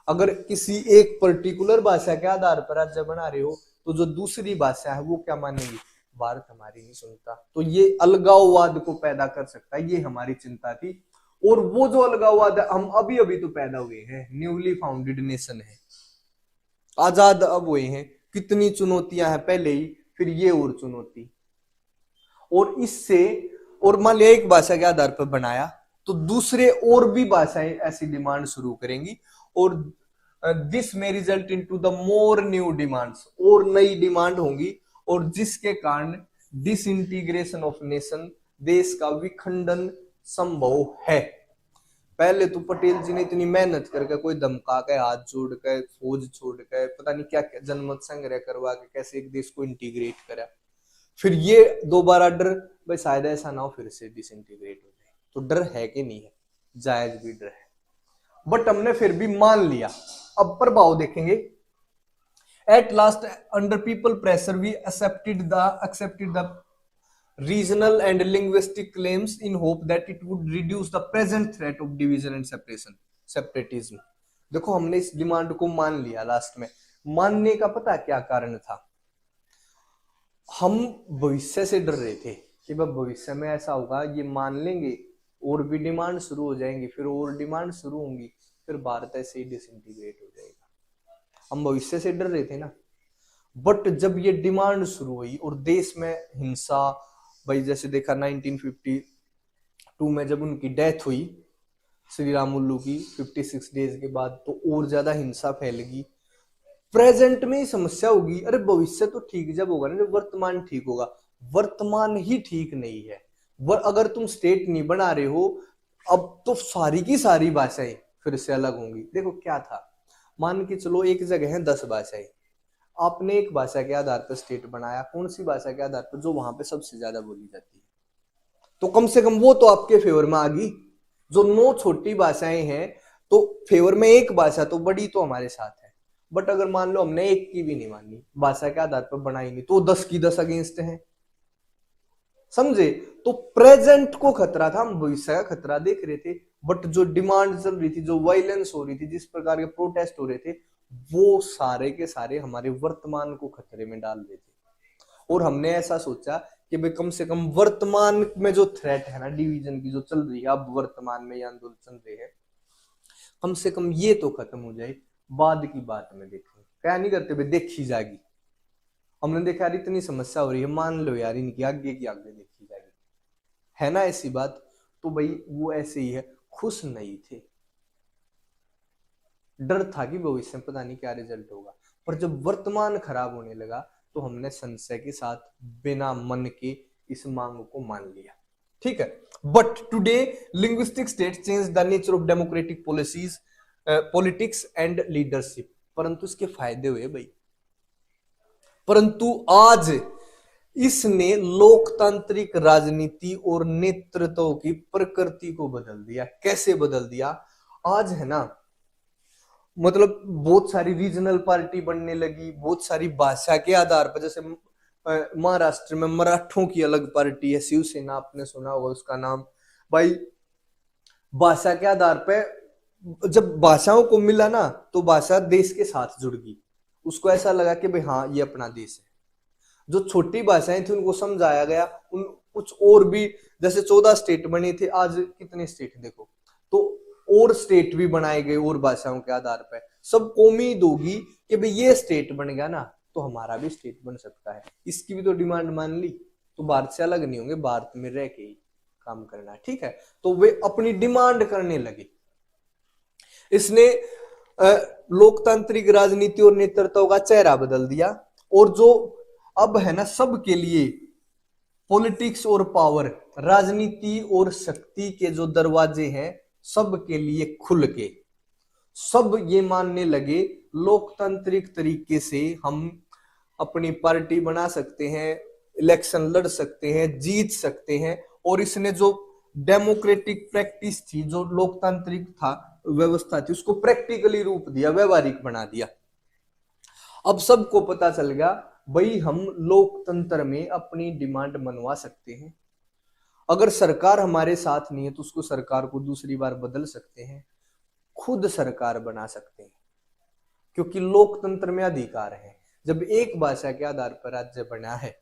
अगर किसी एक पर्टिकुलर भाषा के आधार पर राज्य बना रहे हो तो जो दूसरी भाषा है वो क्या मानेगी, भारत हमारी नहीं सुनता। तो ये अलगाववाद को पैदा कर सकता है, ये हमारी चिंता थी। और वो जो अलगाववाद है, हम अभी अभी तो पैदा हुए हैं, न्यूली फाउंडेड नेशन है, आजाद अब हुए हैं, कितनी चुनौतियां हैं पहले ही, फिर ये और चुनौती। और इससे, और मान लिया एक भाषा के आधार पर बनाया तो दूसरे और भी भाषाएं ऐसी डिमांड शुरू करेंगी, और दिस में result into the more new demands, और नई डिमांड होंगी, और जिसके कारण डिसइंटीग्रेशन ऑफ नेशन, देश का विखंडन संभव है। पहले तो पटेल जी ने इतनी मेहनत करके, कोई धमका के, हाथ जोड़ के, फौज छोड़ के, पता नहीं क्या क्या जनमत संग्रह करवा के कैसे एक देश को इंटीग्रेट करा। फिर ये दोबारा डर, भाई शायद ऐसा ना हो फिर से डिसइंटीग्रेट हो जाए। तो डर है कि नहीं है, जायज भी डर है, बट हमने फिर भी मान लिया। अब प्रभाव देखेंगे। At last under people pressure we accepted the regional and linguistic claims in hope that it would reduce the present threat of division and separatism। देखो हमने इस डिमांड को मान लिया। लास्ट में मानने का पता क्या कारण था, हम भविष्य से डर रहे थे कि भविष्य में ऐसा होगा, ये मान लेंगे और भी डिमांड शुरू हो जाएंगी, फिर और डिमांड शुरू होंगी, फिर भारत ऐसे ही डिसइंटीग्रेट हो जाएगा। हम भविष्य से डर रहे थे ना, बट जब ये डिमांड शुरू हुई और देश में हिंसा, भाई जैसे देखा 1952 में जब उनकी डेथ हुई श्री रामुलु की 56 डेज के बाद, तो और ज्यादा हिंसा फैल गई। प्रेजेंट में ही समस्या होगी, अरे भविष्य तो ठीक जब होगा ना जब वर्तमान ठीक होगा। वर्तमान ही ठीक नहीं है। अगर तुम स्टेट नहीं बना रहे हो, अब तो सारी की सारी भाषाएं फिर से अलग होंगी। देखो क्या था, मान के चलो एक जगह है 10 भाषाएं, आपने एक भाषा के आधार पर स्टेट बनाया, कौन सी भाषा के आधार पर? जो वहां पे सबसे ज्यादा बोली जाती है, तो कम से कम वो तो आपके फेवर में आ गई। जो 9 छोटी भाषाएं हैं तो फेवर में एक भाषा तो बड़ी तो हमारे साथ है। बट अगर मान लो हमने एक की भी नहीं मानी, भाषा के आधार पर बनाई नहीं, तो 10 की 10 अगेंस्ट है, समझे? तो प्रेजेंट को खतरा था, हम भविष्य का खतरा देख रहे थे। बट जो डिमांड चल रही थी, जो वायलेंस हो रही थी, जिस प्रकार के प्रोटेस्ट हो रहे थे, वो सारे के सारे हमारे वर्तमान को खतरे में डाल रहे थे। और हमने ऐसा सोचा कि भाई कम से कम वर्तमान में जो थ्रेट है ना डिवीजन की जो चल रही है, अब वर्तमान में ये आंदोलन चल रहे हैं, कम से कम ये तो खत्म हो जाए, बाद की बात में देखेंगे। क्या नहीं करते भाई, देखी जाएगी। हमने देखा यार इतनी समस्या हो रही है, मान लो यार इनकी आगे की आगे देखी जाएगी, है ना ऐसी बात। तो भाई वो ऐसे ही है, खुश नहीं थे, डर था कि भविष्य में पता नहीं क्या रिजल्ट होगा। पर जब वर्तमान खराब होने लगा तो हमने संशय के साथ बिना मन के इस मांग को मान लिया, ठीक है। But today linguistic state change the nature of democratic policies, politics and leadership. परंतु इसके फायदे हुए भाई, परंतु आज इसने लोकतांत्रिक राजनीति और नेतृत्व की प्रकृति को बदल दिया। कैसे बदल दिया? आज है ना, मतलब बहुत सारी रीजनल पार्टी बनने लगी, बहुत सारी भाषा के आधार पर। जैसे महाराष्ट्र में मराठों की अलग पार्टी है, शिवसेना, आपने सुना होगा उसका नाम। भाई भाषा के आधार पर जब भाषाओं को मिला ना, तो भाषा देश के साथ जुड़ गई। उसको ऐसा लगा कि भाई हाँ ये अपना देश है। जो छोटी भाषाएं थी उनको समझाया गया, उन कुछ और भी, जैसे 14 स्टेट बने थे, आज कितने स्टेट देखो। तो और स्टेट भी बनाए गए और भाषाओं के आधार पर। सबको उम्मीद होगी कि भाई ये स्टेट बन गया ना तो हमारा भी स्टेट बन सकता है। इसकी भी तो डिमांड मान ली, तो भारत से अलग नहीं होंगे, भारत में रह के ही काम करना है, ठीक है। तो वे अपनी डिमांड करने लगे। इसने लोकतांत्रिक राजनीति और नेतृत्व का चेहरा बदल दिया। और जो अब है ना सबके लिए पॉलिटिक्स और पावर, राजनीति और शक्ति के जो दरवाजे हैं सबके लिए खुल के, सब ये मानने लगे लोकतांत्रिक तरीके से हम अपनी पार्टी बना सकते हैं, इलेक्शन लड़ सकते हैं, जीत सकते हैं। और इसने जो डेमोक्रेटिक प्रैक्टिस थी, जो लोकतांत्रिक था व्यवस्था थी, उसको प्रैक्टिकली रूप दिया, व्यवहारिक बना दिया। अब सबको पता चल गया भाई हम लोकतंत्र में अपनी डिमांड मनवा सकते हैं। अगर सरकार हमारे साथ नहीं है तो उसको सरकार को दूसरी बार बदल सकते हैं, खुद सरकार बना सकते हैं, क्योंकि लोकतंत्र में अधिकार है। जब एक भाषा के आधार पर राज्य बना है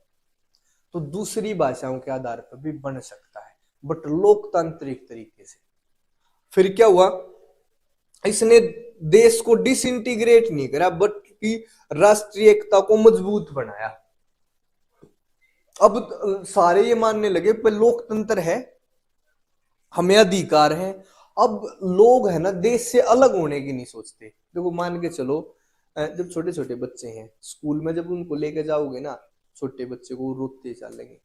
तो दूसरी भाषाओं के आधार पर भी बन सकता है, बट लोकतांत्रिक तरीके से। फिर क्या हुआ? इसने देश को डिसइंटीग्रेट नहीं करा, बल्कि राष्ट्रीय एकता को मजबूत बनाया। अब सारे ये मानने लगे पर लोकतंत्र है, हमें अधिकार है। अब लोग है ना देश से अलग होने की नहीं सोचते। देखो मान के चलो, जब छोटे छोटे बच्चे हैं स्कूल में, जब उनको लेके जाओगे ना, छोटे बच्चे को रोते चलेंगे,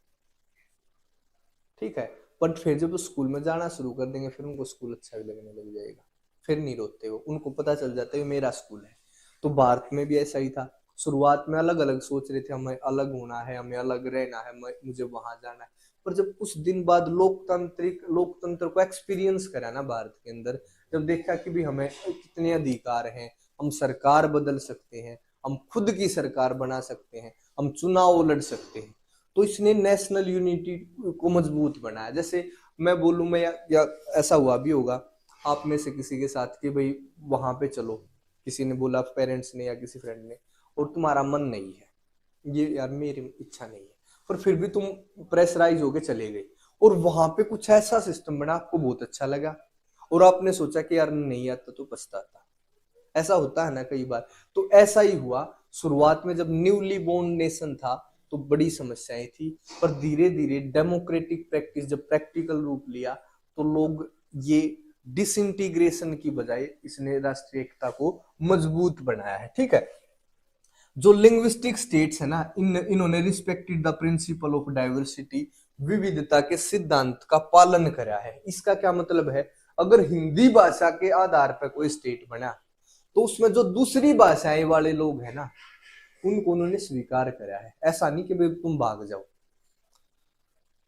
ठीक है। बट फिर जब वो स्कूल में जाना शुरू कर देंगे, फिर उनको स्कूल अच्छा लगने लग जाएगा, फिर नहीं रोते हो, उनको पता चल जाता है मेरा स्कूल है। तो भारत में भी ऐसा ही था। शुरुआत में अलग अलग सोच रहे थे, हमें अलग होना है, हमें अलग रहना है, मुझे वहां जाना है। पर जब कुछ दिन बाद लोकतंत्र को एक्सपीरियंस करा ना भारत के अंदर, जब देखा कि भी हमें कितने अधिकार हैं, हम सरकार बदल सकते हैं, हम खुद की सरकार बना सकते हैं, हम चुनाव लड़ सकते हैं, तो इसने नेशनल यूनिटी को मजबूत बनाया। जैसे मैं बोलूं, मैं या ऐसा हुआ भी होगा आप में से किसी के साथ कि भाई वहां पे चलो, किसी ने बोला, पेरेंट्स ने या किसी फ्रेंड ने, और तुम्हारा मन नहीं है, ये यार मेरी इच्छा नहीं है, पर फिर भी तुम प्रेशराइज होके चले गए, और वहां पे कुछ ऐसा सिस्टम बना, आपको बहुत अच्छा लगा और आपने सोचा कि यार नहीं आता तो पछताता। ऐसा होता है ना कई बार। तो ऐसा ही हुआ, शुरुआत में जब न्यूली बोर्न नेशन था तो बड़ी समस्याएं थी, पर धीरे धीरे डेमोक्रेटिक प्रैक्टिस जब प्रैक्टिकल रूप लिया तो लोग ये डिसइंटीग्रेशन की बजाय इसने राष्ट्रीय एकता को मजबूत बनाया है। ठीक है, जो लिंग्विस्टिक स्टेट्स है ना, इन्होंने respected the principle of diversity, विविधता के सिद्धांत का पालन करा है। इसका क्या मतलब है, अगर हिंदी भाषा के आधार पर कोई स्टेट बना तो उसमें जो दूसरी भाषाएं वाले लोग हैं ना, उनको उन्होंने स्वीकार करा है। ऐसा नहीं कि भाई तुम भाग जाओ,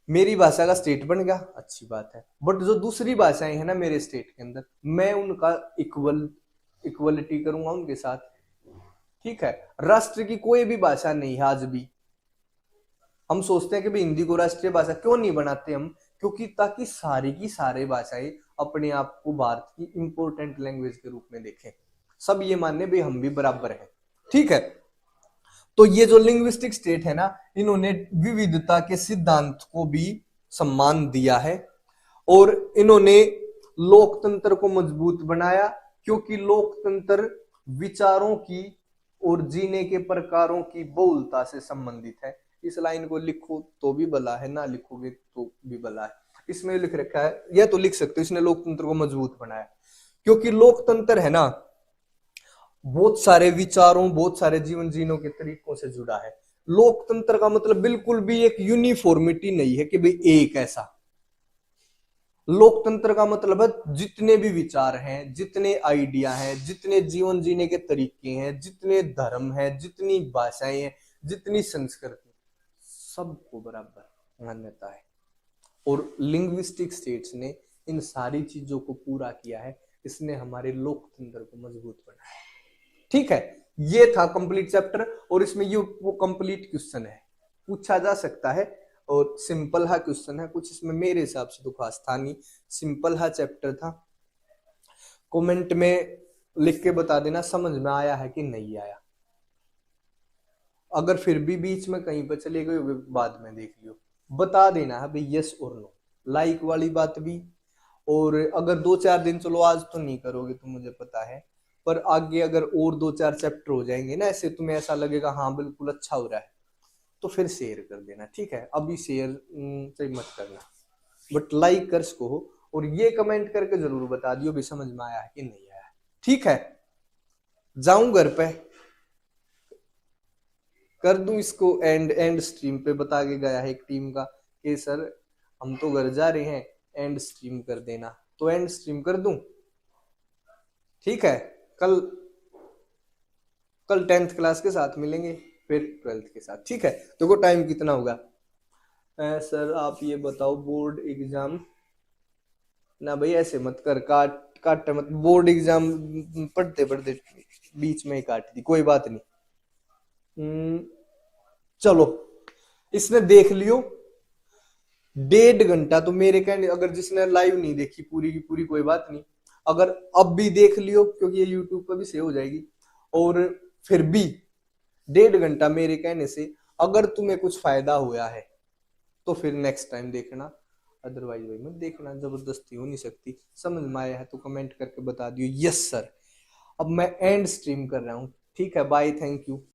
मेरी भाषा का स्टेट बन गया अच्छी बात है, बट जो दूसरी भाषाएं हैं ना मेरे स्टेट के अंदर, मैं उनका इक्वलिटी करूंगा उनके साथ। ठीक है, राष्ट्र की कोई भी भाषा नहीं है आज भी। हम सोचते हैं कि भाई हिंदी को राष्ट्रीय भाषा क्यों नहीं बनाते हम, क्योंकि ताकि सारी की सारी भाषाएं अपने आप को भारत की इंपॉर्टेंट लैंग्वेज के रूप में देखें, सब ये माने भाई हम भी बराबर हैं। ठीक है, तो ये जो लिंग्विस्टिक स्टेट है ना, इन्होंने विविधता के सिद्धांत को भी सम्मान दिया है और इन्होंने लोकतंत्र को मजबूत बनाया, क्योंकि लोकतंत्र विचारों की और जीने के प्रकारों की बहुलता से संबंधित है। इस लाइन को लिखो तो भी भला है, ना लिखोगे तो भी भला है। इसमें लिख रखा है, यह तो लिख सकते हो, इसने लोकतंत्र को मजबूत बनाया, क्योंकि लोकतंत्र है ना बहुत सारे विचारों, बहुत सारे जीवन जीने के तरीकों से जुड़ा है। लोकतंत्र का मतलब बिल्कुल भी एक यूनिफॉर्मिटी नहीं है कि भाई एक ऐसा। लोकतंत्र का मतलब है जितने भी विचार हैं, जितने आइडिया हैं, जितने जीवन जीने के तरीके हैं, जितने धर्म हैं, जितनी भाषाएं हैं, जितनी संस्कृति, सबको बराबर मान्यता है। और लिंग्विस्टिक स्टेट्स ने इन सारी चीजों को पूरा किया है, इसने हमारे लोकतंत्र को मजबूत बनाया है। ठीक है, ये था कंप्लीट चैप्टर और इसमें ये वो कंप्लीट क्वेश्चन है, पूछा जा सकता है और सिंपल हा क्वेश्चन है, कुछ इसमें मेरे हिसाब से तो खास था नहीं, सिंपल हा चैप्टर था। कमेंट में लिख के बता देना समझ में आया है कि नहीं आया। अगर फिर भी बीच में कहीं पर चले गए बाद में देख लियो, बता देना है भाई यस और नो, लाइक वाली बात भी। और अगर 2-4 दिन, चलो आज तो नहीं करोगे तो मुझे पता है, पर आगे अगर और 2-4 चैप्टर हो जाएंगे ना ऐसे, तुम्हें ऐसा लगेगा हाँ बिल्कुल अच्छा हो रहा है, तो फिर शेयर कर देना। ठीक है, अभी शेयर से मत करना, बट लाइक कर सको और ये कमेंट करके जरूर बता दियो भी समझ में आया है कि नहीं आया। ठीक है, जाऊं घर पे, कर दूं इसको एंड स्ट्रीम पे। बता के गया है एक टीम का कि सर हम तो घर जा रहे हैं, एंड स्ट्रीम कर देना, तो एंड स्ट्रीम कर दूं। ठीक है, कल 10th क्लास के साथ मिलेंगे, फिर 12th के साथ। ठीक है, तो टाइम कितना होगा सर आप ये बताओ, बोर्ड एग्जाम ना भाई ऐसे मत कर, काट मत, बोर्ड एग्जाम पढ़ते पढ़ते बीच में ही काट दी, कोई बात नहीं। चलो इसने देख लियो 1.5 घंटा, तो मेरे कहने, अगर जिसने लाइव नहीं देखी पूरी की पूरी कोई बात नहीं, अगर अब भी देख लियो क्योंकि ये यूट्यूब पर भी सेव हो जाएगी, और फिर भी 1.5 घंटा मेरे कहने से अगर तुम्हें कुछ फायदा हुआ है तो फिर नेक्स्ट टाइम देखना, अदरवाइज भाई मत देखना, जबरदस्ती हो नहीं सकती। समझ में आया है तो कमेंट करके बता दियो यस सर। अब मैं एंड स्ट्रीम कर रहा हूँ। ठीक है, बाय, थैंक यू।